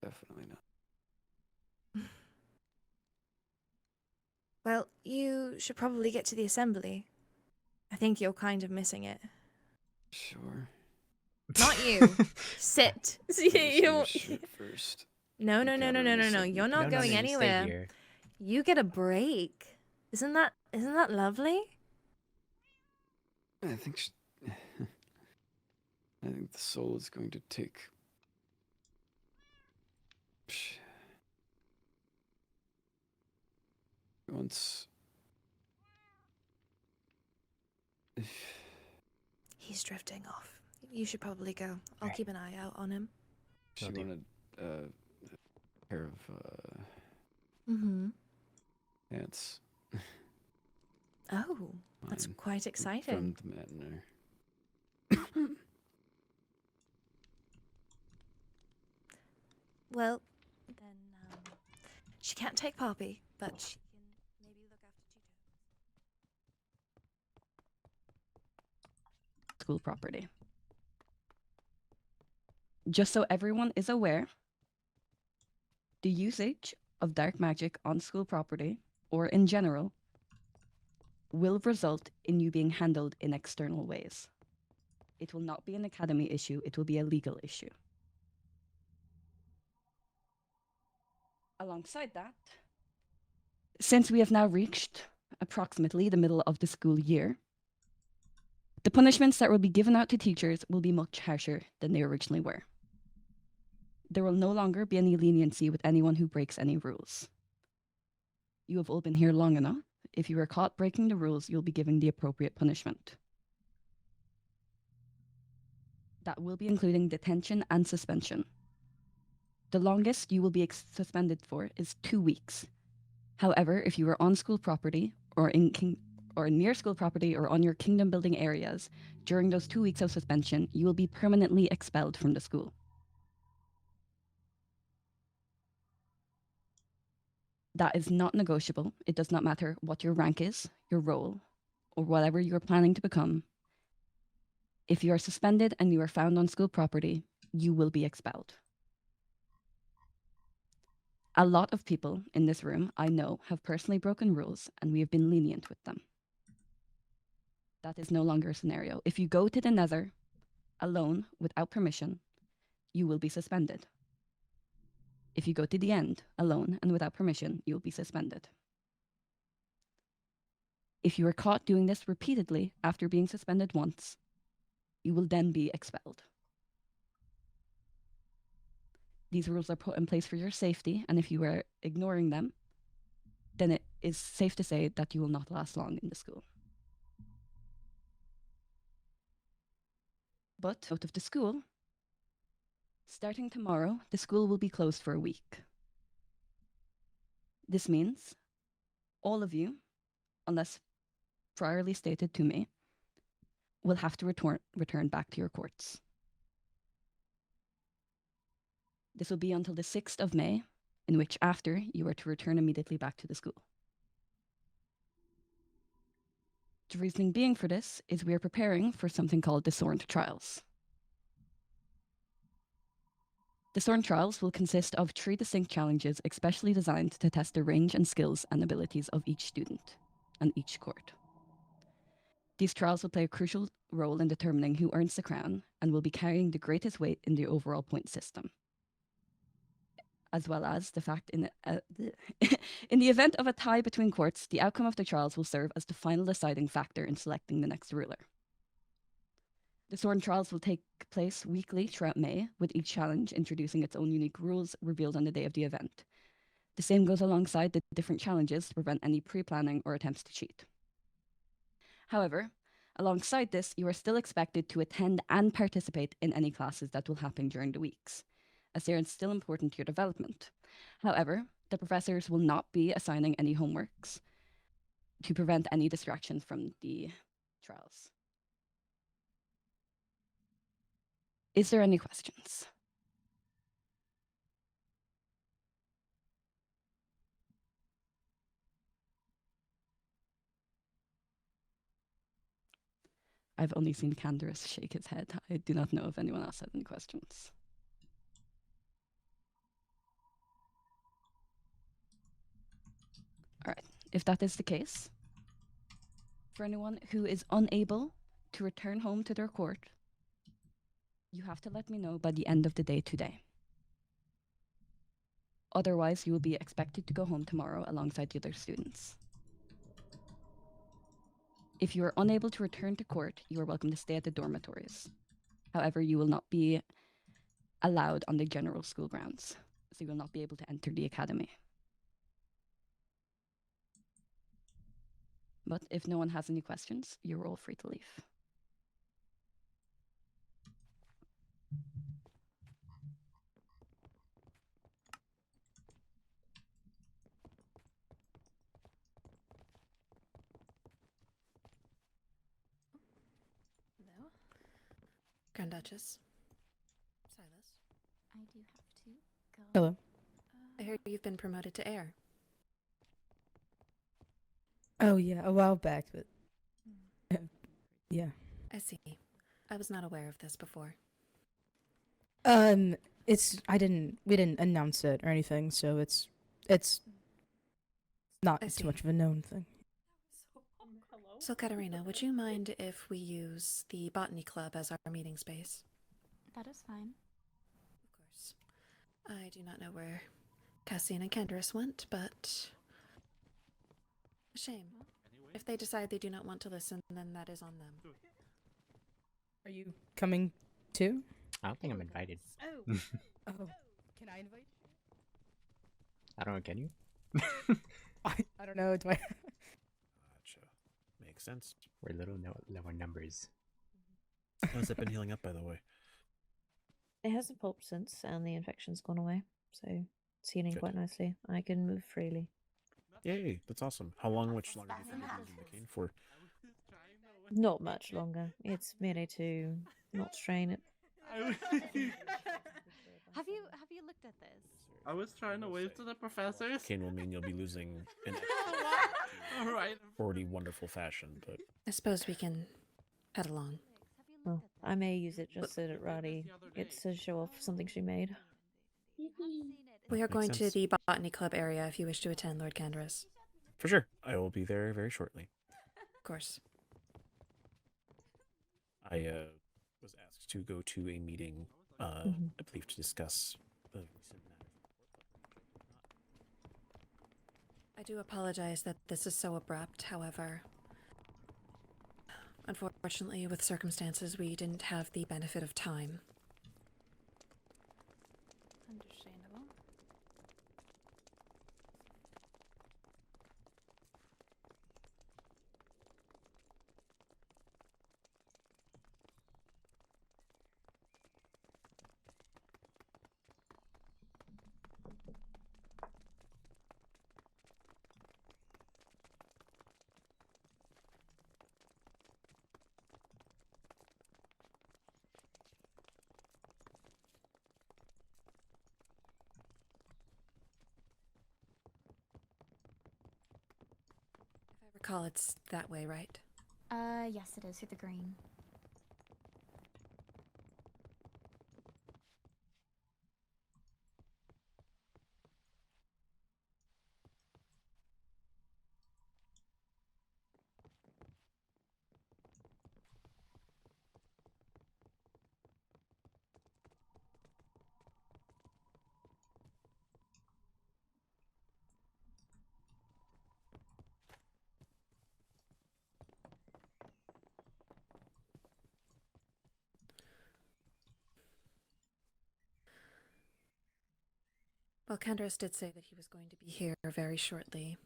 [SPEAKER 8] Definitely not.
[SPEAKER 4] Well, you should probably get to the assembly. I think you're kind of missing it.
[SPEAKER 8] Sure.
[SPEAKER 4] Not you. Sit.
[SPEAKER 8] I just need
[SPEAKER 4] You-
[SPEAKER 8] to shit first.
[SPEAKER 4] No, no, no, no, no,
[SPEAKER 8] Encounter
[SPEAKER 4] no, no.
[SPEAKER 8] second
[SPEAKER 4] You're not
[SPEAKER 1] No, no, no,
[SPEAKER 4] going
[SPEAKER 1] you stay
[SPEAKER 4] anywhere.
[SPEAKER 1] here.
[SPEAKER 4] You get a break. Isn't that lovely?
[SPEAKER 8] I think I think the soul is going to take. Once.
[SPEAKER 4] He's drifting off. You should probably go. I'll
[SPEAKER 1] Right.
[SPEAKER 4] keep an eye out on him.
[SPEAKER 8] She
[SPEAKER 1] Will do.
[SPEAKER 8] wanted a pair of
[SPEAKER 4] Mm-hmm.
[SPEAKER 8] pants.
[SPEAKER 4] Oh, that's
[SPEAKER 8] Mine.
[SPEAKER 4] quite exciting.
[SPEAKER 8] From the matinee.
[SPEAKER 4] Well, then she can't take Poppy, but she can maybe look after Chico.
[SPEAKER 6] School property. Just so everyone is aware, the usage of dark magic on school property, or in general, will result in you being handled in external ways. It will not be an academy issue, it will be a legal issue. Alongside that, since we have now reached approximately the middle of the school year, the punishments that will be given out to teachers will be much harsher than they originally were. There will no longer be any leniency with anyone who breaks any rules. You have all been here long enough. If you are caught breaking the rules, you'll be given the appropriate punishment. That will be including detention and suspension. The longest you will be suspended for is 2 weeks. However, if you are on school property or near school property or on your kingdom building areas, during those 2 weeks of suspension, you will be permanently expelled from the school. That is not negotiable. It does not matter what your rank is, your role, or whatever you are planning to become. If you are suspended and you are found on school property, you will be expelled. A lot of people in this room I know have personally broken rules, and we have been lenient with them. That is no longer a scenario. If you go to the Nether alone without permission, you will be suspended. If you go to the end alone and without permission, you will be suspended. If you are caught doing this repeatedly after being suspended once, you will then be expelled. These rules are put in place for your safety, and if you are ignoring them, then it is safe to say that you will not last long in the school. But out of the school, starting tomorrow, the school will be closed for a week. This means all of you, unless priorly stated to me, will have to return back to your courts. This will be until the 6th of May, in which after you are to return immediately back to the school. The reasoning being for this is we are preparing for something called the Sorn Trials. The Sorn Trials will consist of 3 distinct challenges especially designed to test the range and skills and abilities of each student and each court. These trials will play a crucial role in determining who earns the crown and will be carrying the greatest weight in the overall point system, as well as the fact in the event of a tie between courts, the outcome of the trials will serve as the final deciding factor in selecting the next ruler. The Sorn Trials will take place weekly throughout May, with each challenge introducing its own unique rules revealed on the day of the event. The same goes alongside the different challenges to prevent any pre-planning or attempts to cheat. However, alongside this, you are still expected to attend and participate in any classes that will happen during the weeks, as they are still important to your development. However, the professors will not be assigning any homeworks to prevent any distractions from the trials. Is there any questions? I've only seen Canderous shake his head. I do not know if anyone else had any questions. if that is the case, for anyone who is unable to return home to their court, you have to let me know by the end of the day today. Otherwise, you will be expected to go home tomorrow alongside the other students. If you are unable to return to court, you are welcome to stay at the dormitories. However, you will not be allowed on the general school grounds, so you will not be able to enter the academy. But if no one has any questions, you're all free to leave.
[SPEAKER 3] Hello? Grand Duchess. Silas.
[SPEAKER 9] I do have to go.
[SPEAKER 2] Hello.
[SPEAKER 3] I hear you've been promoted to heir.
[SPEAKER 10] Oh yeah, a while back, but yeah.
[SPEAKER 3] I see. I was not aware of this before.
[SPEAKER 10] We didn't announce it or anything, so it's not
[SPEAKER 3] I
[SPEAKER 10] too
[SPEAKER 3] see.
[SPEAKER 10] much of a known thing.
[SPEAKER 3] So, Katerina, would you mind if we use the botany club as our meeting space?
[SPEAKER 9] That is fine.
[SPEAKER 3] Of course. I do not know where Cassian and Candace went, but a shame. If they decide they do not want to listen, then that is on them.
[SPEAKER 10] Are you coming too?
[SPEAKER 1] I don't think I'm invited.
[SPEAKER 10] Oh, can I invite?
[SPEAKER 1] I don't know, can you?
[SPEAKER 10] I don't know. Do I?
[SPEAKER 11] Gotcha. Makes sense.
[SPEAKER 1] We're lower numbers.
[SPEAKER 11] How's it been healing up, by the way?
[SPEAKER 5] It hasn't pulped since, and the infection's gone away, so it's healing
[SPEAKER 11] Good.
[SPEAKER 5] quite nicely. I can move freely.
[SPEAKER 11] Yay, that's awesome. How long, much longer do you think you'll be using the cane for?
[SPEAKER 5] Not much longer. It's merely to not strain it.
[SPEAKER 9] Have you looked at this?
[SPEAKER 12] I was trying to wave to the professors.
[SPEAKER 11] Cane will mean you'll be losing in
[SPEAKER 12] All right.
[SPEAKER 11] already wonderful fashion, but
[SPEAKER 3] I suppose we can head along.
[SPEAKER 5] Well, I may use it just so that Riley gets to show off something she made.
[SPEAKER 3] We are
[SPEAKER 11] Makes
[SPEAKER 3] going to
[SPEAKER 11] sense.
[SPEAKER 3] the botany club area if you wish to attend, Lord Candace.
[SPEAKER 11] for sure, I will be there very shortly.
[SPEAKER 3] Of course.
[SPEAKER 11] I was asked to go to a meeting, I believe, to discuss the recent matters.
[SPEAKER 3] I do apologize that this is so abrupt, however. Unfortunately, with circumstances, we didn't have the benefit of time.
[SPEAKER 4] Understandable.
[SPEAKER 3] If I recall, it's that way, right?
[SPEAKER 9] Yes, it is through the green.
[SPEAKER 3] Well, Candace did say that he was going to be here very shortly.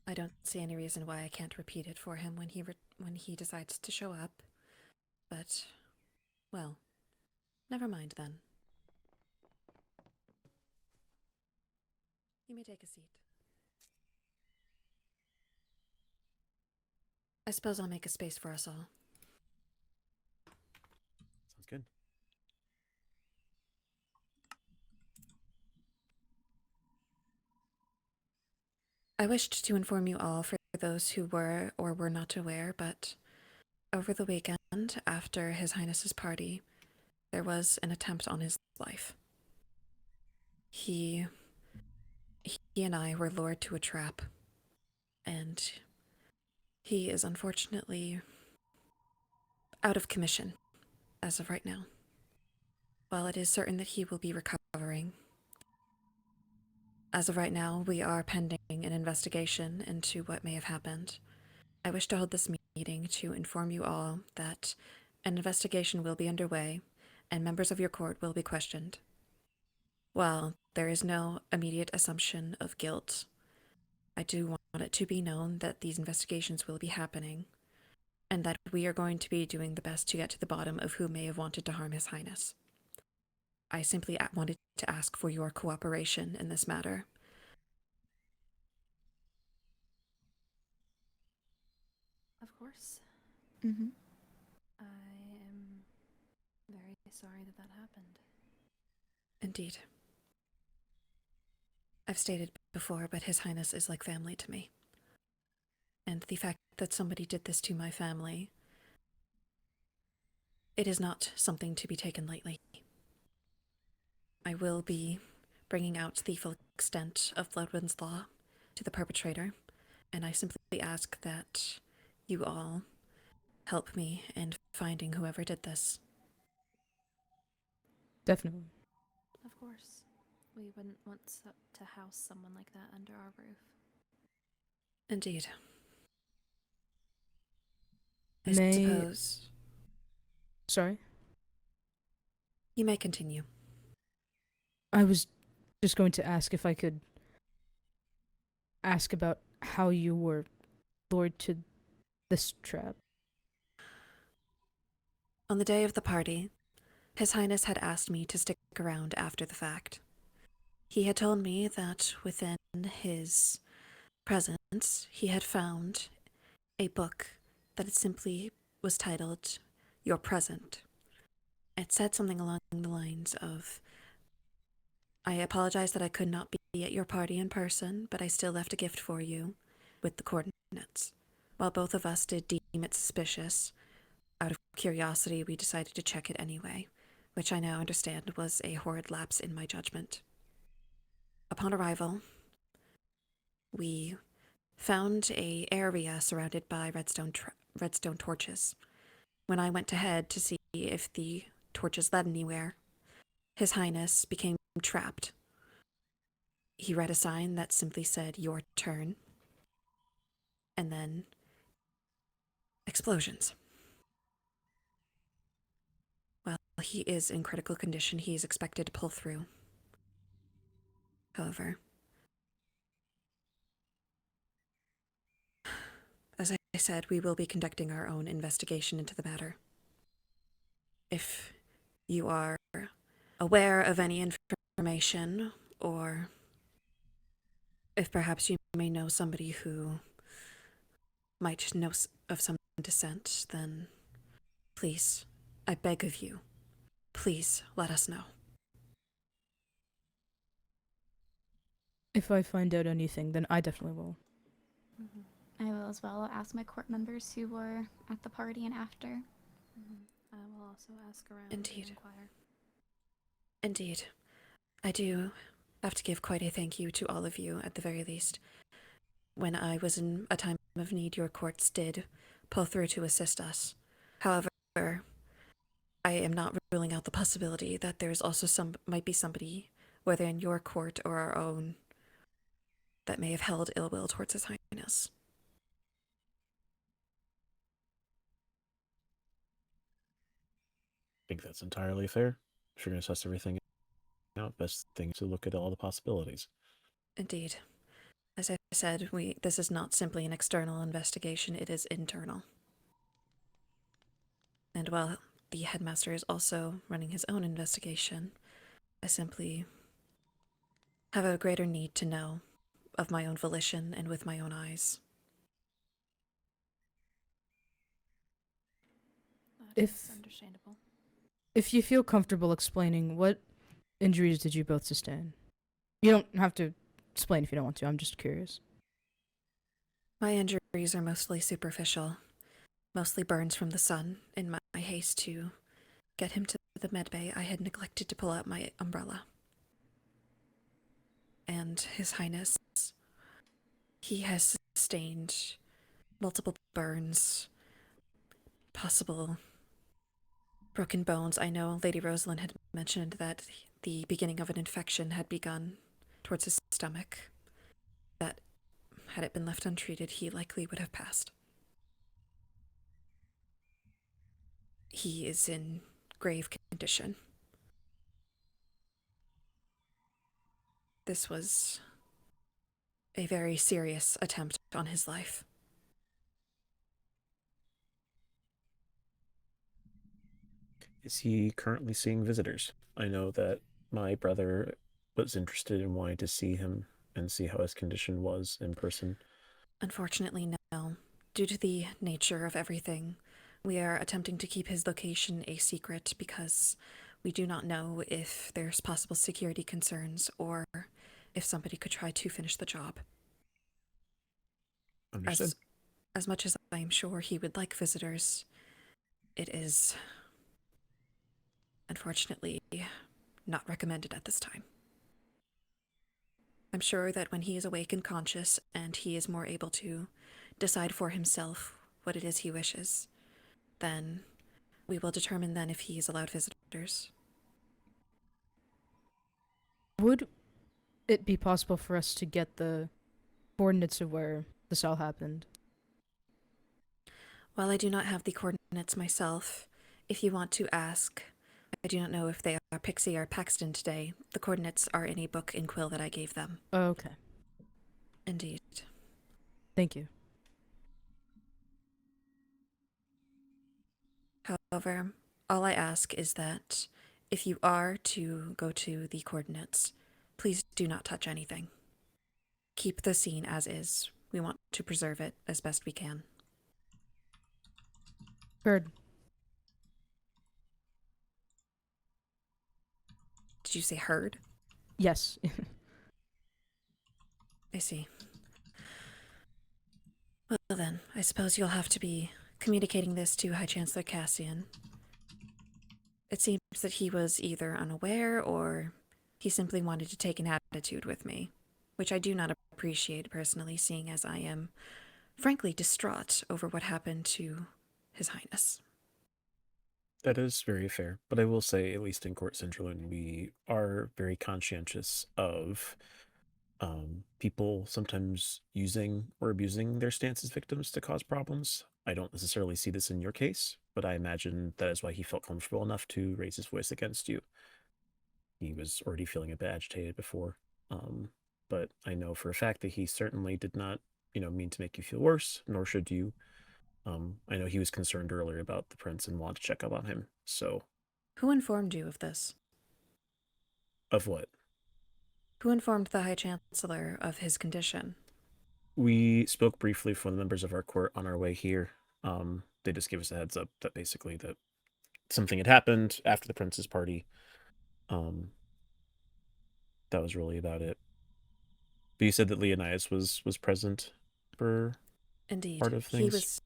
[SPEAKER 3] I don't see any reason why I can't repeat it for him when he decides to show up. But, well, never mind then. You may take a seat. I suppose I'll make a space for us all.
[SPEAKER 11] Sounds good.
[SPEAKER 3] I wished to inform you all for those who were or were not aware, but over the weekend, after His Highness's party, there was an attempt on his life. He and I were lured to a trap, and he is unfortunately out of commission as of right now. While it is certain that he will be recovering, as of right now, we are pending an investigation into what may have happened. I wish to hold this meeting to inform you all that an investigation will be underway and members of your court will be questioned. While there is no immediate assumption of guilt, I do want it to be known that these investigations will be happening and that we are going to be doing the best to get to the bottom of who may have wanted to harm His Highness. I simply wanted to ask for your cooperation in this matter.
[SPEAKER 4] Of course.
[SPEAKER 9] Mm-hmm.
[SPEAKER 4] I am very sorry that that happened.
[SPEAKER 3] Indeed. I've stated before, but His Highness is like family to me. And the fact that somebody did this to my family, it is not something to be taken lightly. I will be bringing out the full extent of Bloodwind's law to the perpetrator, and I simply ask that you all help me in finding whoever did this.
[SPEAKER 10] Definitely.
[SPEAKER 4] Of course. We wouldn't want to house someone like that under our roof.
[SPEAKER 3] Indeed. I
[SPEAKER 10] May...
[SPEAKER 3] suppose...
[SPEAKER 10] Sorry?
[SPEAKER 3] You may continue.
[SPEAKER 10] I was just going to ask if I could ask about how you were lured to this trap.
[SPEAKER 3] On the day of the party, His Highness had asked me to stick around after the fact. He had told me that within his presence, he had found a book that it simply was titled Your Present. It said something along the lines of, I apologize that I could not be at your party in person, but I still left a gift for you with the coordinates. While both of us did deem it suspicious, out of curiosity we decided to check it anyway, which I now understand was a horrid lapse in my judgment. Upon arrival, we found an area surrounded by redstone torches. When I went ahead to see if the torches led anywhere, His Highness became trapped. He read a sign that simply said, "Your turn," and then explosions. While he is in critical condition, he is expected to pull through. However, as I said, we will be conducting our own investigation into the matter. If you are aware of any information, or if perhaps you may know somebody who might know of some dissent, then please, I beg of you, please let us know.
[SPEAKER 10] If I find out anything, then I definitely will.
[SPEAKER 9] I will as well ask my court members who were at the party and after.
[SPEAKER 4] I will also ask around
[SPEAKER 3] Indeed.
[SPEAKER 4] and inquire.
[SPEAKER 3] Indeed. I do have to give quite a thank you to all of you, at the very least. When I was in a time of need, your courts did pull through to assist us. However, I am not ruling out the possibility that there's also might be somebody, whether in your court or our own, that may have held ill will towards His Highness.
[SPEAKER 11] I think that's entirely fair. If you're going to suss everything out, best thing to look at all the possibilities.
[SPEAKER 3] Indeed. As I said, this is not simply an external investigation, it is internal. And while the Headmaster is also running his own investigation, I simply have a greater need to know of my own volition and with my own eyes.
[SPEAKER 4] That's understandable.
[SPEAKER 10] If you feel comfortable explaining, what injuries did you both sustain? You don't have to explain if you don't want to, I'm just curious.
[SPEAKER 3] My injuries are mostly superficial, mostly burns from the sun. In my haste to get him to the medbay, I had neglected to pull out my umbrella. And His Highness, He has sustained multiple burns, possible broken bones. I know Lady Rosalind had mentioned that the beginning of an infection had begun towards his stomach, that had it been left untreated, he likely would have passed. He is in grave condition. This was a very serious attempt on his life.
[SPEAKER 11] Is he currently seeing visitors? I know that my brother was interested in wanting to see him and see how his condition was in person.
[SPEAKER 3] Unfortunately, no. Due to the nature of everything, we are attempting to keep his location a secret because we do not know if there's possible security concerns or if somebody could try to finish the job.
[SPEAKER 11] Understood.
[SPEAKER 3] As much as I am sure he would like visitors, it is unfortunately not recommended at this time. I'm sure that when he is awake and conscious and he is more able to decide for himself what it is he wishes, then we will determine then if he is allowed visitors.
[SPEAKER 10] Would it be possible for us to get the coordinates of where this all happened?
[SPEAKER 3] While I do not have the coordinates myself, if you want to ask, I do not know if they are Pixie or Paxton today. The coordinates are in a book in Quill that I gave them.
[SPEAKER 10] Oh, okay.
[SPEAKER 3] Indeed.
[SPEAKER 10] Thank you.
[SPEAKER 3] However, all I ask is that if you are to go to the coordinates, please do not touch anything. Keep the scene as is. We want to preserve it as best we can.
[SPEAKER 10] Heard.
[SPEAKER 3] Did you say heard?
[SPEAKER 10] Yes.
[SPEAKER 3] I see. Well then, I suppose you'll have to be communicating this to High Chancellor Cassian. It seems that he was either unaware or he simply wanted to take an attitude with me, which I do not appreciate personally, seeing as I am frankly distraught over what happened to His Highness.
[SPEAKER 11] That is very fair, but I will say, at least in Court Centralin, we are very conscientious of people sometimes using or abusing their stance as victims to cause problems. I don't necessarily see this in your case, but I imagine that is why he felt comfortable enough to raise his voice against you. He was already feeling a bit agitated before, but I know for a fact that he certainly did not, mean to make you feel worse, nor should you. I know he was concerned earlier about the prince and wanted to check up on him, so...
[SPEAKER 3] Who informed you of this?
[SPEAKER 11] Of what?
[SPEAKER 3] Who informed the High Chancellor of his condition?
[SPEAKER 11] We spoke briefly from the members of our court on our way here. They just gave us a heads up that basically that something had happened after the prince's party. That was really about it. But you said that Leonidas was present for
[SPEAKER 3] Indeed,
[SPEAKER 11] part of things?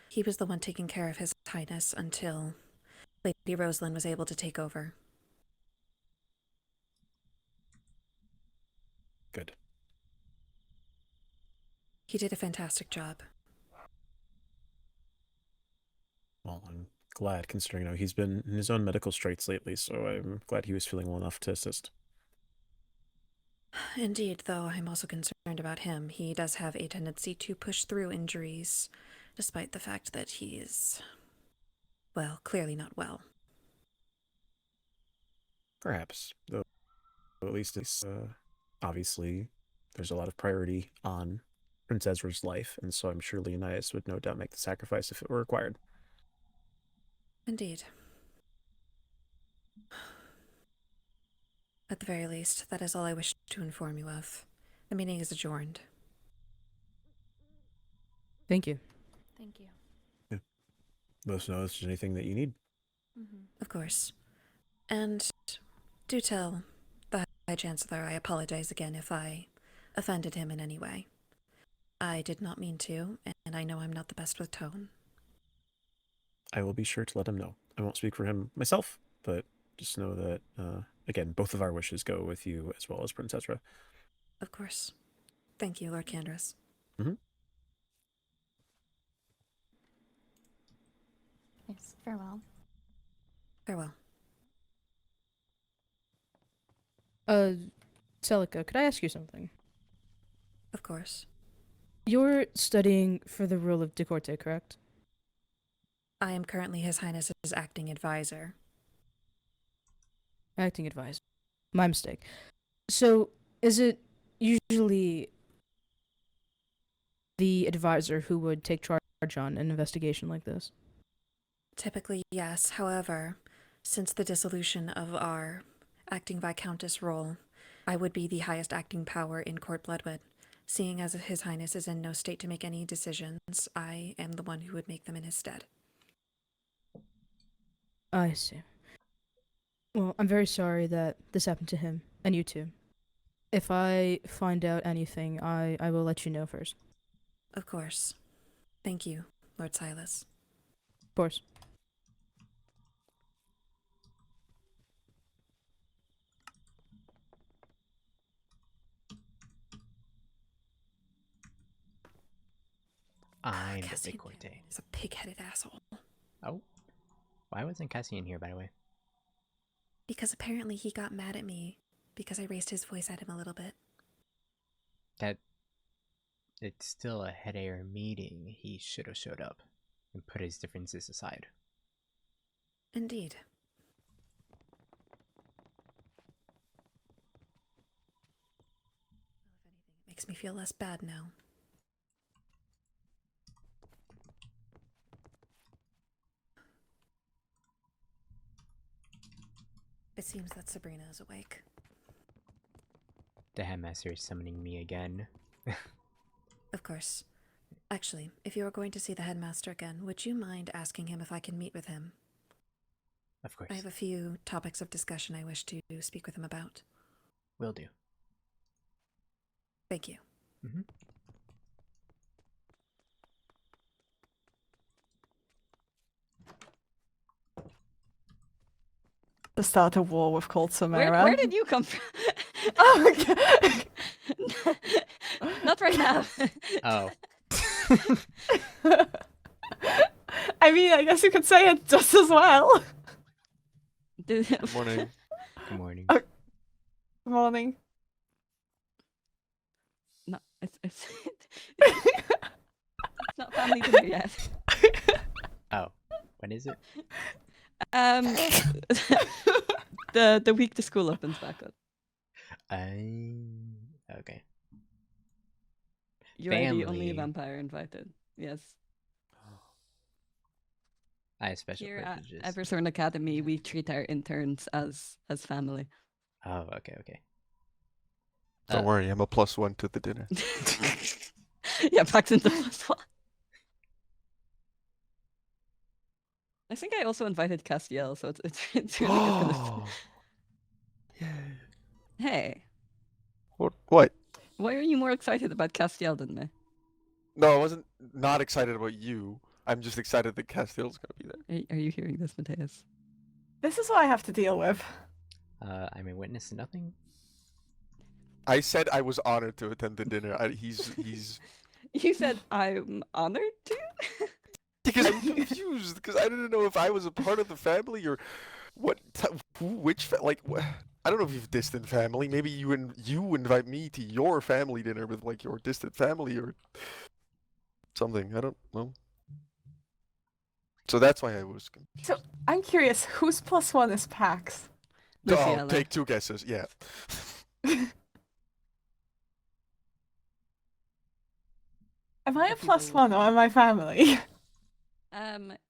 [SPEAKER 3] He was the one taking care of His Highness until Lady Rosalind was able to take over.
[SPEAKER 11] Good.
[SPEAKER 3] He did a fantastic job.
[SPEAKER 11] Well, I'm glad, considering he's been in his own medical straits lately, so I'm glad he was feeling well enough to assist.
[SPEAKER 3] Indeed, though I'm also concerned about him. He does have a tendency to push through injuries, despite the fact that he is, well, clearly not well.
[SPEAKER 11] Perhaps, though at least it's, obviously, there's a lot of priority on Prince Ezra's life, and so I'm sure Leonidas would no doubt make the sacrifice if it were required.
[SPEAKER 3] Indeed. At the very least, that is all I wish to inform you of. The meeting is adjourned.
[SPEAKER 10] Thank you.
[SPEAKER 9] Thank you.
[SPEAKER 11] Yeah. Let us know if there's anything that you need.
[SPEAKER 3] Of course. And do tell the High Chancellor I apologize again if I offended him in any way. I did not mean to, and I know I'm not the best with tone.
[SPEAKER 11] I will be sure to let him know. I won't speak for him myself, but just know that, again, both of our wishes go with you as well as Prince Ezra.
[SPEAKER 3] Of course. Thank you, Lord Candrus.
[SPEAKER 9] Yes, farewell.
[SPEAKER 3] Farewell.
[SPEAKER 10] Celica, could I ask you something?
[SPEAKER 3] Of course.
[SPEAKER 10] You're studying for the role of de Corte, correct?
[SPEAKER 3] I am currently His Highness's acting advisor.
[SPEAKER 10] Acting advisor. My mistake. So, is it usually the advisor who would take charge on an investigation like this?
[SPEAKER 3] Typically, yes. However, since the dissolution of our acting Viscountess role, I would be the highest acting power in Court Bloodwood. Seeing as His Highness is in no state to make any decisions, I am the one who would make them in his stead.
[SPEAKER 10] I see. Well, I'm very sorry that this happened to him, and you too. If I find out anything, I will let you know first.
[SPEAKER 3] Of course. Thank you, Lord Silas.
[SPEAKER 10] Of course.
[SPEAKER 1] I'm the
[SPEAKER 3] Cassian
[SPEAKER 1] de Corte.
[SPEAKER 3] is a pig-headed asshole.
[SPEAKER 1] Oh. Why wasn't Cassian here, by the way?
[SPEAKER 3] Because apparently he got mad at me because I raised his voice at him a little bit.
[SPEAKER 1] It's still a head air meeting. He should have showed up and put his differences aside.
[SPEAKER 3] Indeed. If anything, it makes me feel less bad now. It seems that Sabrina is awake.
[SPEAKER 1] The Headmaster is summoning me again.
[SPEAKER 3] Of course. Actually, if you are going to see the Headmaster again, would you mind asking him if I can meet with him?
[SPEAKER 1] Of course.
[SPEAKER 3] I have a few topics of discussion I wish to speak with him about.
[SPEAKER 1] Will do.
[SPEAKER 3] Thank you.
[SPEAKER 1] Mm-hmm.
[SPEAKER 13] To start a war with Cold Samara.
[SPEAKER 6] Where did you come from?
[SPEAKER 13] Oh, okay.
[SPEAKER 6] Not right now.
[SPEAKER 1] Oh.
[SPEAKER 13] I mean, I guess you could say it just as well.
[SPEAKER 6] Good
[SPEAKER 8] morning.
[SPEAKER 1] Good morning.
[SPEAKER 13] Good morning.
[SPEAKER 6] No, it's not family dinner yet.
[SPEAKER 1] Oh, when is it?
[SPEAKER 6] The week the school opens back up.
[SPEAKER 1] Okay.
[SPEAKER 6] You're the only
[SPEAKER 1] Family.
[SPEAKER 6] vampire invited. Yes.
[SPEAKER 1] I have special
[SPEAKER 6] Here at
[SPEAKER 1] privileges.
[SPEAKER 6] Everthorne Academy, we treat our interns as family.
[SPEAKER 1] Oh, okay.
[SPEAKER 8] Don't worry, I'm a +1 to the dinner.
[SPEAKER 6] Yeah, Paxton's the +1. I think I also invited Castiel, so it's really gonna.
[SPEAKER 8] Yeah.
[SPEAKER 6] Hey.
[SPEAKER 8] What?
[SPEAKER 6] Why are you more excited about Castiel than me?
[SPEAKER 8] No, I wasn't not excited about you. I'm just excited that Castiel's gonna be there.
[SPEAKER 6] Are you hearing this, Mathias?
[SPEAKER 13] This is what I have to deal with.
[SPEAKER 1] I'm a witness to nothing.
[SPEAKER 8] I said I was honored to attend the dinner. He's.
[SPEAKER 6] You said I'm honored to?
[SPEAKER 8] Because I'm confused. Because I didn't know if I was a part of the family or what. I don't know if you have distant family. Maybe you invite me to your family dinner with like your distant family or something. I don't know. So that's why I was confused.
[SPEAKER 13] So I'm curious, whose +1 is Pax?
[SPEAKER 8] Oh, take two guesses. Yeah.
[SPEAKER 13] Am I a +1 or am I family?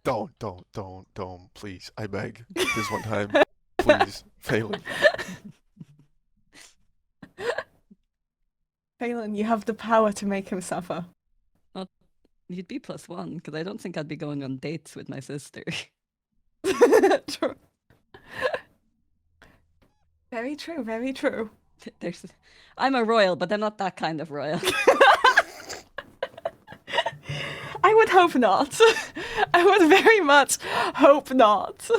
[SPEAKER 8] Don't, please. I beg. This one time. Please. Phelan.
[SPEAKER 13] Phelan, you have the power to make him suffer.
[SPEAKER 6] Well, you'd be +1, because I don't think I'd be going on dates with my sister.
[SPEAKER 13] True. Very true, very true.
[SPEAKER 6] I'm a royal, but I'm not that kind of royal.
[SPEAKER 13] I would hope not. I would very much hope not.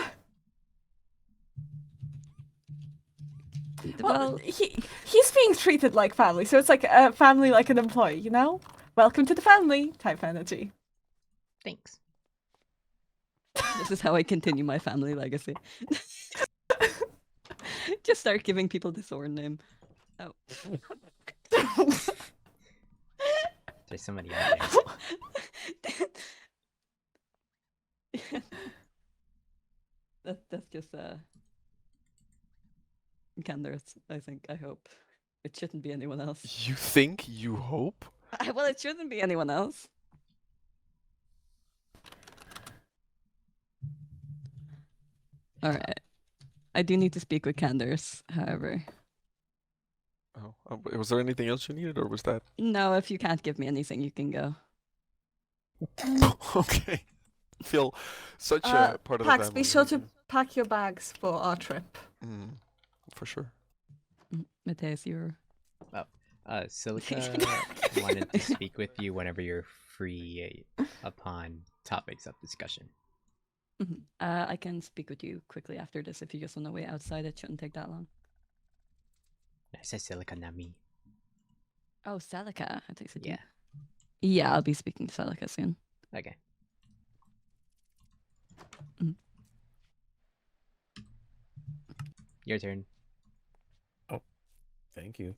[SPEAKER 13] Well, he's being treated like family, so it's like a family like an employee, you know? welcome to the family type energy.
[SPEAKER 1] Thanks.
[SPEAKER 6] This is how I continue my family legacy. Just start giving people the Thorn name. Oh.
[SPEAKER 1] There's somebody out there.
[SPEAKER 6] That's just Candace, I think, I hope. It shouldn't be anyone else.
[SPEAKER 8] You think? You hope?
[SPEAKER 6] Well, it shouldn't be anyone else. Alright. I do need to speak with Candace, however.
[SPEAKER 8] Oh, was there anything else you needed, or was that?
[SPEAKER 6] No, if you can't give me anything, you can go.
[SPEAKER 8] Okay. Feel such a part of the
[SPEAKER 13] Pax,
[SPEAKER 8] family.
[SPEAKER 13] be sure to pack your bags for our trip.
[SPEAKER 8] For sure.
[SPEAKER 6] Mathias, you're...
[SPEAKER 1] Silica wanted to speak with you whenever you're free upon topics of discussion.
[SPEAKER 6] I can speak with you quickly after this if you just want to wait outside. It shouldn't take that long.
[SPEAKER 1] I said Silica, not me.
[SPEAKER 6] Oh, Celica. I think you said
[SPEAKER 1] yeah.
[SPEAKER 6] Yeah, I'll be speaking to Celica soon.
[SPEAKER 1] Okay. Your turn.
[SPEAKER 11] Oh, thank you.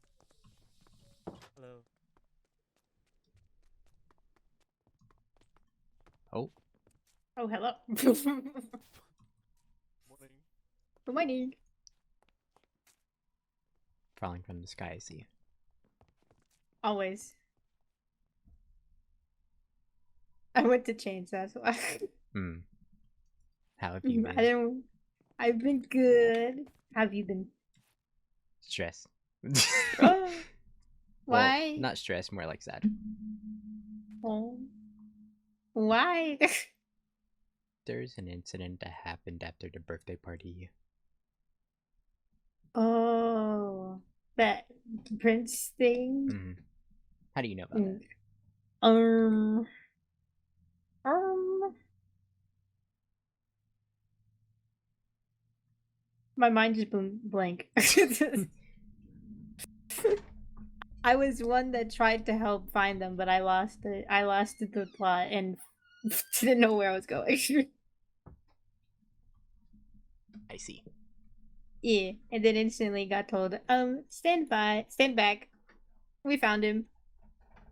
[SPEAKER 7] Hello.
[SPEAKER 1] Oh.
[SPEAKER 14] Oh, hello. Good morning.
[SPEAKER 1] Falling from the sky, I see.
[SPEAKER 14] Always. I went to change, that's why.
[SPEAKER 1] How have you been?
[SPEAKER 14] I've been good. How have you been?
[SPEAKER 1] Stressed.
[SPEAKER 14] Oh,
[SPEAKER 1] well,
[SPEAKER 14] why?
[SPEAKER 1] not stressed, more like sad.
[SPEAKER 14] Oh. Why?
[SPEAKER 1] There's an incident that happened after the birthday party.
[SPEAKER 14] Oh, that prince thing?
[SPEAKER 1] How do you know about that?
[SPEAKER 14] My mind just blank. I was one that tried to help find them, but I lost it. I lost the plot and didn't know where I was going.
[SPEAKER 1] I see.
[SPEAKER 14] Yeah, and then instantly got told, stand back. We found him.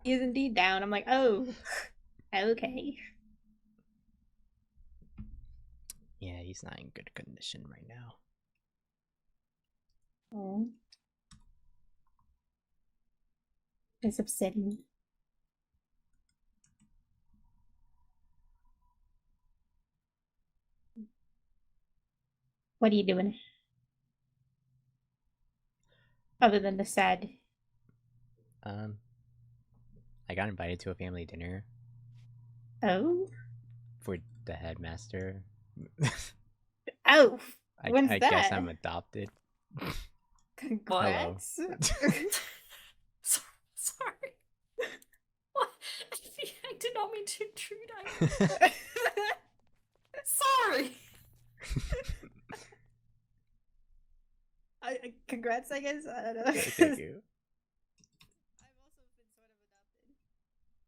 [SPEAKER 14] He is indeed down. I'm like, oh, okay.
[SPEAKER 1] Yeah, he's not in good condition right now.
[SPEAKER 14] Oh. It's upsetting. What are you doing? Other than the sad.
[SPEAKER 1] I got invited to a family dinner.
[SPEAKER 14] Oh?
[SPEAKER 1] For the headmaster.
[SPEAKER 14] Oh! When's
[SPEAKER 1] I
[SPEAKER 14] that?
[SPEAKER 1] guess I'm adopted.
[SPEAKER 14] Congrats.
[SPEAKER 1] Hello.
[SPEAKER 3] Sorry. What? I did not mean to intrude. Sorry.
[SPEAKER 14] Congrats, I guess. I don't know.
[SPEAKER 1] Thank you.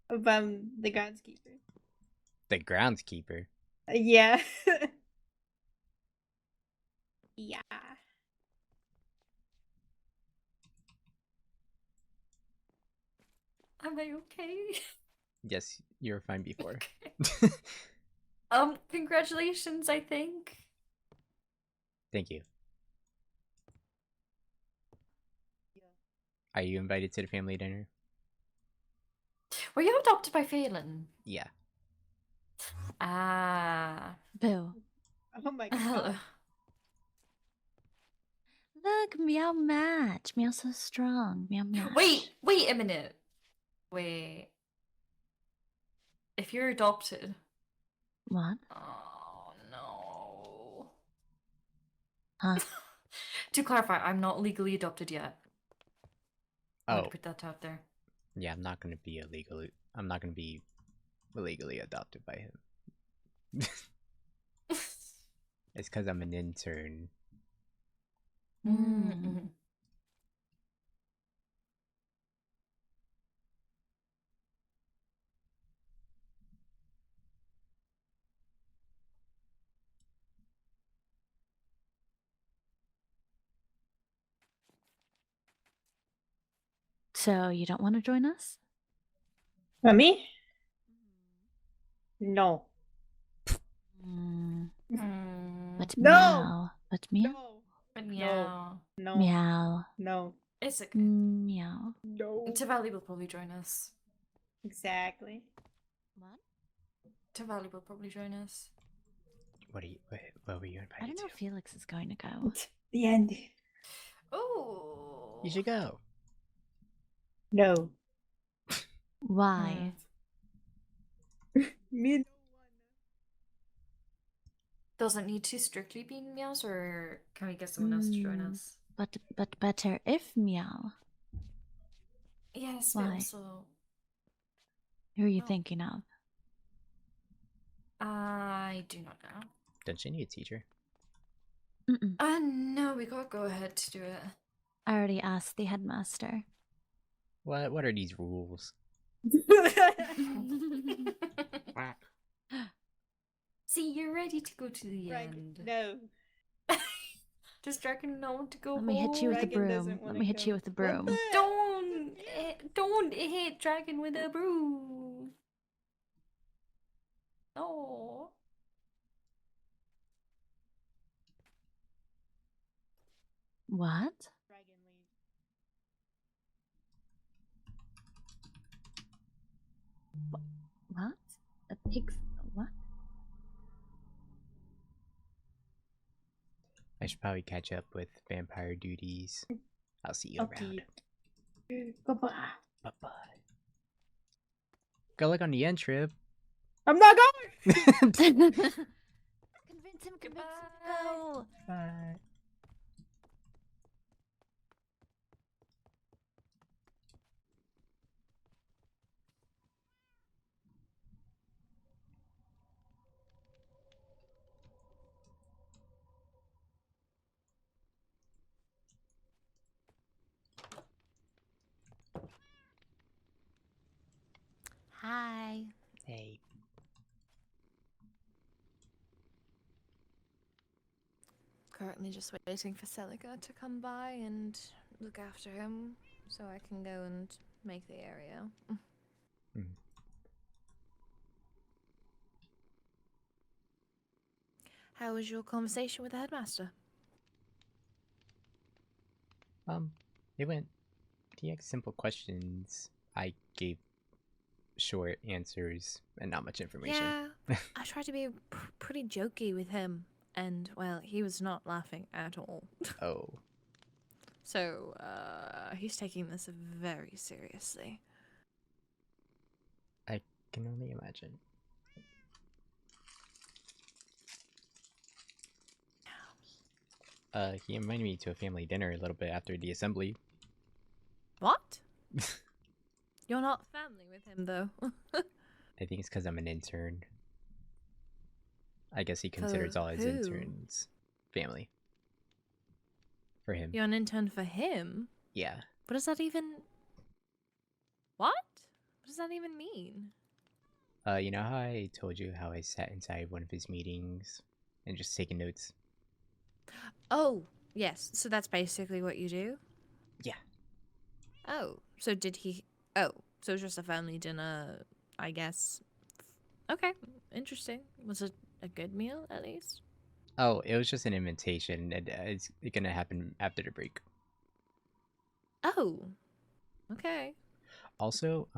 [SPEAKER 14] The groundskeeper.
[SPEAKER 1] The groundskeeper?
[SPEAKER 14] Yeah. Yeah.
[SPEAKER 3] Am I okay?
[SPEAKER 1] Yes, you were fine before.
[SPEAKER 3] Okay. Congratulations, I think.
[SPEAKER 1] Thank you. Are you invited to the family dinner?
[SPEAKER 3] Were you adopted by Phelan?
[SPEAKER 1] Yeah.
[SPEAKER 3] Ah.
[SPEAKER 9] Bill.
[SPEAKER 14] Oh my god.
[SPEAKER 9] Look, meow match. Meow so strong. Meow match.
[SPEAKER 3] Wait a minute. Wait. If you're adopted.
[SPEAKER 9] What?
[SPEAKER 3] Oh no.
[SPEAKER 9] Huh?
[SPEAKER 3] To clarify, I'm not legally adopted yet. I want
[SPEAKER 1] Oh.
[SPEAKER 3] to put that out there.
[SPEAKER 1] Yeah, I'm not gonna be illegally adopted by him. It's because I'm an intern.
[SPEAKER 3] Mm-hmm.
[SPEAKER 15] So you don't want to join us?
[SPEAKER 14] Me? No.
[SPEAKER 15] But
[SPEAKER 14] No!
[SPEAKER 15] meow. But meow.
[SPEAKER 4] But meow.
[SPEAKER 14] No.
[SPEAKER 15] Meow.
[SPEAKER 14] No.
[SPEAKER 4] It's okay.
[SPEAKER 15] Meow.
[SPEAKER 14] No.
[SPEAKER 4] Tavali will probably join us.
[SPEAKER 14] Exactly.
[SPEAKER 15] What?
[SPEAKER 4] Tavali will probably join us.
[SPEAKER 1] What were you invited
[SPEAKER 15] I don't know
[SPEAKER 1] to?
[SPEAKER 15] if Felix is going to go.
[SPEAKER 14] The end.
[SPEAKER 4] Oh.
[SPEAKER 1] You should go.
[SPEAKER 14] No.
[SPEAKER 15] Why?
[SPEAKER 14] Me.
[SPEAKER 4] Doesn't need to strictly be meows, or can we get someone else to join us?
[SPEAKER 15] But better if meow.
[SPEAKER 4] Yes,
[SPEAKER 15] Why?
[SPEAKER 4] but also...
[SPEAKER 15] Who are you thinking of?
[SPEAKER 4] I do not know.
[SPEAKER 1] Don't you need a teacher?
[SPEAKER 4] No, we gotta go ahead to do it.
[SPEAKER 15] I already asked the headmaster.
[SPEAKER 1] What are these rules?
[SPEAKER 4] See, you're ready to go to the end.
[SPEAKER 14] No.
[SPEAKER 4] Does Dragon not want to go
[SPEAKER 15] Let me hit you with the
[SPEAKER 14] Dragon
[SPEAKER 15] broom.
[SPEAKER 14] doesn't
[SPEAKER 15] Let
[SPEAKER 14] wanna
[SPEAKER 15] me hit
[SPEAKER 14] go.
[SPEAKER 15] you with the broom.
[SPEAKER 4] Don't hit Dragon with a broom. No.
[SPEAKER 15] What? What? A pig's... What?
[SPEAKER 1] I should probably catch up with vampire duties. I'll see you around.
[SPEAKER 14] Goodbye.
[SPEAKER 1] Bye-bye. Good luck on the end trip.
[SPEAKER 14] I'm not going!
[SPEAKER 15] Convince him, convince him to go!
[SPEAKER 1] Bye.
[SPEAKER 15] Hi.
[SPEAKER 1] Hey.
[SPEAKER 4] Currently just waiting for Celica to come by and look after him so I can go and make the area. How was your conversation with the headmaster?
[SPEAKER 1] It went. He asked simple questions. I gave short answers and not much information.
[SPEAKER 4] Yeah, I tried to be pretty jokey with him, and well, he was not laughing at all.
[SPEAKER 1] Oh.
[SPEAKER 4] So, he's taking this very seriously.
[SPEAKER 1] I can only imagine. He invited me to a family dinner a little bit after the assembly.
[SPEAKER 4] What? You're not family with him, though.
[SPEAKER 1] I think it's because I'm an intern. I guess he considers
[SPEAKER 4] For
[SPEAKER 1] all his
[SPEAKER 4] who?
[SPEAKER 1] interns family. For him.
[SPEAKER 4] You're an intern for him?
[SPEAKER 1] Yeah.
[SPEAKER 4] What does that even... What? What does that even mean?
[SPEAKER 1] You know how I told you how I sat inside one of his meetings and just taking notes?
[SPEAKER 4] Oh, yes. So that's basically what you do?
[SPEAKER 1] Yeah.
[SPEAKER 4] Oh, so did he... Oh, so it was just a family dinner, I guess. Okay, interesting. Was it a good meal, at least?
[SPEAKER 1] Oh, it was just an invitation. It's gonna happen after the break.
[SPEAKER 4] Oh, okay.
[SPEAKER 1] Also,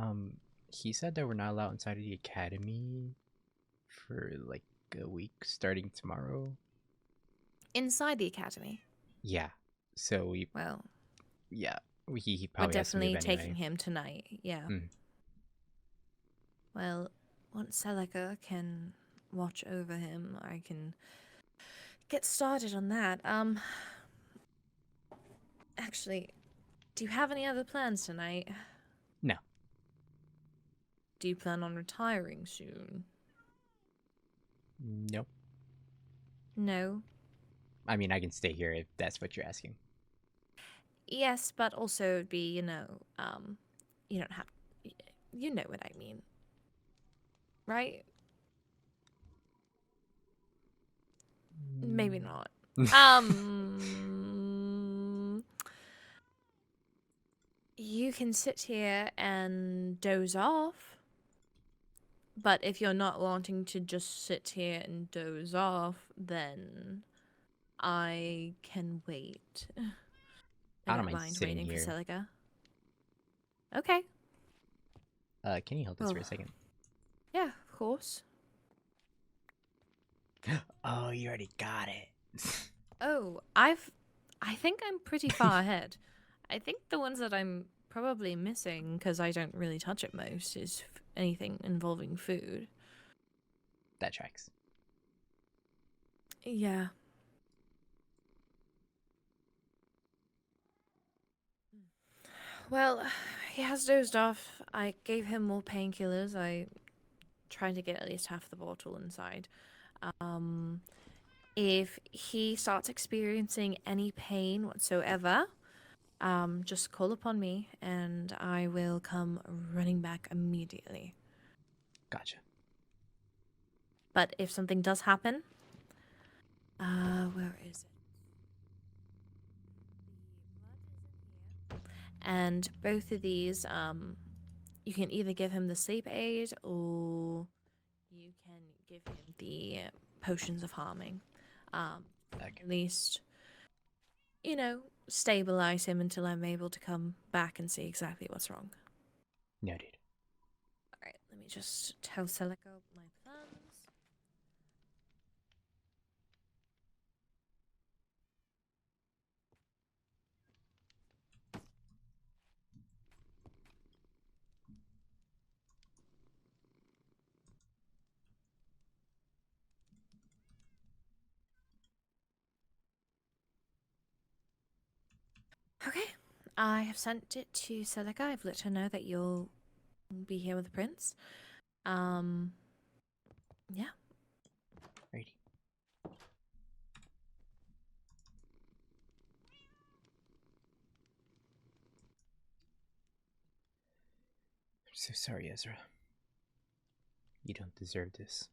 [SPEAKER 1] he said that we're not allowed inside of the academy for like a week starting tomorrow.
[SPEAKER 4] Inside the academy?
[SPEAKER 1] Yeah. So we...
[SPEAKER 4] Well...
[SPEAKER 1] Yeah. He
[SPEAKER 4] We're
[SPEAKER 1] probably has to
[SPEAKER 4] definitely
[SPEAKER 1] move
[SPEAKER 4] taking
[SPEAKER 1] anyway.
[SPEAKER 4] him tonight, yeah. Well, once Celica can watch over him, I can get started on that. Actually, do you have any other plans tonight?
[SPEAKER 1] No.
[SPEAKER 4] Do you plan on retiring soon?
[SPEAKER 1] Nope.
[SPEAKER 4] No?
[SPEAKER 1] I mean, I can stay here if that's what you're asking.
[SPEAKER 4] Yes, but also it'd be, you don't have... You know what I mean. Right? Maybe not. You can sit here and doze off. But if you're not wanting to just sit here and doze off, then I can wait.
[SPEAKER 1] I don't mind sitting
[SPEAKER 4] waiting
[SPEAKER 1] here.
[SPEAKER 4] for Celica. Okay.
[SPEAKER 1] Can you hold this for a second?
[SPEAKER 4] Yeah, of course.
[SPEAKER 1] Oh, you already got it.
[SPEAKER 4] Oh, I think I'm pretty far ahead. I think the ones that I'm probably missing, because I don't really touch it most, is anything involving food.
[SPEAKER 1] That tracks.
[SPEAKER 4] Yeah. Well, he has dozed off. I gave him more painkillers. I tried to get at least half the bottle inside. If he starts experiencing any pain whatsoever, just call upon me and I will come running back immediately.
[SPEAKER 1] Gotcha.
[SPEAKER 4] But if something does happen, where is it? And both of these, you can either give him the sleep aid or you can give him the potions of harming. At least, you know, stabilize him until I'm able to come back and see exactly what's wrong.
[SPEAKER 1] Noted.
[SPEAKER 4] Alright, let me just tell Celica my plans. Okay, I have sent it to Celica. I've let her know that you'll be here with the prince. Yeah.
[SPEAKER 1] Righty. I'm so sorry, Ezra. You don't deserve this.